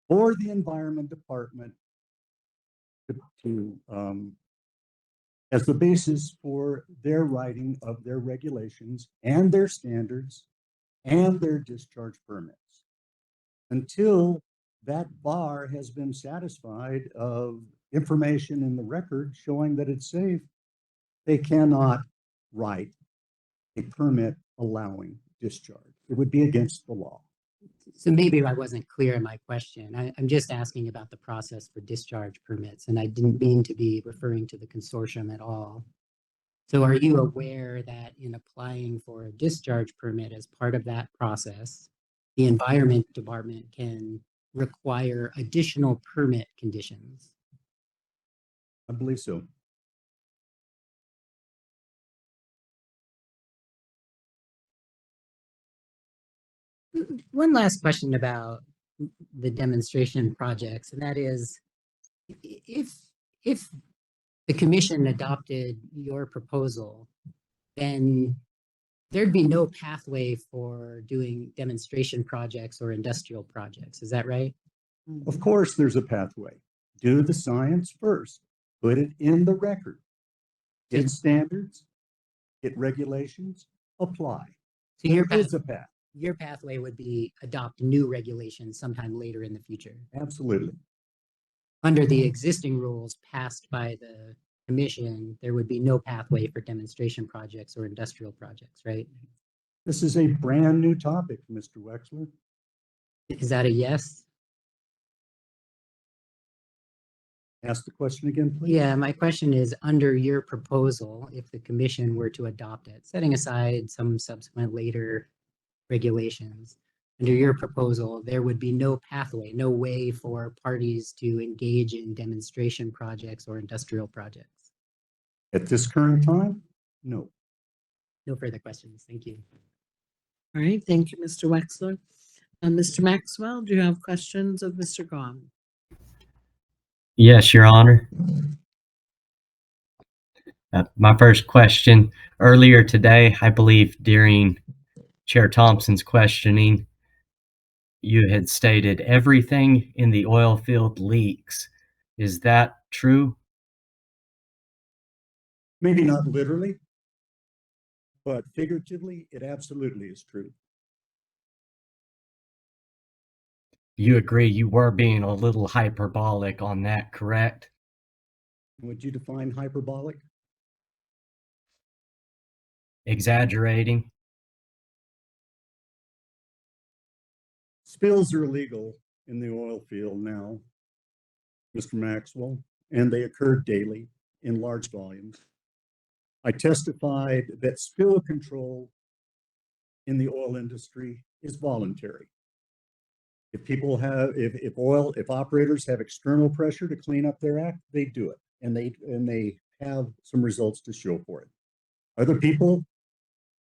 for the Environment Department as the basis for their writing of their regulations and their standards and their discharge permits. Until that bar has been satisfied of information in the record showing that it's safe, they cannot write a permit allowing discharge. It would be against the law. So maybe I wasn't clear in my question. I'm just asking about the process for discharge permits, and I didn't mean to be referring to the consortium at all. So are you aware that in applying for a discharge permit as part of that process, the Environment Department can require additional permit conditions? I believe so. One last question about the demonstration projects, and that is, if the commission adopted your proposal, then there'd be no pathway for doing demonstration projects or industrial projects. Is that right? Of course, there's a pathway. Do the science first. Put it in the record. Get standards, get regulations, apply. So your There is a path. Your pathway would be adopt new regulations sometime later in the future. Absolutely. Under the existing rules passed by the commission, there would be no pathway for demonstration projects or industrial projects, right? This is a brand new topic, Mr. Wexler. Is that a yes? Ask the question again, please. Yeah, my question is, under your proposal, if the commission were to adopt it, setting aside some subsequent later regulations, under your proposal, there would be no pathway, no way for parties to engage in demonstration projects or industrial projects. At this current time, no. No further questions. Thank you. All right, thank you, Mr. Wexler. Mr. Maxwell, do you have questions of Mr. Gahn? Yes, Your Honor. My first question, earlier today, I believe during Chair Thompson's questioning, you had stated everything in the oil field leaks. Is that true? Maybe not literally, but figuratively, it absolutely is true. You agree you were being a little hyperbolic on that, correct? Would you define hyperbolic? Exaggerating? Spills are illegal in the oil field now, Mr. Maxwell, and they occur daily in large volumes. I testified that spill control in the oil industry is voluntary. If people have, if operators have external pressure to clean up their act, they do it, and they have some results to show for it. Other people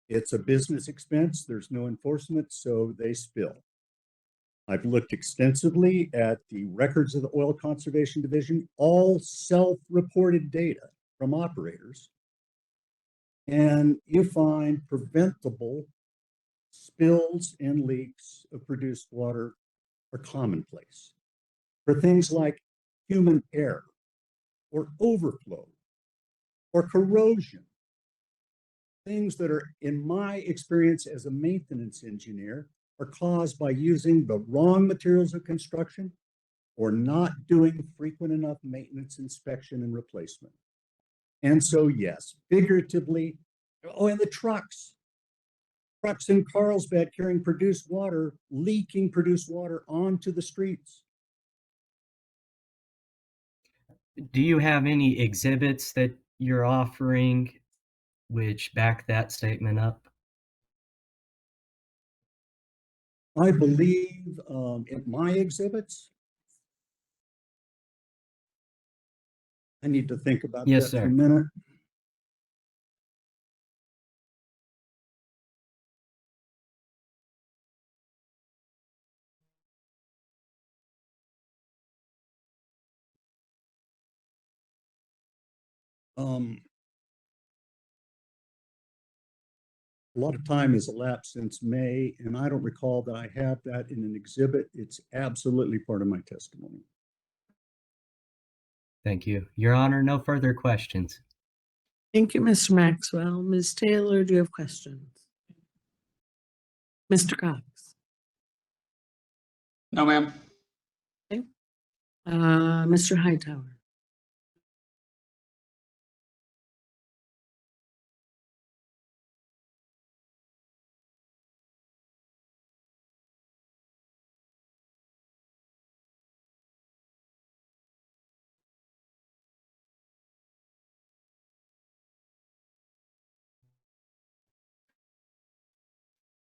It's a business expense. There's no enforcement, so they spill. I've looked extensively at the records of the Oil Conservation Division, all self-reported data from operators, and you find preventable spills and leaks of produced water are commonplace. For things like human error or overflow or corrosion, things that are, in my experience as a maintenance engineer, are caused by using the wrong materials of construction or not doing frequent enough maintenance, inspection, and replacement. And so, yes, figuratively, and the trucks in Carlsbad carrying produced water, leaking produced water onto the streets. Do you have any exhibits that you're offering which back that statement up? I believe in my exhibits. I need to think about Yes, that for sir. a minute. A lot of time has elapsed since May, and I don't recall that I have that in an exhibit. It's absolutely part of my testimony. Thank you. Your Honor, no further questions. Thank you, Mr. Maxwell. Ms. Taylor, do you have questions? Mr. Cox? No, ma'am. Okay. Mr. Hightower?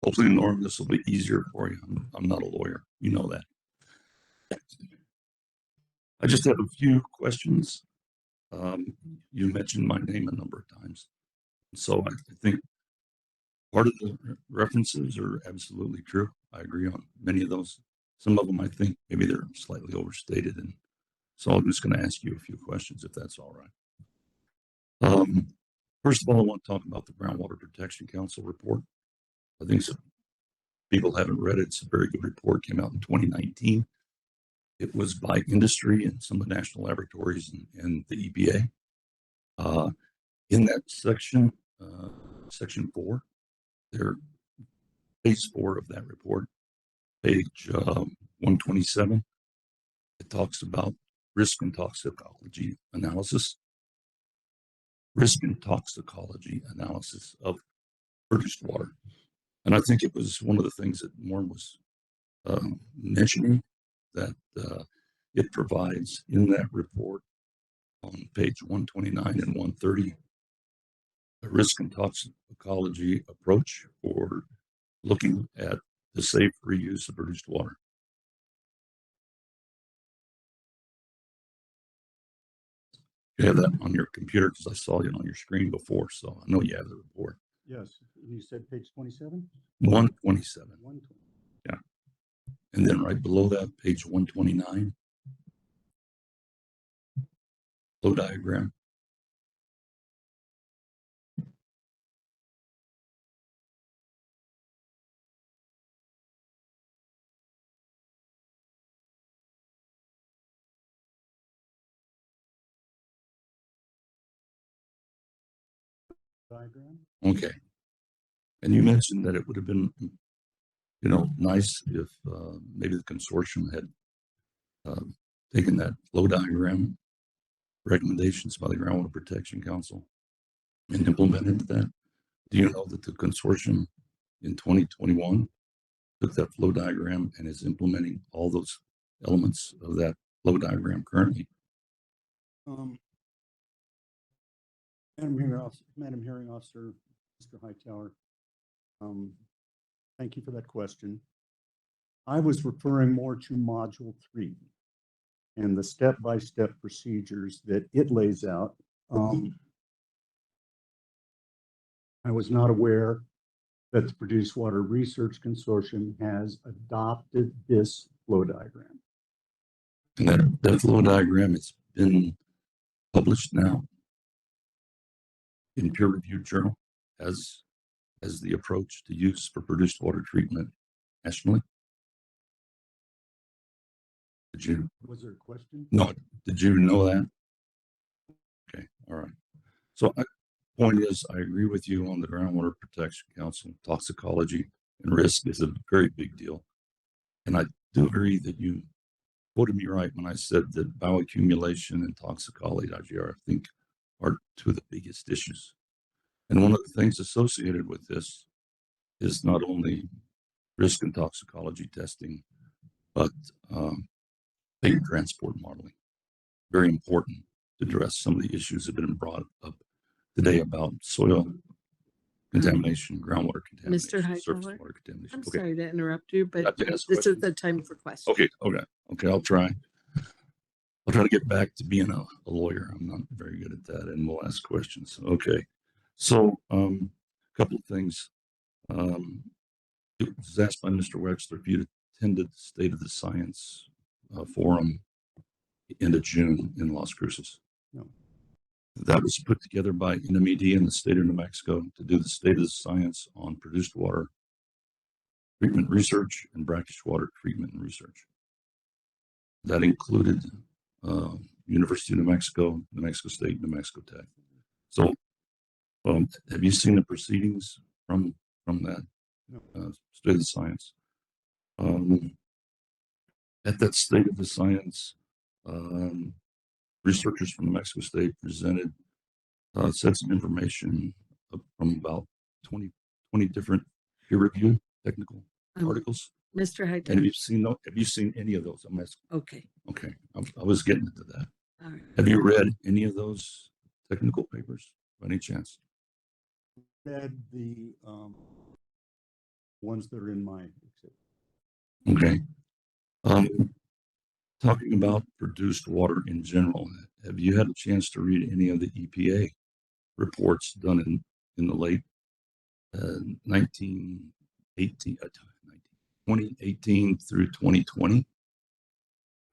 Hopefully, Norm, this will be easier for you. I'm not a lawyer. You know that. I just have a few questions. You mentioned my name a number of times. So I think part of the references are absolutely true. I agree on many of those. Some of them, I think maybe they're slightly overstated. And so I'm just going to ask you a few questions if that's all right. First of all, I want to talk about the Groundwater Protection Council report. I think some people haven't read it. It's a very good report. Came out in 2019. It was by industry and some of the national laboratories and the EPA. In that section, section 4, there, page 4 of that report, page 127, it talks about risk and toxicology analysis. Risk and toxicology analysis of produced water. And I think it was one of the things that Norm was mentioning, that it provides in that report on page 129 and 130, a risk and toxicology approach for looking at the safe reuse of produced water. You have that on your computer because I saw it on your screen before, so I know you have the report. Yes, you said page 27? 127. 120. Yeah. And then right below that, page 129, flow diagram. Diagram? Okay. And you mentioned that it would have been, nice if maybe the consortium had taken that flow diagram recommendations by the Groundwater Protection Council and implemented that. Do you know that the consortium in 2021 took that flow diagram and is implementing all those elements of that flow diagram currently? Madam Hearing Officer, Mr. Hightower, thank you for that question. I was referring more to Module 3 and the step-by-step procedures that it lays out. I was not aware that the Produced Water Research Consortium has adopted this flow diagram. And that flow diagram has been published now in peer-reviewed journal as the approach to use for produced water treatment nationally. Did you? Was there a question? No. Did you know that? Okay. All right. So point is, I agree with you on the Groundwater Protection Council. Toxicology and risk is a very big deal. And I do agree that you quoted me right when I said that bioaccumulation and toxicology, IGR, I think, are two of the biggest issues. And one of the things associated with this is not only risk and toxicology testing, but bait transport modeling. Very important to address some of the issues that have been brought up today about soil contamination, groundwater contamination, Mr. surface Hightower, water contamination. I'm Okay. sorry to interrupt you, but Got to ask this is questions? the time for questions. Okay. I'll try to get back to being a lawyer. I'm not very good at that, and we'll ask questions. Okay. So, a couple of things. It was asked by Mr. Wexler if you'd attended the State of the Science forum end of June in Las Cruces. No. That was put together by NMED in the state of New Mexico to do the state of the science on produced water treatment research and brackish water treatment and research. That included University of New Mexico, New Mexico State, New Mexico Tech. So, have you seen the proceedings from that state of the science? At that state of the science, researchers from New Mexico State presented sets of information from about 20 different peer-reviewed technical articles. Mr. Hightower. And have you seen any of those? I'm asking. Okay. I was getting into that. All right. Have you read any of those technical papers by any chance? Read the ones that are in my exhibit. Okay. Talking about produced water in general, have you had a chance to read any of the EPA reports done in the late 2018 through 2020?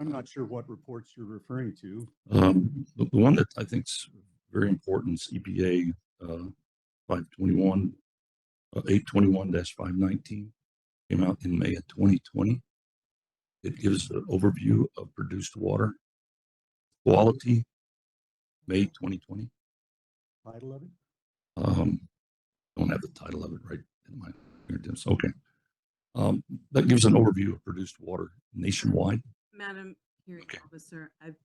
I'm not sure what reports you're referring to. The one that I think is very important is EPA 821-519 came out in May of 2020. It gives an overview of produced water quality, May 2020. Title of it? Don't have the title of it right in my fingertips. Okay. That gives an overview of produced water nationwide. Madam Hearing Officer, I've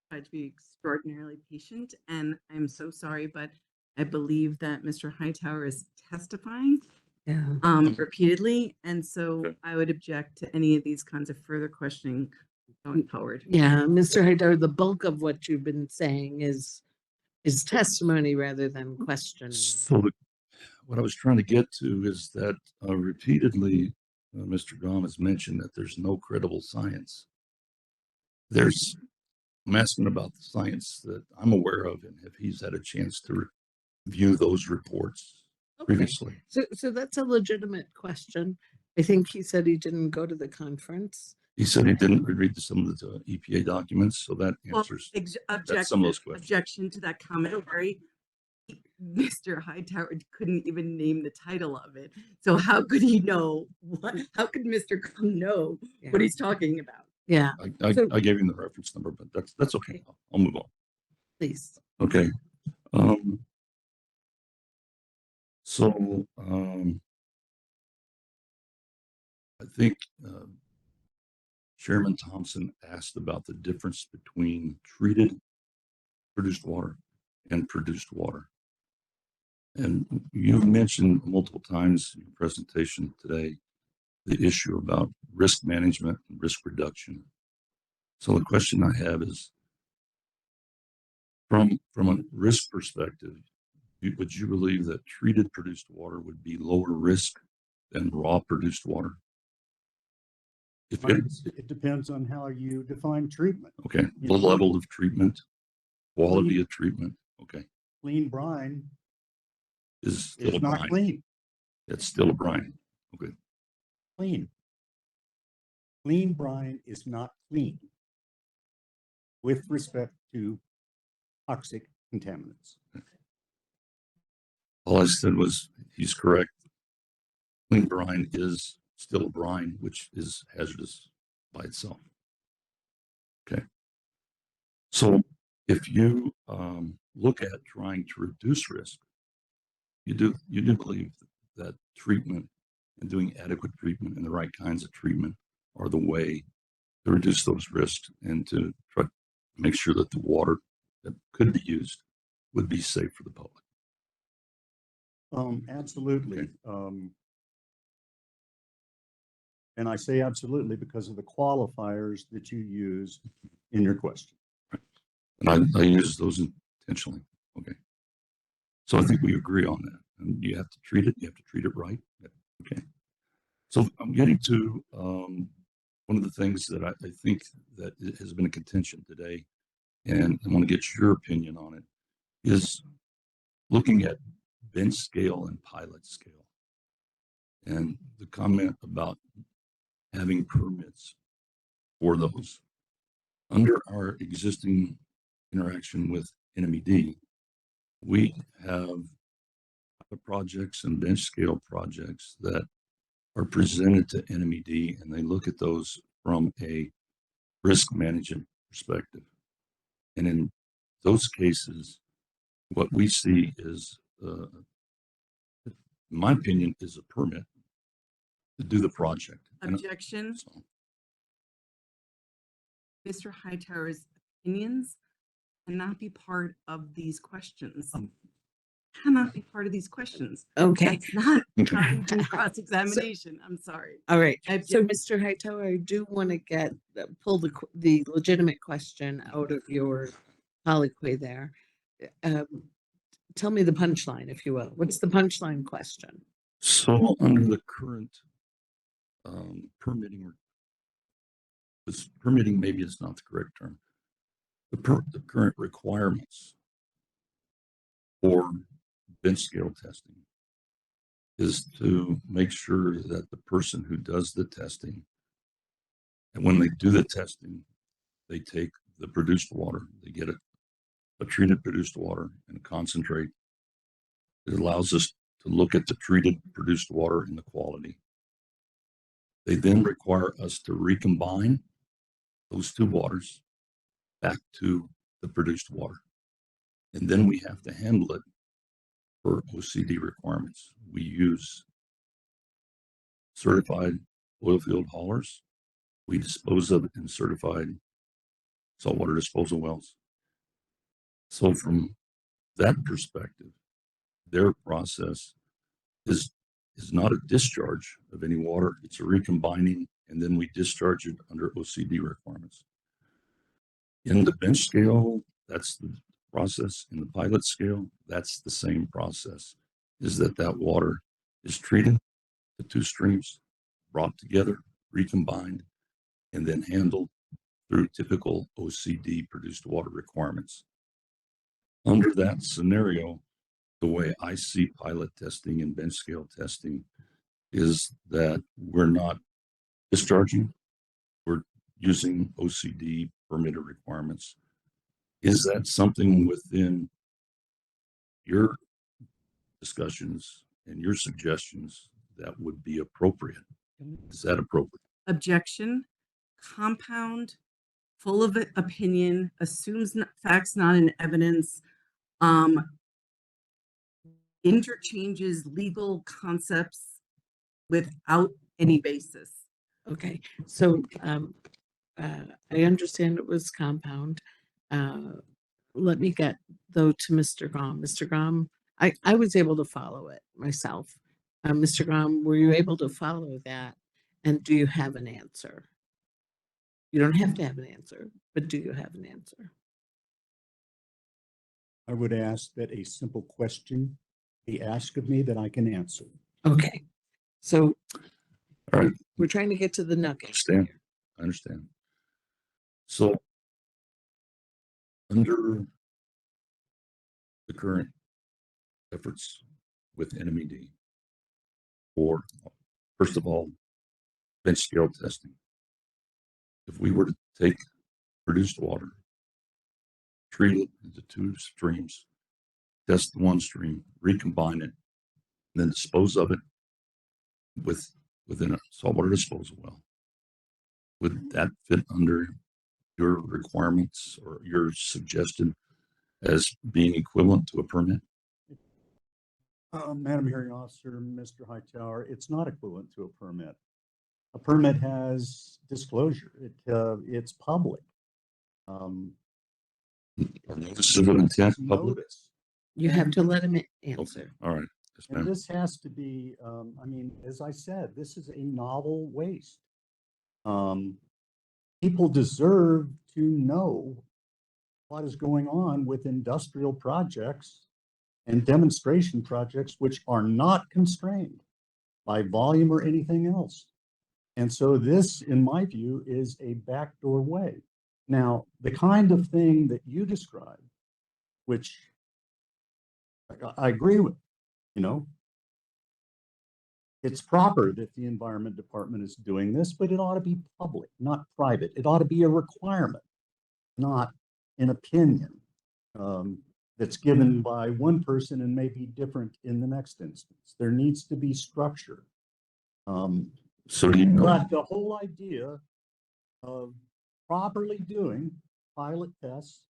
tried to be extraordinarily patient, and I'm so sorry, but I believe that Mr. Hightower is testifying repeatedly, and so I would object to any of these kinds of further questioning going forward. Yeah, Mr. Hightower, the bulk of what you've been saying is testimony rather than questioning. So what I was trying to get to is that repeatedly, Mr. Gom has mentioned that there's no credible science. I'm asking about the science that I'm aware of, and if he's had a chance to review those reports previously. So that's a legitimate question. I think he said he didn't go to the conference. He said he didn't read some of the EPA documents, so that answers some of those questions. Objection to that commentary. Mr. Hightower couldn't even name the title of it. So how could he know how could Mr. Gum know what he's talking about? Yeah. I gave him the reference number, but that's okay. I'll move on. Please. Okay. I think Chairman Thompson asked about the difference between treated produced water and produced water. And you mentioned multiple times in your presentation today the issue about risk management and risk reduction. So the question I have is, from a risk perspective, would you believe that treated produced water would be lower risk than raw produced water? It depends on how you define treatment. Okay, the level of treatment, quality of treatment. Okay. Clean brine is not brine. clean. It's still a brine. Okay. Clean. Clean brine is not clean with respect to toxic contaminants. All I said was he's correct. Clean brine is still a brine, which is hazardous by itself. Okay. So if you look at trying to reduce risk, you do believe that treatment and doing adequate treatment and the right kinds of treatment are the way to reduce those risks and to try to make sure that the water that could be used would be safe for the public. Absolutely. And I say absolutely because of the qualifiers that you use in your question. And I use those intentionally. Okay. So I think we agree on that. And you have to treat it. You have to treat it right. Okay. So I'm getting to one of the things that I think that has been a contention today, and I want to get your opinion on it, is looking at bench scale and pilot scale. And the comment about having permits for those. Under our existing interaction with NMED, we have projects and bench scale projects that are presented to NMED, and they look at those from a risk management perspective. And in those cases, what we see is, in my opinion, is a permit to do the project. Objection. Mr. Hightower's opinions cannot be part of these questions. Cannot be part of these questions. Okay. That's not cross-examination. I'm sorry. All right. So, Mr. Hightower, I do want to pull the legitimate question out of your colloquy there. Tell me the punchline, if you will. What's the punchline question? So under the current permitting, maybe it's not the correct term. The current requirements for bench scale testing is to make sure that the person who does the testing, and when they do the testing, they take the produced water, they get a treated produced water and a concentrate. It allows us to look at the treated produced water and the quality. They then require us to recombine those two waters back to the produced water. And then we have to handle it for OCD requirements. We use certified oil field haulers. We dispose of it in certified saltwater disposal wells. So from that perspective, their process is not a discharge of any water. It's a recombining, and then we discharge it under OCD requirements. In the bench scale, that's the process. In the pilot scale, that's the same process, is that water is treated, the two streams brought together, recombined, and then handled through typical OCD produced water requirements. Under that scenario, the way I see pilot testing and bench scale testing is that we're not discharging, we're using OCD permitted requirements. Is that something within your discussions and your suggestions that would be appropriate? Is that appropriate? Objection. Compound, full of opinion, assumes facts not in evidence, interchanges legal concepts without any basis. Okay. So I understand it was compound. Let me get, though, to Mr. Grom. Mr. Grom, I was able to follow it myself. Mr. Grom, were you able to follow that? And do you have an answer? You don't have to have an answer, but do you have an answer? I would ask that a simple question be asked of me that I can answer. Okay. So all right, we're trying to get to the nuggets. I understand. So under the current efforts with NMED, for, first of all, bench scale testing. If we were to take produced water, treat it into 2 streams, test one stream, recombine it, and then dispose of it within a saltwater disposal well, would that fit under your requirements or your suggestion as being equivalent to a permit? Madam Hearing Officer, Mr. Hightower, it's not equivalent to a permit. A permit has disclosure. It's public. Or notice of intent public? Notice. You have to let him Okay, answer. all right. Yes, And ma'am. this has to be, I mean, as I said, this is a novel waste. People deserve to know what is going on with industrial projects and demonstration projects, which are not constrained by volume or anything else. And so this, in my view, is a backdoor way. Now, the kind of thing that you described, which I agree with, you know, it's proper that the Environment Department is doing this, but it ought to be public, not private. It ought to be a requirement, not an opinion that's given by one person and may be different in the next instance. There needs to be structure. So do you know? But the whole idea of properly doing pilot tests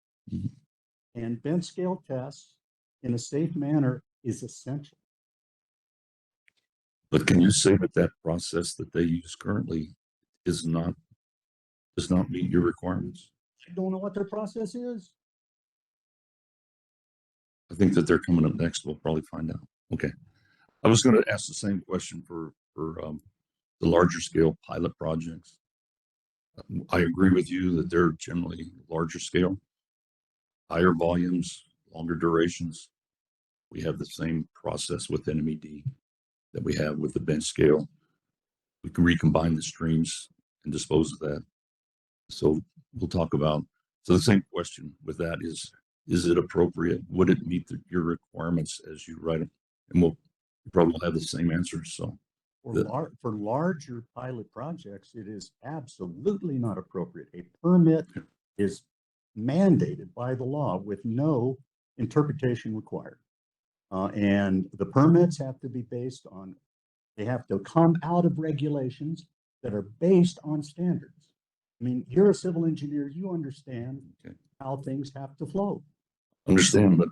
and bench scale tests in a safe manner is essential. But can you say that that process that they use currently does not meet your requirements? I don't know what their process is. I think that they're coming up next. We'll probably find out. Okay. I was going to ask the same question for the larger scale pilot projects. I agree with you that they're generally larger scale, higher volumes, longer durations. We have the same process with NMED that we have with the bench scale. We can recombine the streams and dispose of that. So we'll talk about, so the same question with that is it appropriate? Would it meet your requirements as you write it? And we'll probably have the same answers. So For larger pilot projects, it is absolutely not appropriate. A permit is mandated by the law with no interpretation required. And the permits have to be based on, they have to come out of regulations that are based on standards. I mean, you're a civil engineer, you understand how things have to flow. understand, but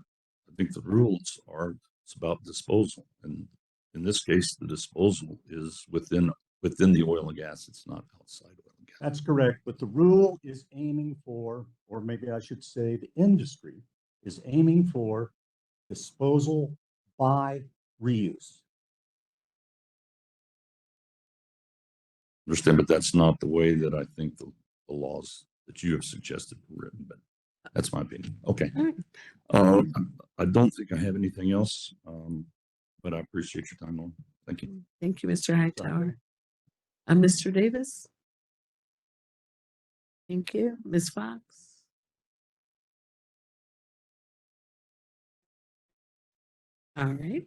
I think the rules are, it's about disposal. And in this case, the disposal is within the oil and gas. It's not outside oil and gas. That's correct, but the rule is aiming for, or maybe I should say the industry is aiming for disposal by reuse. Understand, but that's not the way that I think the laws that you have suggested were written, but that's my opinion. Okay. I don't think I have anything else, but I appreciate your time, Lauren. Thank you. Thank you, Mr. Hightower. Mr. Davis? Thank you. Ms. Fox? All right.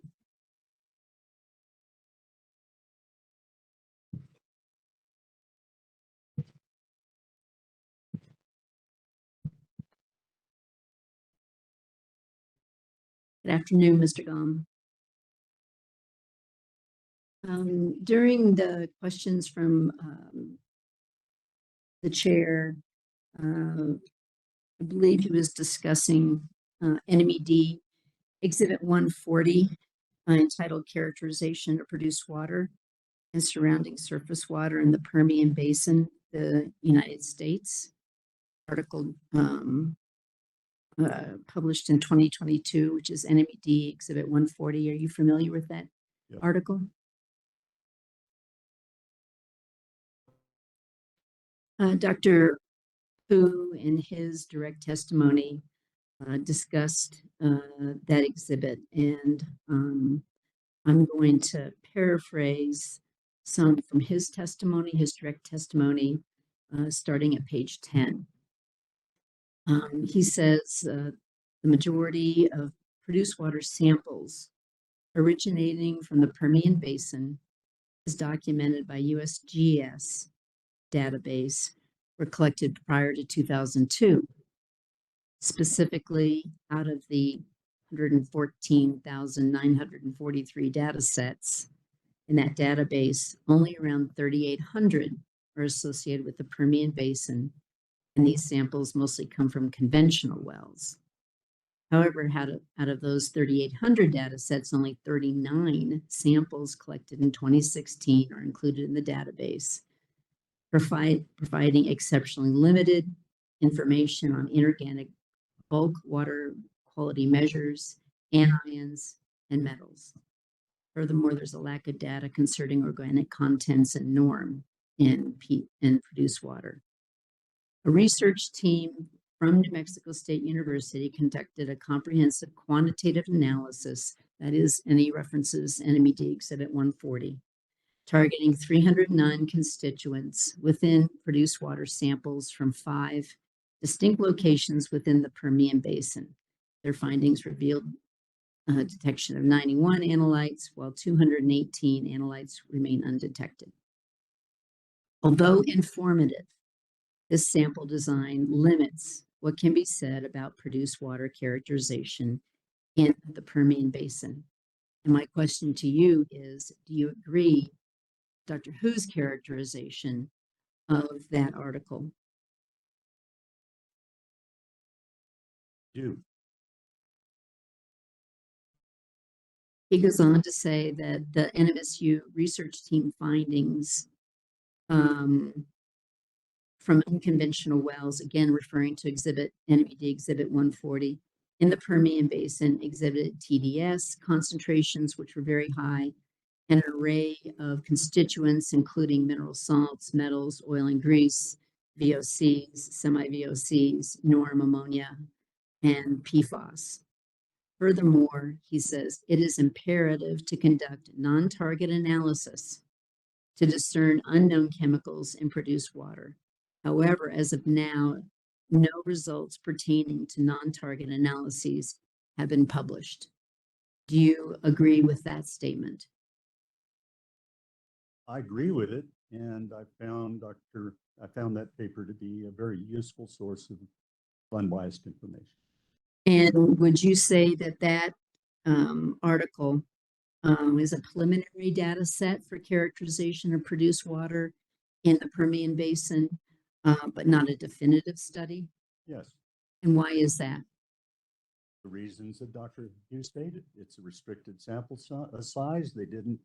Good afternoon, Mr. Gum. During the questions from the chair, I believe he was discussing NMED Exhibit 140 entitled Characterization of Produced Water and Surrounding Surface Water in the Permian Basin, the United States. Article published in 2022, which is NMED Exhibit 140. Are you familiar with that article? Dr. Fu, in his direct testimony, discussed that exhibit, and I'm going to paraphrase some from his testimony, his direct testimony, starting at page 10. He says the majority of produced water samples originating from the Permian Basin as documented by USGS database were collected prior to 2002. Specifically, out of the 114,943 data sets in that database, only around 3,800 are associated with the Permian Basin, and these samples mostly come from conventional wells. However, out of those 3,800 data sets, only 39 samples collected in 2016 are included in the database, providing exceptionally limited information on inorganic bulk water quality measures, anions, and metals. Furthermore, there's a lack of data concerning organic contents and norm in produced water. A research team from New Mexico State University conducted a comprehensive quantitative analysis, that is, NE references NMED Exhibit 140, targeting 309 constituents within produced water samples from 5 distinct locations within the Permian Basin. Their findings revealed detection of 91 analytes, while 218 analytes remain undetected. Although informative, this sample design limits what can be said about produced water characterization in the Permian Basin. And my question to you is, do you agree, Dr. Hu's characterization of that article? Do. He goes on to say that the NMSU research team findings from unconventional wells, again referring to NMED Exhibit 140, in the Permian Basin exhibited TDS concentrations, which were very high, and an array of constituents, including mineral salts, metals, oil and grease, VOCs, semi-VOCs, norm ammonia, and PFAS. Furthermore, he says, it is imperative to conduct non-target analysis to discern unknown chemicals in produced water. However, as of now, no results pertaining to non-target analyses have been published. Do you agree with that statement? I agree with it, and I found that paper to be a very useful source of unbiased information. And would you say that that article is a preliminary data set for characterization of produced water in the Permian Basin, but not a definitive study? Yes. And why is that? The reasons that Dr. Hughes stated. It's a restricted sample size. They didn't.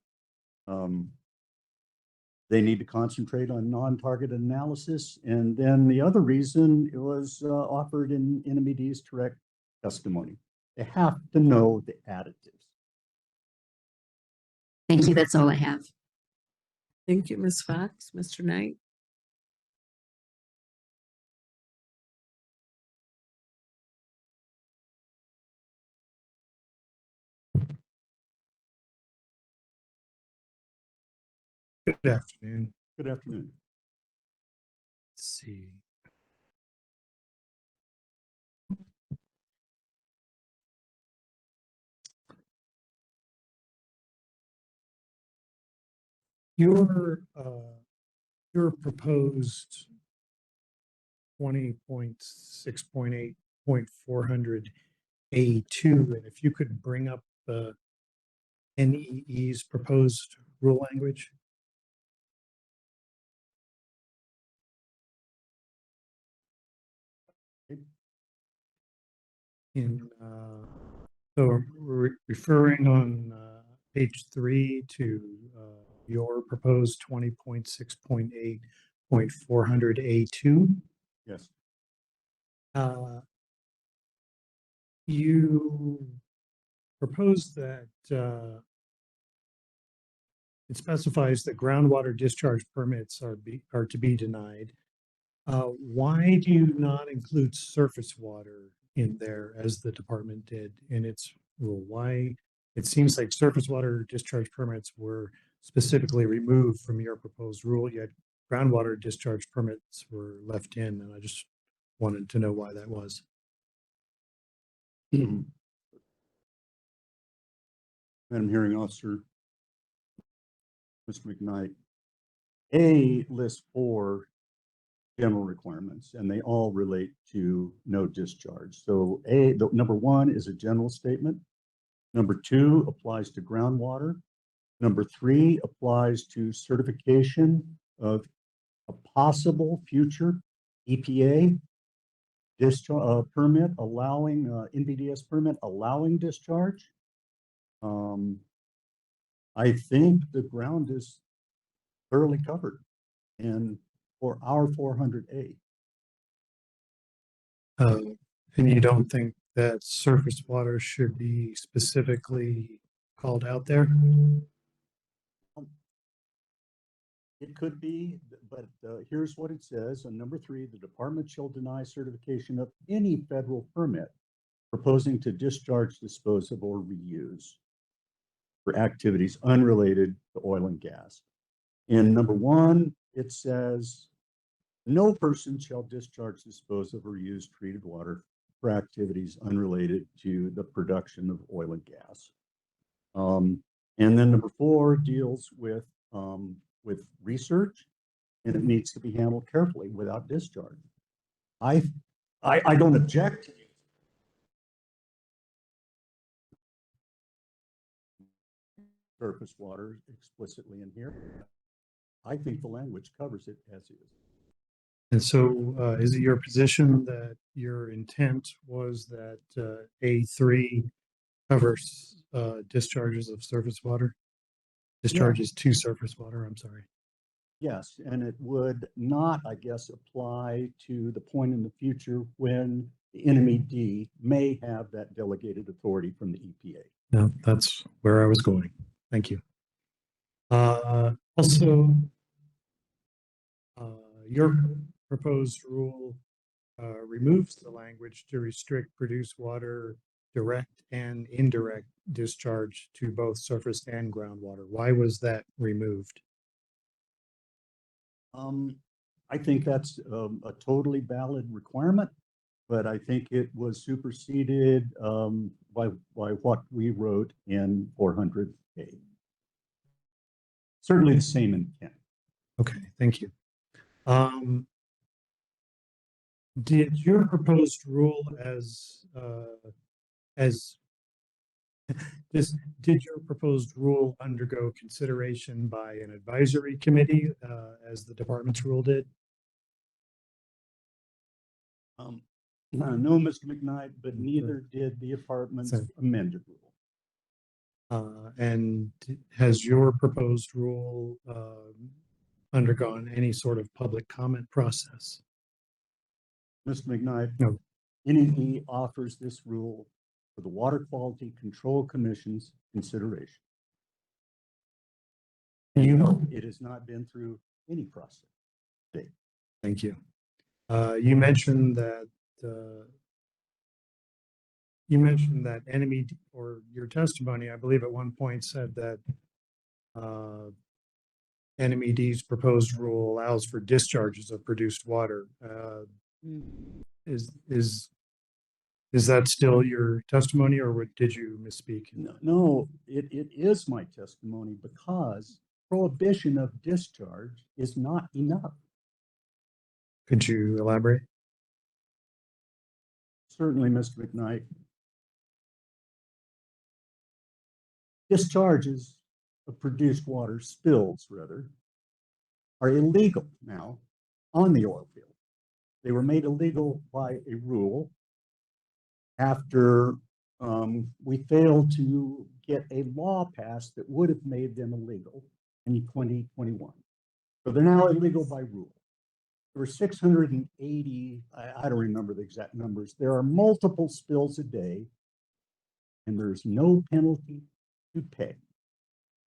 They need to concentrate on non-target analysis. And then the other reason, it was offered in NMED's direct testimony. They have to know the additives. Thank you. That's all I have. Thank you, Ms. Fox. Mr. Knight? Good afternoon. Good afternoon. Let's see. Your proposed 20.6.8.400 A2, and if you could bring up the NEE's proposed rule language. So we're referring on page 3 to your proposed 20.6.8.400 A2. Yes. You propose that it specifies that groundwater discharge permits are to be denied. Why do you not include surface water in there as the department did in its rule? Why? It seems like surface water discharge permits were specifically removed from your proposed rule, yet groundwater discharge permits were left in, and I just wanted to know why that was. Madam Hearing Officer. Mr. McKnight, A lists 4 general requirements, and they all relate to no discharge. So number 1 is a general statement. Number 2 applies to groundwater. Number 3 applies to certification of a possible future EPA discharge permit allowing NPDES permit allowing discharge. I think the ground is thoroughly covered, and for our 400A. And you don't think that surface water should be specifically called out there? It could be, but here's what it says on number 3: the department shall deny certification of any federal permit proposing to discharge, dispose of, or reuse for activities unrelated to oil and gas. In number 1, it says no person shall discharge, dispose of, or use treated water for activities unrelated to the production of oil and gas. And then number 4 deals with research, and it needs to be handled carefully without discharge. I don't object to surface water explicitly in here. I think the language covers it as is. And so is it your position that your intent was that A3 covers discharges of surface water? Discharges to surface water, I'm sorry. Yes, and it would not, I guess, apply to the point in the future when the NMED may have that delegated authority from the EPA. No, that's where I was going. Thank you. Also, your proposed rule removes the language to restrict produced water direct and indirect discharge to both surface and groundwater. Why was that removed? I think that's a totally valid requirement, but I think it was superseded by what we wrote in 400A. Certainly the same intent. Okay, thank you. Did your proposed rule did your proposed rule undergo consideration by an advisory committee as the department's rule did? No, Mr. McKnight, but neither did the department's amended rule. And has your proposed rule undergone any sort of public comment process? Mr. McKnight, no. NED offers this rule for the Water Quality Control Commission's consideration. You know, it has not been through any process. Thank you. You mentioned that enemy, or your testimony, I believe at one point said that NMED's proposed rule allows for discharges of produced water. Is that still your testimony, or did you misspeak? No, it is my testimony, because prohibition of discharge is not enough. Could you elaborate? Certainly, Mr. McKnight. Discharges of produced water, spills rather, are illegal now on the oil field. They were made illegal by a rule after we failed to get a law passed that would have made them illegal in 2021. So they're now illegal by rule. There were 680, I don't remember the exact numbers. There are multiple spills a day, and there's no penalty to pay.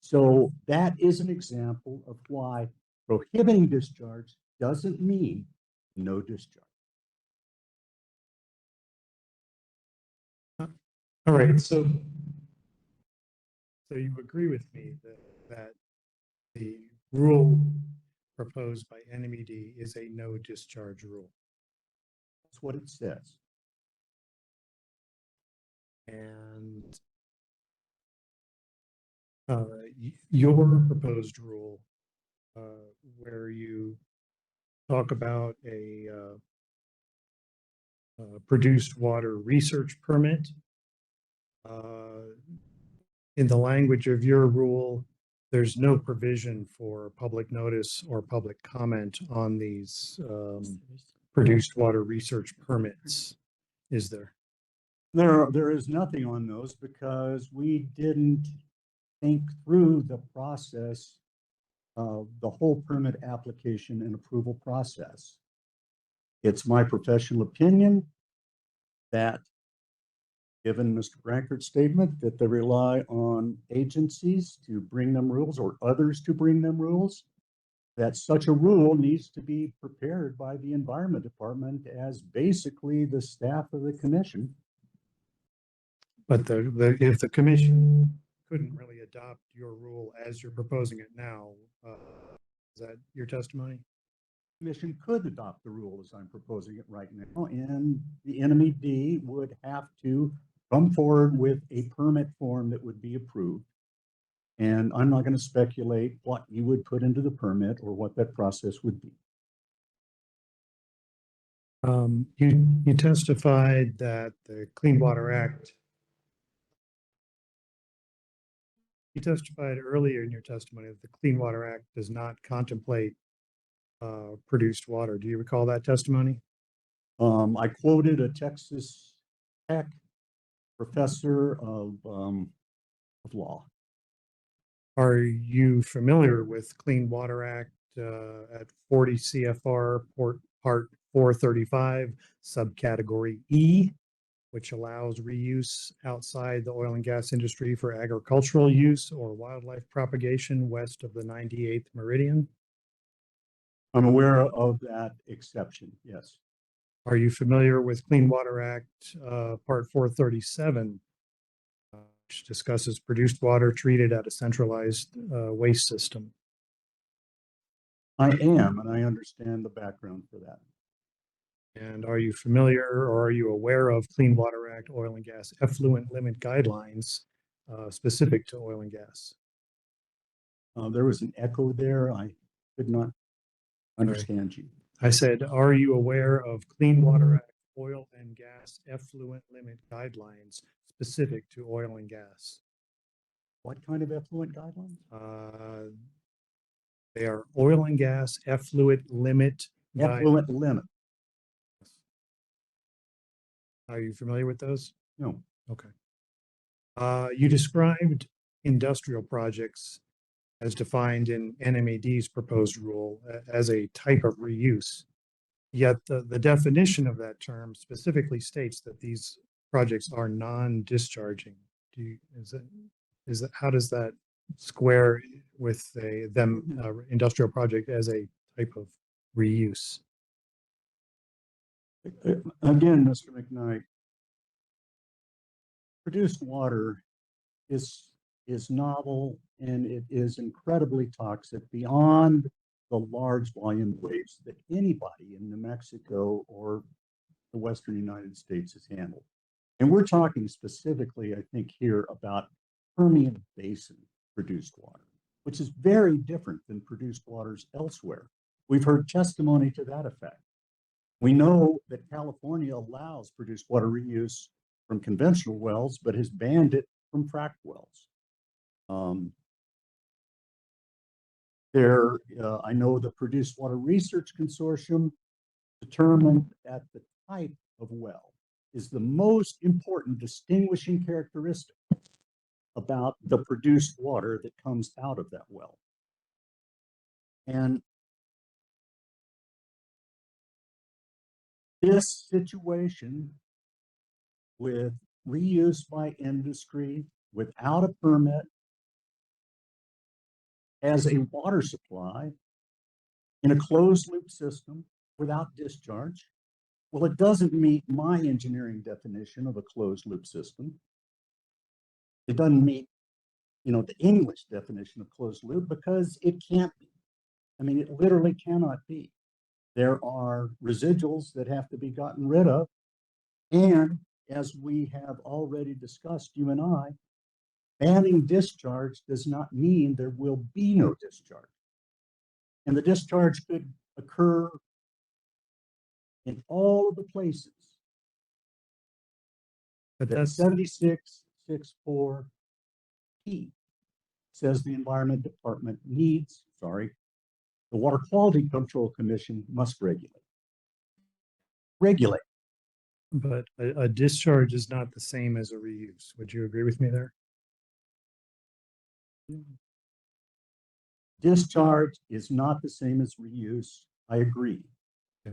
So that is an example of why prohibiting discharge doesn't mean no discharge. All right, so you agree with me that the rule proposed by NMED is a no discharge rule? That's what it says. And your proposed rule, where you talk about a produced water research permit. In the language of your rule, there's no provision for public notice or public comment on these produced water research permits, is there? There is nothing on those because we didn't think through the process of the whole permit application and approval process. It's my professional opinion that, given Mr. Brankert's statement, that they rely on agencies to bring them rules or others to bring them rules, that such a rule needs to be prepared by the Environment Department as basically the staff of the commission. But if the commission couldn't really adopt your rule as you're proposing it now, is that your testimony? Commission could adopt the rule as I'm proposing it right now, and the NMED would have to come forward with a permit form that would be approved. And I'm not going to speculate what you would put into the permit or what that process would be. You testified that the Clean Water Act. You testified earlier in your testimony that the Clean Water Act does not contemplate produced water. Do you recall that testimony? I quoted a Texas Tech professor of law. Are you familiar with Clean Water Act at 40 CFR Part 435, subcategory E, which allows reuse outside the oil and gas industry for agricultural use or wildlife propagation west of the 98th meridian? I'm aware of that exception, yes. Are you familiar with Clean Water Act Part 437, which discusses produced water treated at a centralized waste system? I am, and I understand the background for that. And are you familiar or are you aware of Clean Water Act oil and gas effluent limit guidelines specific to oil and gas? There was an echo there. I could not understand you. I said, are you aware of Clean Water Act oil and gas effluent limit guidelines specific to oil and gas? What kind of effluent guidelines? They are oil and gas effluent limit. Effluent limit. Are you familiar with those? No. Okay. You described industrial projects as defined in NMED's proposed rule as a type of reuse. Yet the definition of that term specifically states that these projects are non-discharging. How does that square with industrial project as a type of reuse? Again, Mr. McKnight, produced water is novel and it is incredibly toxic beyond the large volume waste that anybody in New Mexico or the Western United States has handled. And we're talking specifically, I think, here about Permian Basin produced water, which is very different than produced waters elsewhere. We've heard testimony to that effect. We know that California allows produced water reuse from conventional wells, but has banned it from fracked wells. I know the Produced Water Research Consortium determined that the type of well is the most important distinguishing characteristic about the produced water that comes out of that well. And this situation with reuse by industry without a permit as a water supply in a closed loop system without discharge, well, it doesn't meet my engineering definition of a closed loop system. It doesn't meet, the English definition of closed loop because it can't be. I mean, it literally cannot be. There are residuals that have to be gotten rid of. And as we have already discussed, you and I, Banning discharge does not mean there will be no discharge. And the discharge could occur in all of the places But that that's 7664P says the Environment Department needs, the Water Quality Control Commission must regulate. Regulate. but a discharge is not the same as a reuse. Would you agree with me there? Discharge is not the same as reuse. I agree.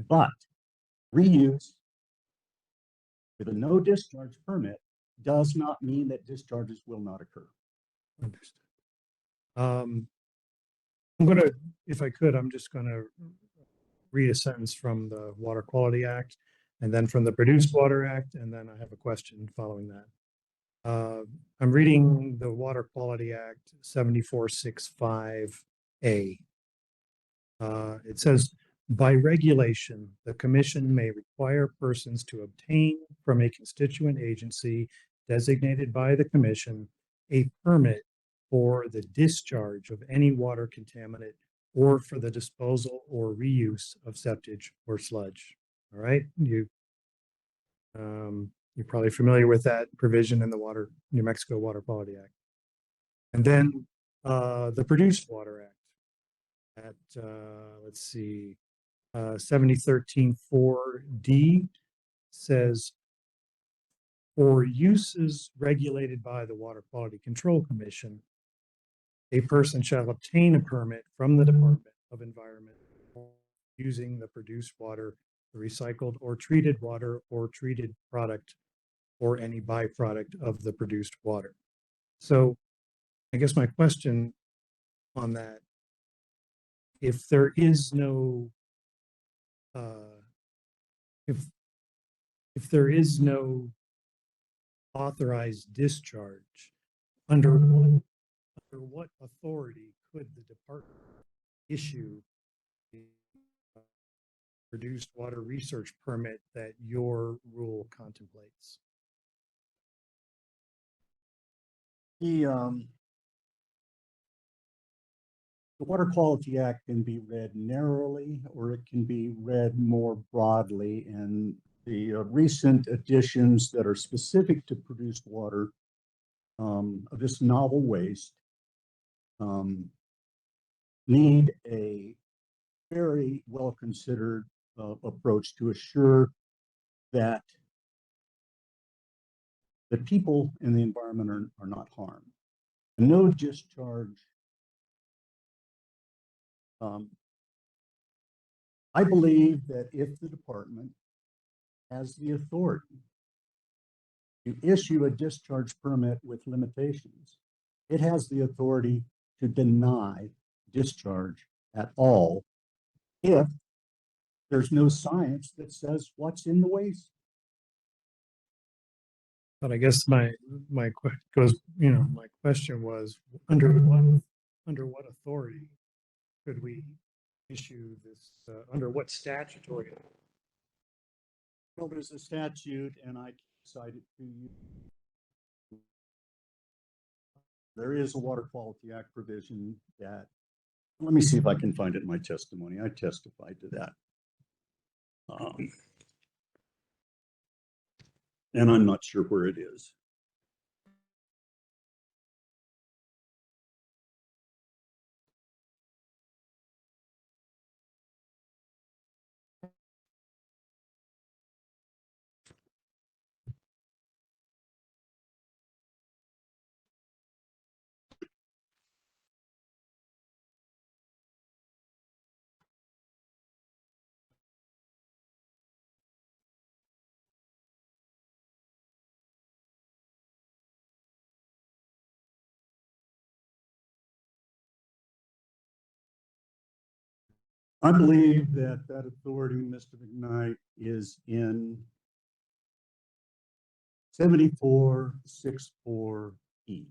But reuse with a no discharge permit does not mean that discharges will not occur. Understood. I'm gonna, if I could, I'm just gonna read a sentence from the Water Quality Act and then from the Produced Water Act, and then I have a question following that. I'm reading the Water Quality Act 7465A. It says, by regulation, the commission may require persons to obtain from a constituent agency designated by the commission a permit for the discharge of any water contaminant or for the disposal or reuse of septic or sludge. All right, you're probably familiar with that provision in the New Mexico Water Quality Act. And then the Produced Water Act at, let's see, 7013-4D says, for uses regulated by the Water Quality Control Commission, a person shall obtain a permit from the Department of Environment using the produced water, the recycled or treated water or treated product or any byproduct of the produced water. So I guess my question on that, if there is no if there is no authorized discharge, under what authority could the department issue the produced water research permit that your rule contemplates? The Water Quality Act can be read narrowly or it can be read more broadly, and the recent additions that are specific to produced water of this novel waste need a very well considered approach to assure that the people in the environment are not harmed. No discharge. I believe that if the department has the authority to issue a discharge permit with limitations, it has the authority to deny discharge at all if there's no science that says what's in the waste. But I guess my question was, under what authority could we issue this, under what statutory? Well, there's a statute, and I cite it to you. There is a Water Quality Act provision that, let me see if I can find it in my testimony. I testified to that. And I'm not sure where it is. I believe that authority, Mr. McKnight, is in 7464E.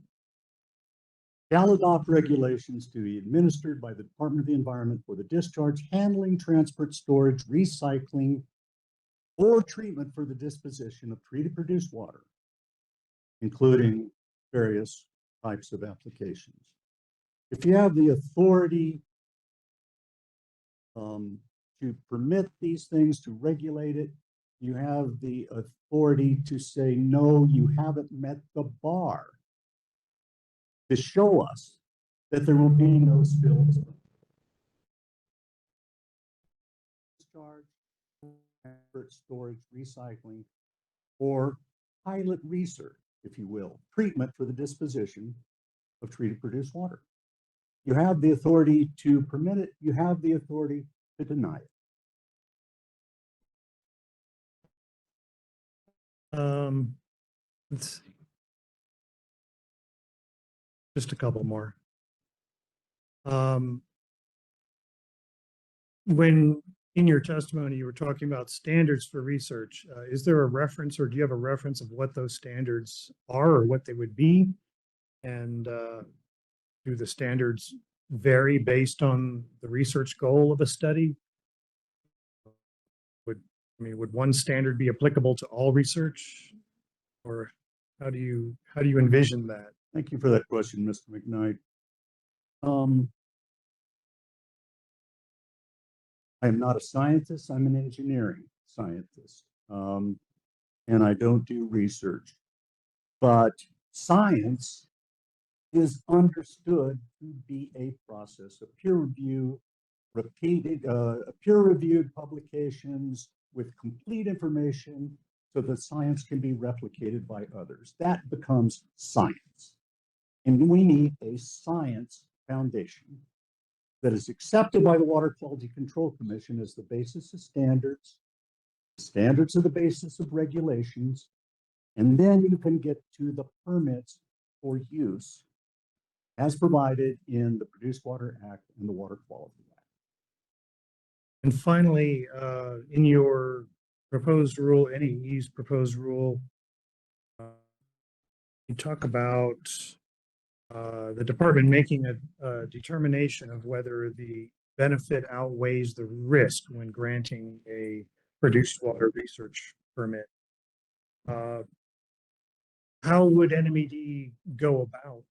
Shall adopt regulations to be administered by the Department of the Environment for the discharge, handling, transport, storage, recycling, or treatment for the disposition of treated produced water, including various types of applications. If you have the authority to permit these things, to regulate it, you have the authority to say, no, you haven't met the bar, to show us that there will be no spills. Discharge, storage, recycling, or pilot research, if you will, treatment for the disposition of treated produced water. You have the authority to permit it, you have the authority to deny it. Let's see. Just a couple more. When in your testimony, you were talking about standards for research. Is there a reference, or do you have a reference of what those standards are or what they would be? And do the standards vary based on the research goal of a study? Would one standard be applicable to all research? Or how do you envision that? Thank you for that question, Mr. McKnight. I am not a scientist, I'm an engineering scientist. And I don't do research. But science is understood to be a process of peer review, peer-reviewed publications with complete information so that science can be replicated by others. That becomes science. And we need a science foundation that is accepted by the Water Quality Control Commission as the basis of standards. Standards are the basis of regulations, and then you can get to the permits for use as provided in the Produced Water Act and the Water Quality Act. And finally, in your proposed rule, NEE's proposed rule, you talk about the department making a determination of whether the benefit outweighs the risk when granting a produced water research permit. How would NMED go about,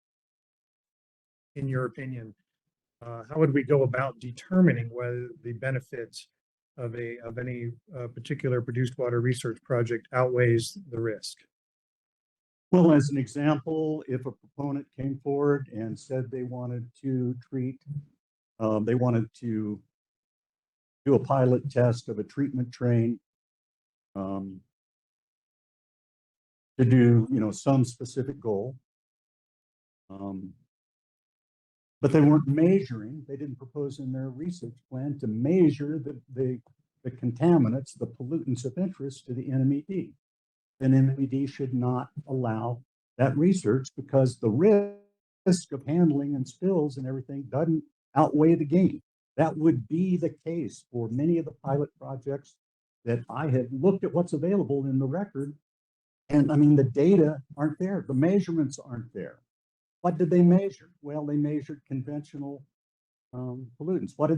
in your opinion, how would we go about determining whether the benefits of any particular produced water research project outweighs the risk? Well, as an example, if a proponent came forward and said they wanted to treat, they wanted to do a pilot test of a treatment train, to do, some specific goal, but they weren't measuring, they didn't propose in their research plan to measure the contaminants, the pollutants of interest to the NMED. Then NMED should not allow that research because the risk of handling and spills and everything doesn't outweigh the gain. That would be the case for many of the pilot projects that I have looked at what's available in the record. And I mean, the data aren't there. The measurements aren't there. What did they measure? Well, they measured conventional pollutants. What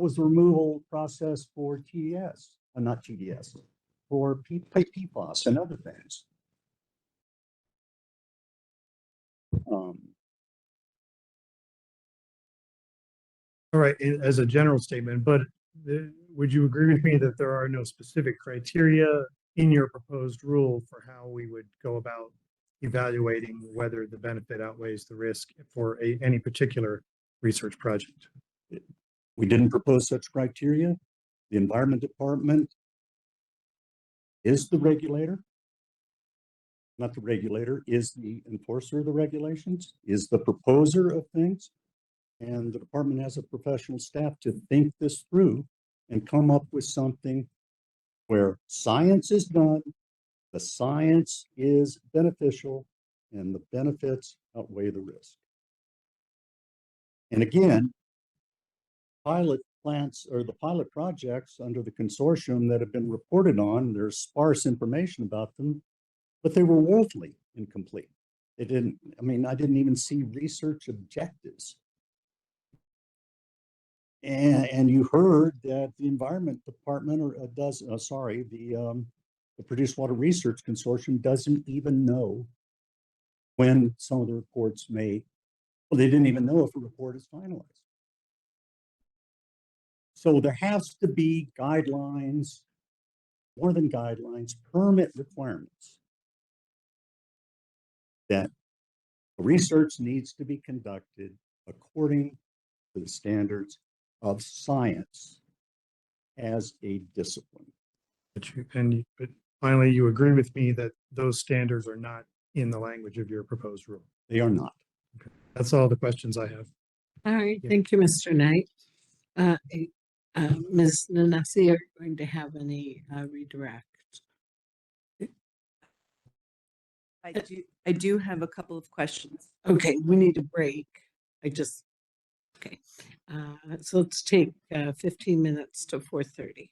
was the removal process for TDS? Not TDS, for PFAS and other things. All right, as a general statement, but would you agree with me that there are no specific criteria in your proposed rule for how we would go about evaluating whether the benefit outweighs the risk for any particular research project? We didn't propose such criteria. The Environment Department is the regulator, not the regulator, is the enforcer of the regulations, is the proposer of things. And the department has a professional staff to think this through and come up with something where science is done, the science is beneficial, and the benefits outweigh the risk. And again, pilot plants or the pilot projects under the consortium that have been reported on, there's sparse information about them, but they were woefully incomplete. I didn't even see research objectives. And you heard that the Environment Department the Produced Water Research Consortium doesn't even know when some of the reports may, well, they didn't even know if a report is finalized. So there has to be guidelines, more than guidelines, permit requirements that research needs to be conducted according to the standards of science as a discipline. But finally, you agree with me that those standards are not in the language of your proposed rule. They are not. Okay. That's all the questions I have. All right, Yeah. thank you, Mr. Knight. Ms. Nanasi, are you going to have any redirect? I do have a couple of questions. Okay, we need a break. Okay. So let's take 15 minutes to 4:30.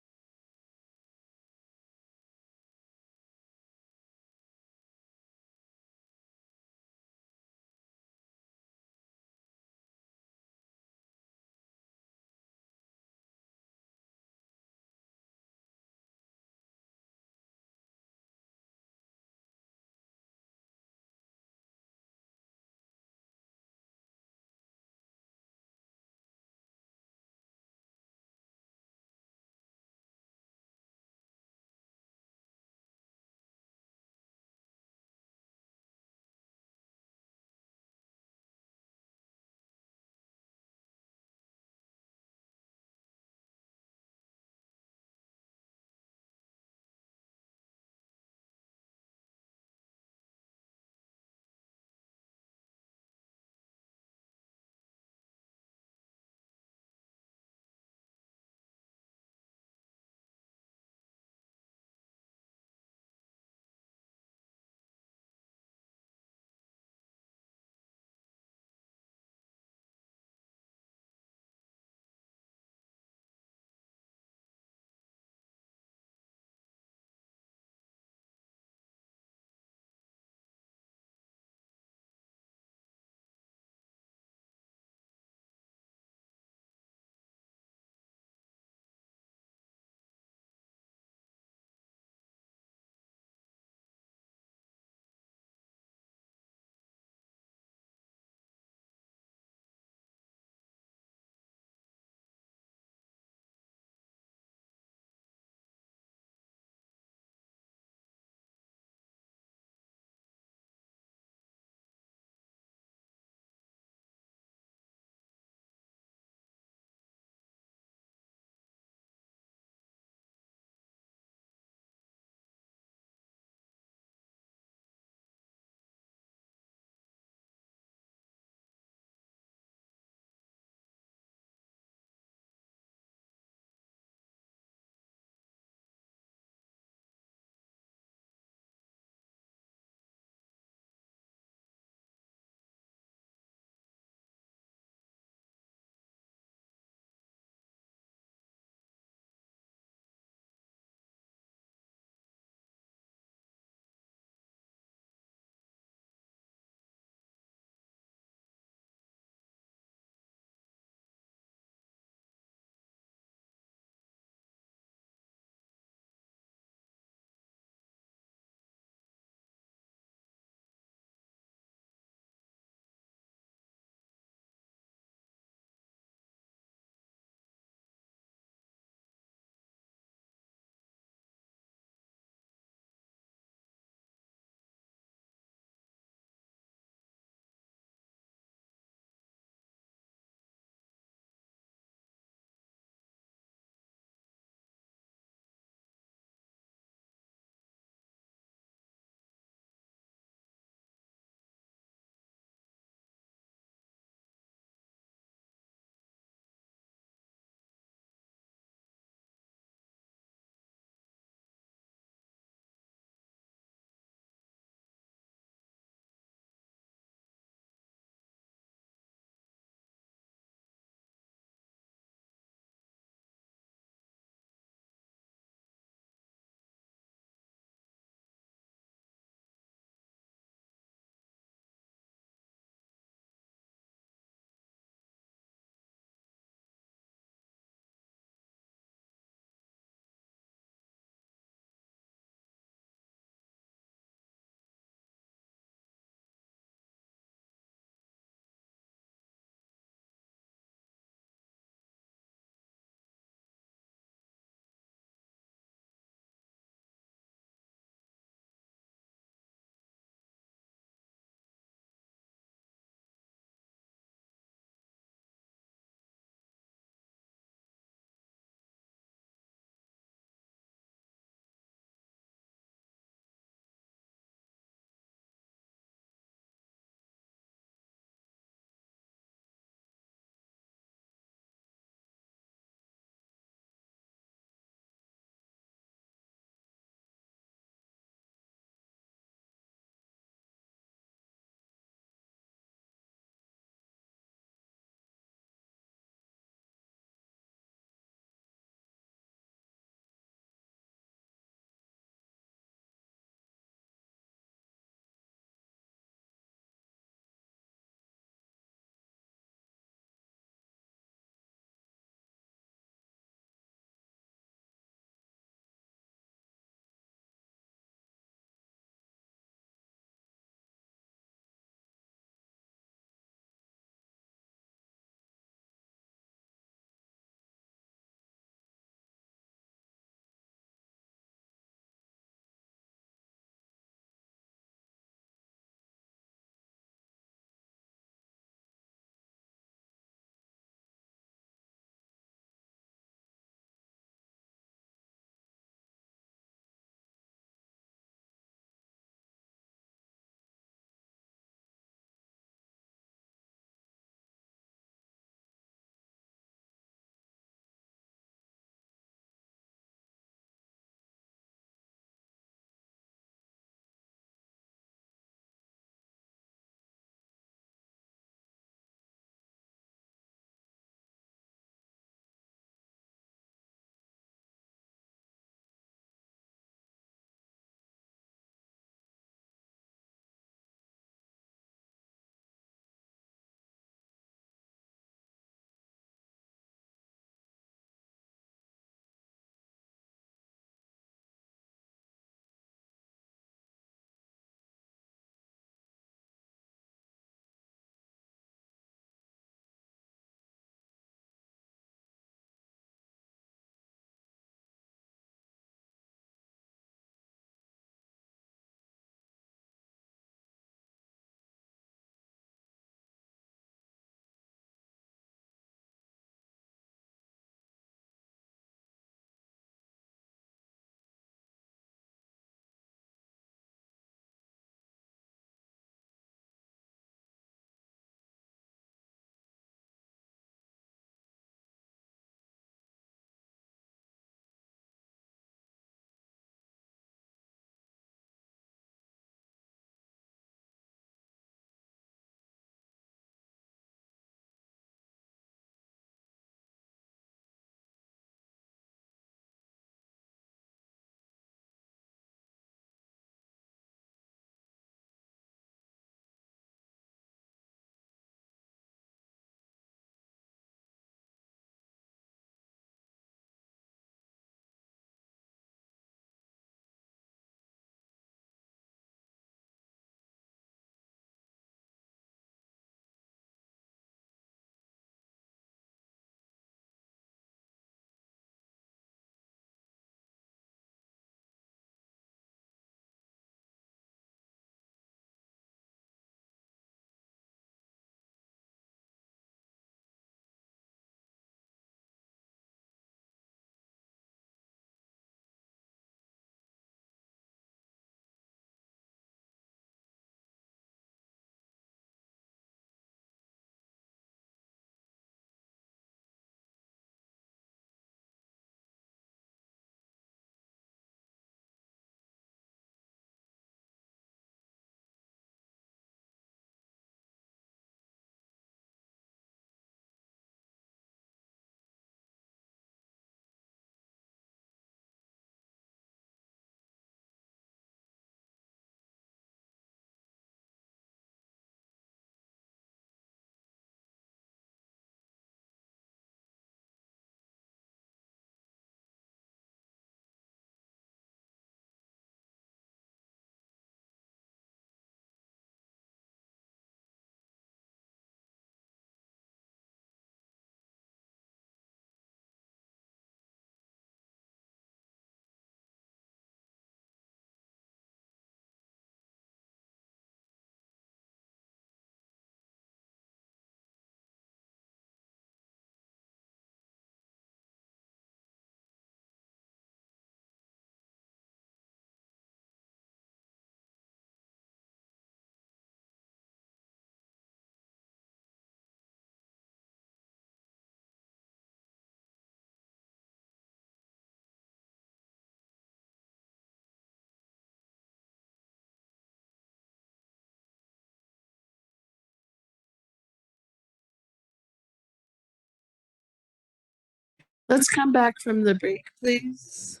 Let's come back from the break, please.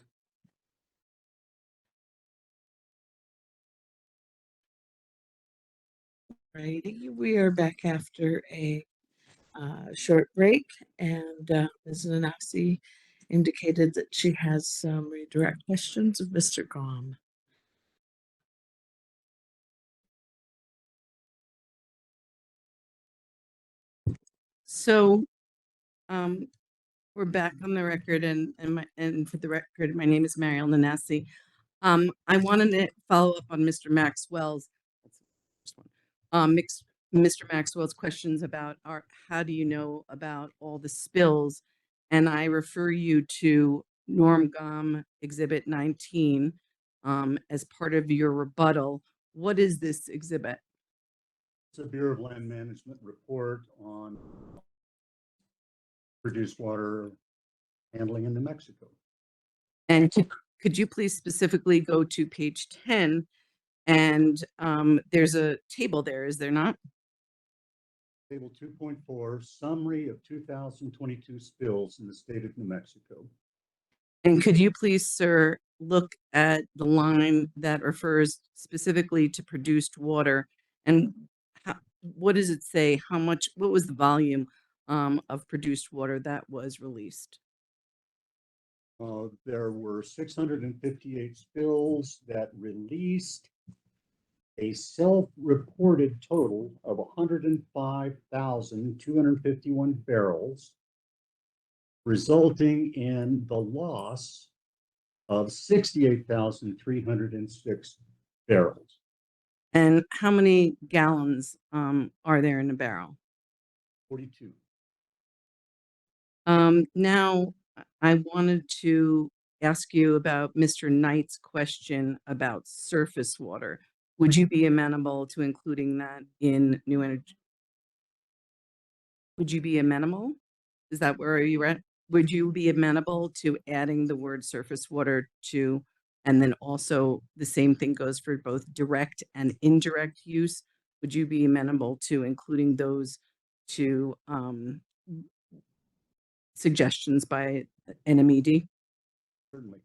Righty, we are back after a short break, and Ms. Nanasi indicated that she has some redirect questions of Mr. Gom. So, we're back on the record, and for the record, my name is Mariel Nanasi. I wanted to follow up on Mr. Maxwell's Mr. Maxwell's questions about how do you know about all the spills, and I refer you to Norm Gom Exhibit 19 as part of your rebuttal. What is this exhibit? It's a Bureau of Land Management report on produced water handling in New Mexico. And could you please specifically go to page 10? And there's a table there, is there not? Table 2.4, summary of 2022 spills in the state of New Mexico. And could you please, sir, look at the line that refers specifically to produced water, and what does it say? What was the volume of produced water that was released? There were 658 spills that released a self-reported total of 105,251 barrels, resulting in the loss of 68,306 barrels. And how many gallons are there in a barrel? 42. Now, I wanted to ask you about Mr. Knight's question about surface water. Would you be amenable to including that in new energy? Would you be amenable? Is that where you at? Would you be amenable to adding the word surface water to, and then also the same thing goes for both direct and indirect use? Would you be amenable to including those two suggestions by NMED? Certainly.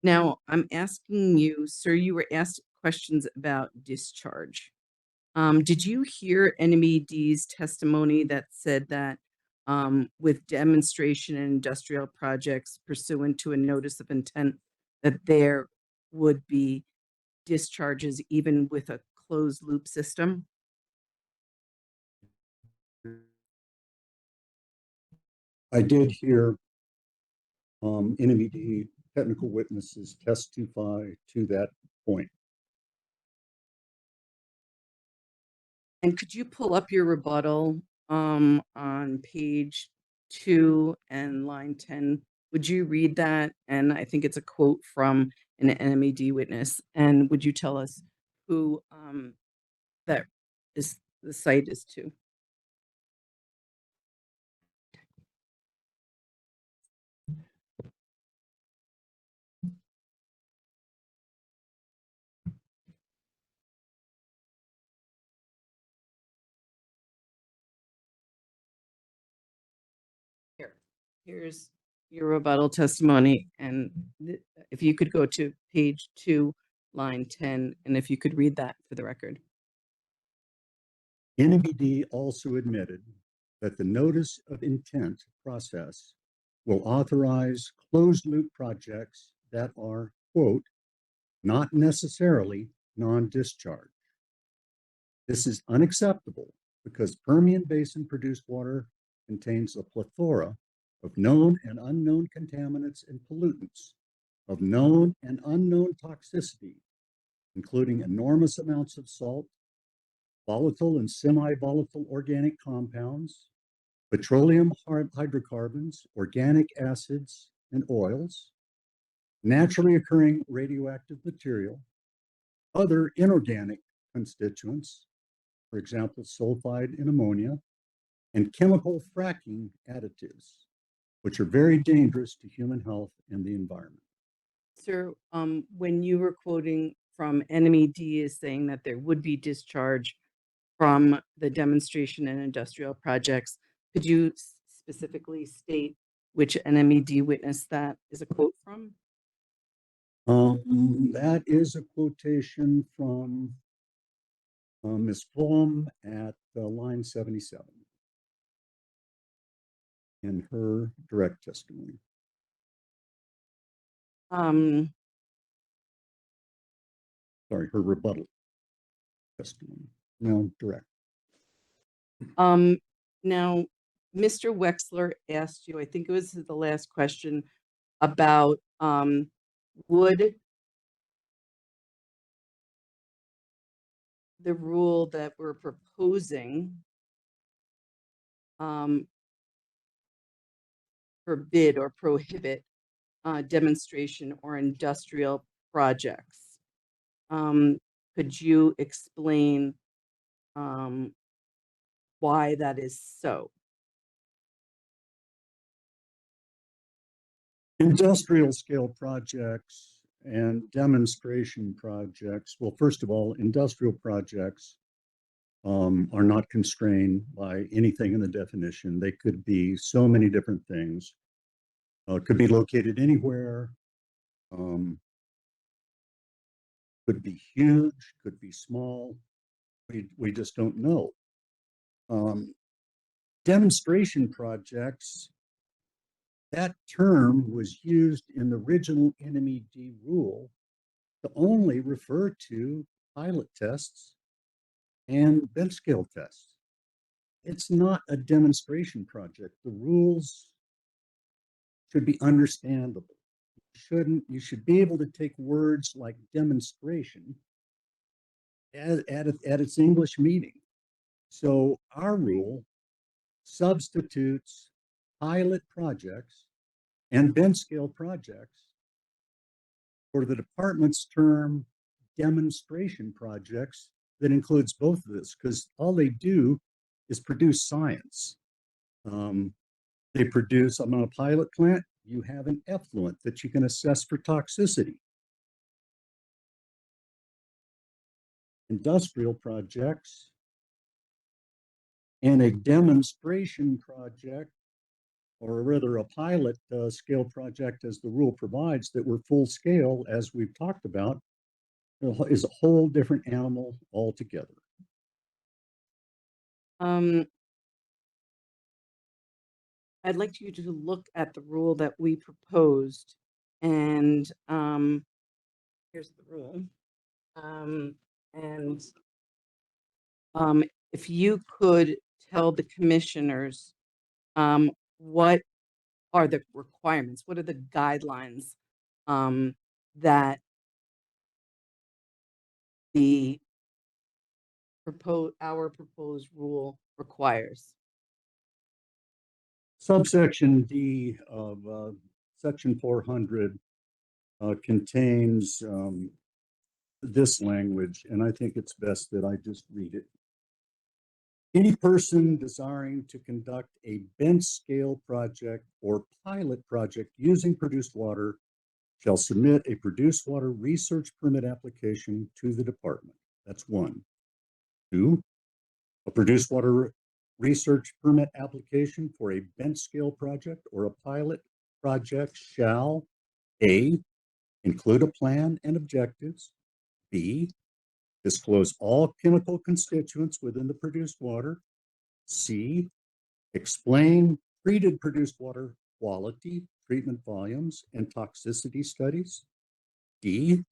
Now I'm asking you, sir, you were asked questions about discharge. Did you hear NMED's testimony that said that with demonstration and industrial projects pursuant to a notice of intent, that there would be discharges even with a closed loop system? I did hear NMED technical witnesses testify to that point. And could you pull up your rebuttal on page 2 and line 10? Would you read that? And I think it's a quote from an NMED witness. And would you tell us who that is the site is to? Here's your rebuttal testimony. And if you could go to page 2, line 10, and if you could read that for the record. NMED also admitted that the notice of intent process will authorize closed loop projects that are, quote, not necessarily non-discharge. This is unacceptable because Permian Basin produced water contains a plethora of known and unknown contaminants and pollutants, of known and unknown toxicity, including enormous amounts of salt, volatile and semi-volatile organic compounds, petroleum hydrocarbons, organic acids and oils, naturally occurring radioactive material, other inorganic constituents, for example, sulfide and ammonia, and chemical fracking additives, which are very dangerous to human health and the environment. Sir, when you were quoting from NMED is saying that there would be discharge from the demonstration and industrial projects, could you specifically state which NMED witness that is a quote from? That is a quotation from Ms. Plum at line 77 in her direct testimony. Sorry, her rebuttal testimony. No, direct. Now, Mr. Wexler asked you, I think it was the last question, about would the rule that we're proposing forbid or prohibit demonstration or industrial projects. Could you explain why that is so? Industrial scale projects and demonstration projects. Well, first of all, industrial projects are not constrained by anything in the definition. They could be so many different things. Could be located anywhere. Could be huge, could be small. We just don't know. Demonstration projects, that term was used in the original NMED rule to only refer to pilot tests and bench scale tests. It's not a demonstration project. The rules should be understandable. You should be able to take words like demonstration at its English meaning. So our rule substitutes pilot projects and bench scale projects for the department's term demonstration projects that includes both of this, because all they do is produce science. They produce, I'm on a pilot plant, you have an effluent that you can assess for toxicity. Industrial projects and a demonstration project, or rather a pilot scale project as the rule provides that we're full scale, as we've talked about, is a whole different animal altogether. I'd like you to look at the rule that we proposed, and here's the rule. If you could tell the commissioners what are the requirements, what are the guidelines that our proposed rule requires. Subsection D of section 400 contains this language, and I think it's best that I just read it. Any person desiring to conduct a bench scale project or pilot project using produced water shall submit a produced water research permit application to the department. That's one. Two, a produced water research permit application for a bench scale project or a pilot project shall A, include a plan and objectives, B, disclose all chemical constituents within the produced water, C, explain treated produced water quality, treatment volumes, and toxicity studies, D,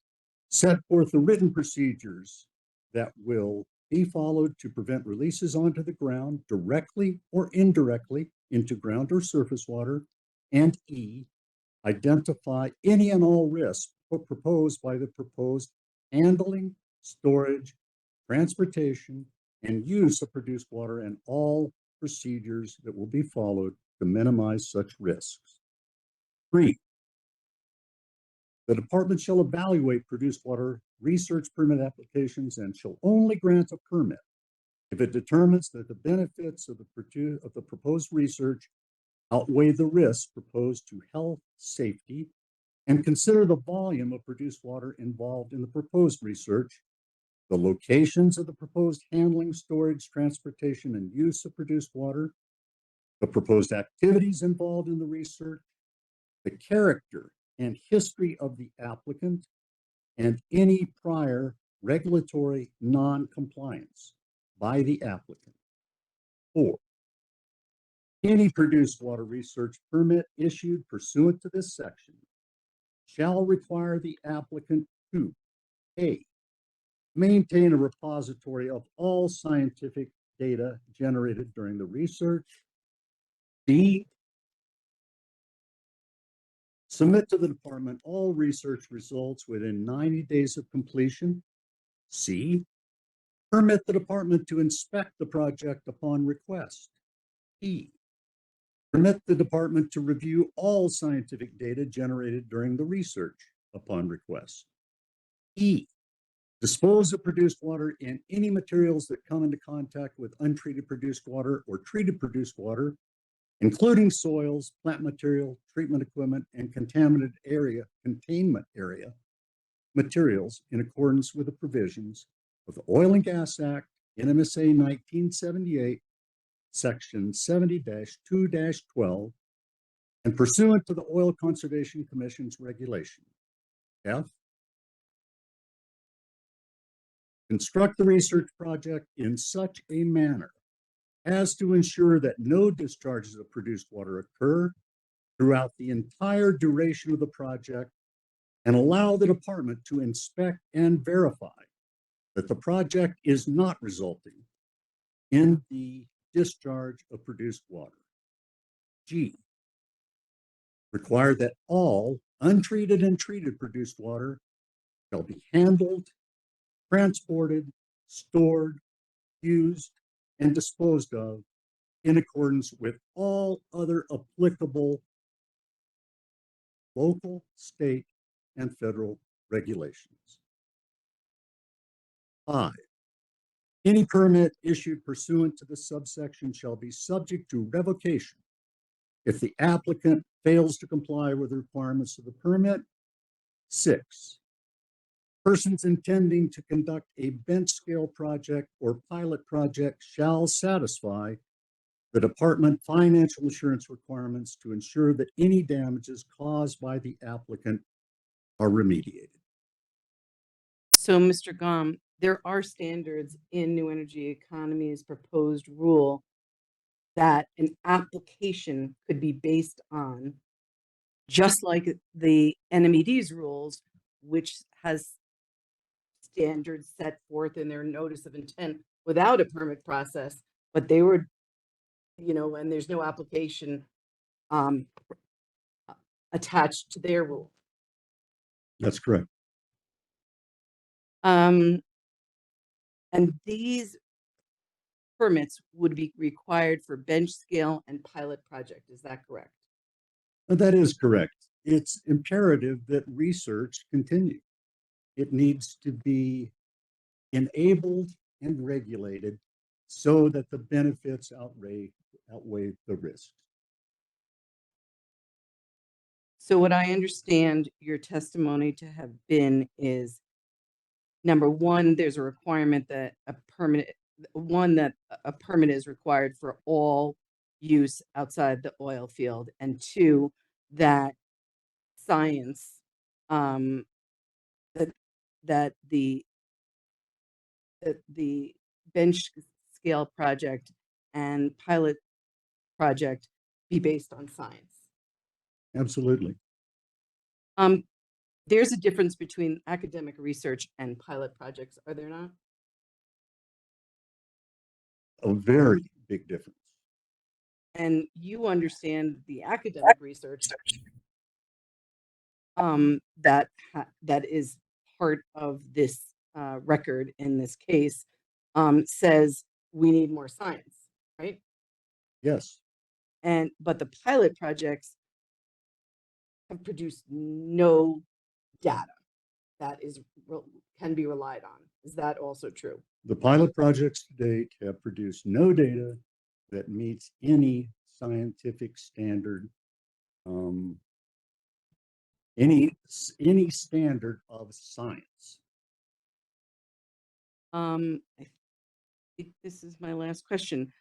set forth the written procedures that will be followed to prevent releases onto the ground directly or indirectly into ground or surface water, and E, identify any and all risks proposed by the proposed handling, storage, transportation, and use of produced water and all procedures that will be followed to minimize such risks. 3, the department shall evaluate produced water research permit applications and shall only grant a permit if it determines that the benefits of the proposed research outweigh the risks proposed to health, safety, and consider the volume of produced water involved in the proposed research, the locations of the proposed handling, storage, transportation, and use of produced water, the proposed activities involved in the research, the character and history of the applicant, and any prior regulatory non-compliance by the applicant. 4, any produced water research permit issued pursuant to this section shall require the applicant to A, maintain a repository of all scientific data generated during the research. B, submit to the department all research results within 90 days of completion. C, permit the department to inspect the project upon request. E, permit the department to review all scientific data generated during the research upon request. E, dispose of produced water in any materials that come into contact with untreated produced water or treated produced water, including soils, plant material, treatment equipment, and containment area materials in accordance with the provisions of the Oil and Gas Act, NMSA 1978, Section 70-2-12, and pursuant to the Oil Conservation Commission's regulation. F, construct the research project in such a manner as to ensure that no discharges of produced water occur throughout the entire duration of the project, and allow the department to inspect and verify that the project is not resulting in the discharge of produced water. G, require that all untreated and treated produced water shall be handled, transported, stored, used, and disposed of in accordance with all other applicable local, state, and federal regulations. 5, any permit issued pursuant to this subsection shall be subject to revocation if the applicant fails to comply with the requirements of the permit. 6, persons intending to conduct a bench scale project or pilot project shall satisfy the department financial assurance requirements to ensure that any damages caused by the applicant are remediated. So, Mr. Gom, there are standards in New Energy Economy's proposed rule that an application could be based on, just like the NMED's rules, which has standards set forth in their notice of intent without a permit process, but they were, and there's no application attached to their rule. That's correct. And these permits would be required for bench scale and pilot project. Is that correct? That is correct. It's imperative that research continue. It needs to be enabled and regulated so that the benefits outweigh the risks. So what I understand your testimony to have been is, number one, there's a requirement that a permit is required for all use outside the oil field, and 2, that science, that the bench scale project and pilot project be based on science. Absolutely. There's a difference between academic research and pilot projects, are there not? A very big difference. And you understand the academic research that is part of this record in this case says we need more science, right? Yes. But the pilot projects have produced no data that can be relied on. Is that also true? The pilot projects to date have produced no data that meets any scientific standard, any standard of science. I think this is my last question.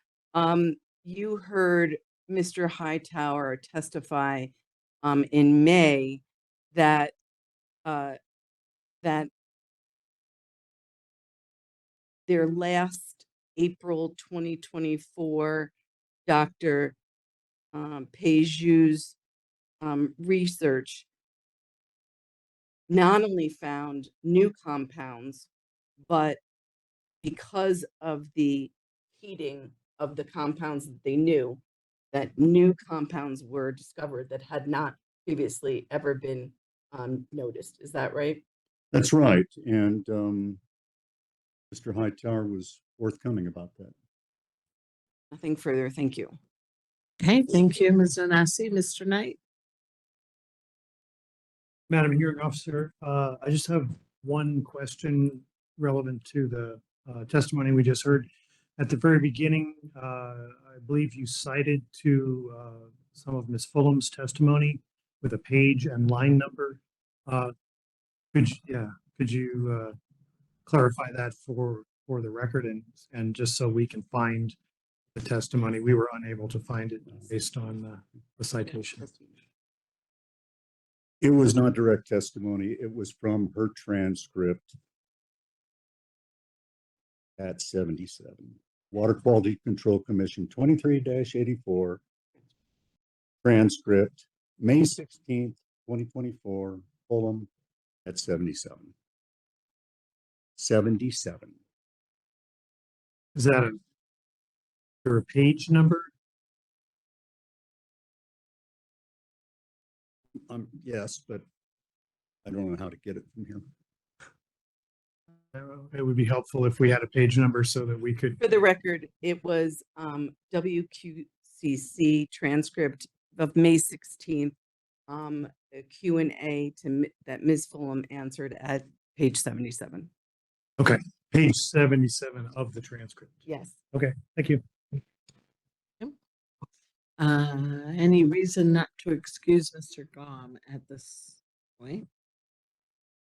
You heard Mr. Hightower testify in May that that their last April 2024 Dr. Peju's research not only found new compounds, but because of the heating of the compounds that they knew, that new compounds were discovered that had not previously ever been noticed. Is that right? That's right. And Mr. Hightower was forthcoming about that. Nothing further. Thank you. Okay, thank you, Ms. Anasi. Mr. Knight? Madam Hearing Officer, I just have one question relevant to the testimony we just heard. At the very beginning, I believe you cited to some of Ms. Fulham's testimony with a page and line number. Could you clarify that for the record and just so we can find the testimony? We were unable to find it based on the citation. It was not direct testimony. It was from her transcript at 77. Water Quality Control Commission 23-84, transcript, May 16th, 2024, Fulham at 77. 77. Is that a page number? Yes, but I don't know how to get it from here. It would be helpful if we had a page number so that we could. For the record, it was WQCC transcript of May 16th, a Q&A that Ms. Fulham answered at page 77. Okay, page 77 of the transcript. Yes. Okay, thank you. Any reason not to excuse Mr. Gom at this point?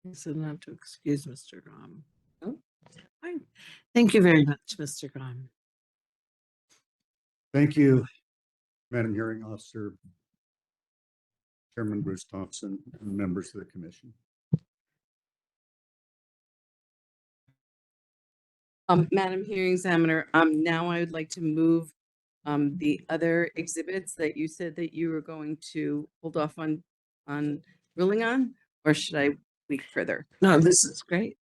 Reason not to excuse Mr. Gom? No? Fine. Thank you very much, Mr. Gom. Thank you, Madam Hearing Officer, Chairman Bruce Thompson, and members of the commission. Madam Hearing Examiner, now I would like to move the other exhibits that you said that you were going to hold off on ruling on, or should I week further? No, this is great.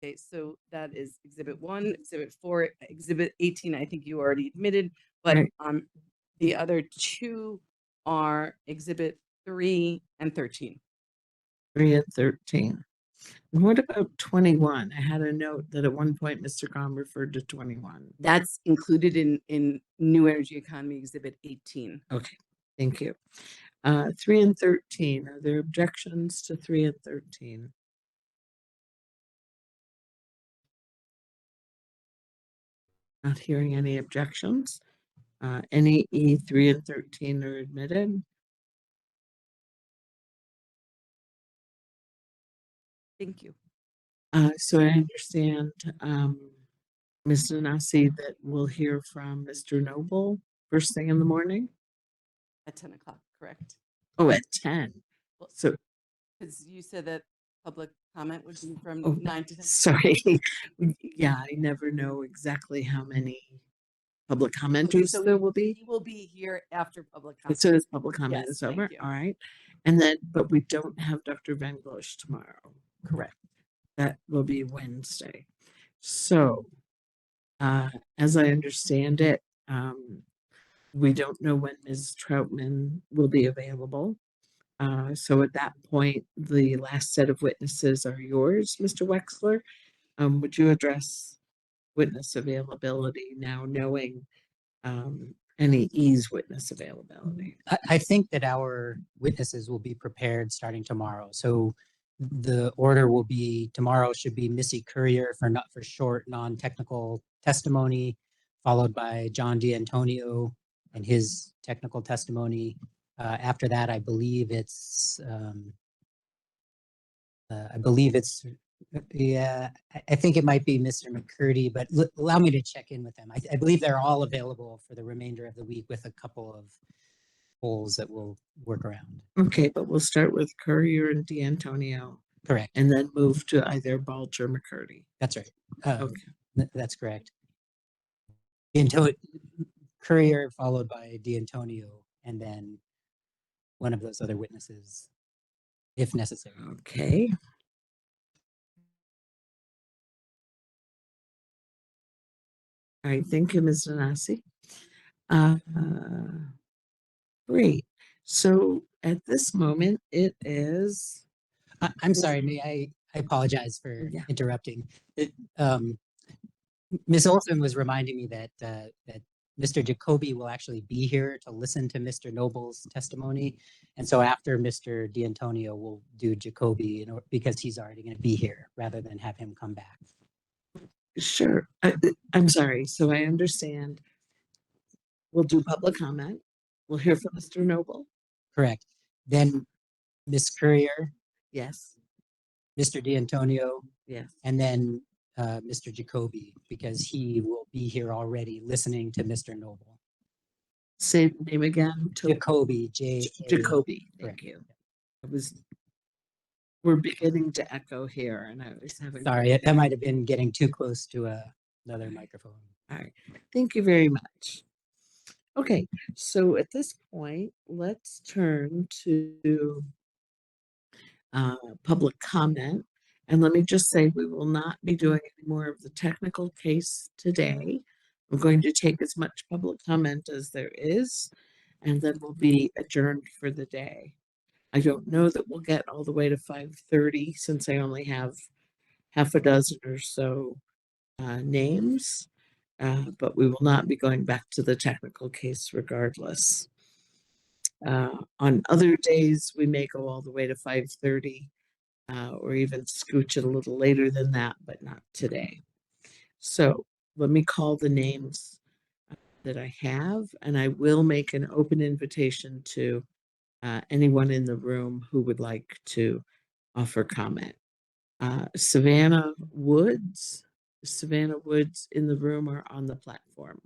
Okay, so that is Exhibit 1, Exhibit 4, Exhibit 18, I think you already admitted, but Right. the other two are Exhibit 3 and 13. 3 and 13. And what about 21? I had a note that at one point Mr. Gom referred to 21. That's included in New Energy Economy Exhibit 18. Okay, thank you. 3 and 13. Are there objections to 3 and 13? Not hearing any objections. Any E3 and 13 are admitted. Thank you. So I understand, Ms. Nanasi, that we'll hear from Mr. Noble first thing in the morning. At 10 o'clock, correct? Oh, at 10. Well, So, because you said that public comment would be from oh, 9 to 10. sorry. Yeah, I never know exactly how many public Okay, commenters so there will be. he will be here after public As comment. soon as public comment Yes, is thank over. you. All right. And then, but we don't have Dr. Van Glosch tomorrow. Correct. That will be Wednesday. So, as I understand it, we don't know when Ms. Troutman will be available. So at that point, the last set of witnesses are yours, Mr. Wexler. Would you address witness availability now, knowing any ease witness availability? I think that our witnesses will be prepared starting tomorrow. So the order will be tomorrow should be Missy Courier for short non-technical testimony, followed by John D'Antonio and his technical testimony. After that, I believe it's Yeah, I think it might be Mr. McCurdy, but allow me to check in with them. I believe they're all available for the remainder of the week with a couple of polls that we'll work around. Okay, but we'll start with Courier and D'Antonio. Correct. And then move to either Balch or McCurdy. That's right. Okay. That's correct. Courier followed by D'Antonio, and then one of those other witnesses, if necessary. Okay. All right, thank you, Ms. Nanasi. Great. So at this moment, it is. I'm sorry, I apologize for interrupting. Ms. Olson was reminding me that that Mr. Jacoby will actually be here to listen to Mr. Noble's testimony. And so after Mr. D'Antonio, we'll do Jacoby because he's already going to be here rather than have him come back. Sure. I'm sorry. So I understand. We'll do public comment. We'll hear from Mr. Noble. Correct. Then Ms. Courier. Yes. Mr. D'Antonio. Yes. And then Mr. Jacoby, because he will be here already listening to Mr. Noble. Say the name again. Jacoby. Jacoby. Thank you. We're beginning to echo here, and I was having. Sorry, that might have been getting too close to another microphone. All right. Thank you very much. Okay, so at this point, let's turn to public comment. And let me just say, we will not be doing any more of the technical case today. I'm going to take as much public comment as there is, and then we'll be adjourned for the day. I don't know that we'll get all the way to 5:30 since I only have half a dozen or so names, but we will not be going back to the technical case regardless. On other days, we may go all the way to 5:30 or even scooch it a little later than that, but not today. So let me call the names that I have, and I will make an open invitation to anyone in the room who would like to offer comment. Savannah Woods in the room or on the platform?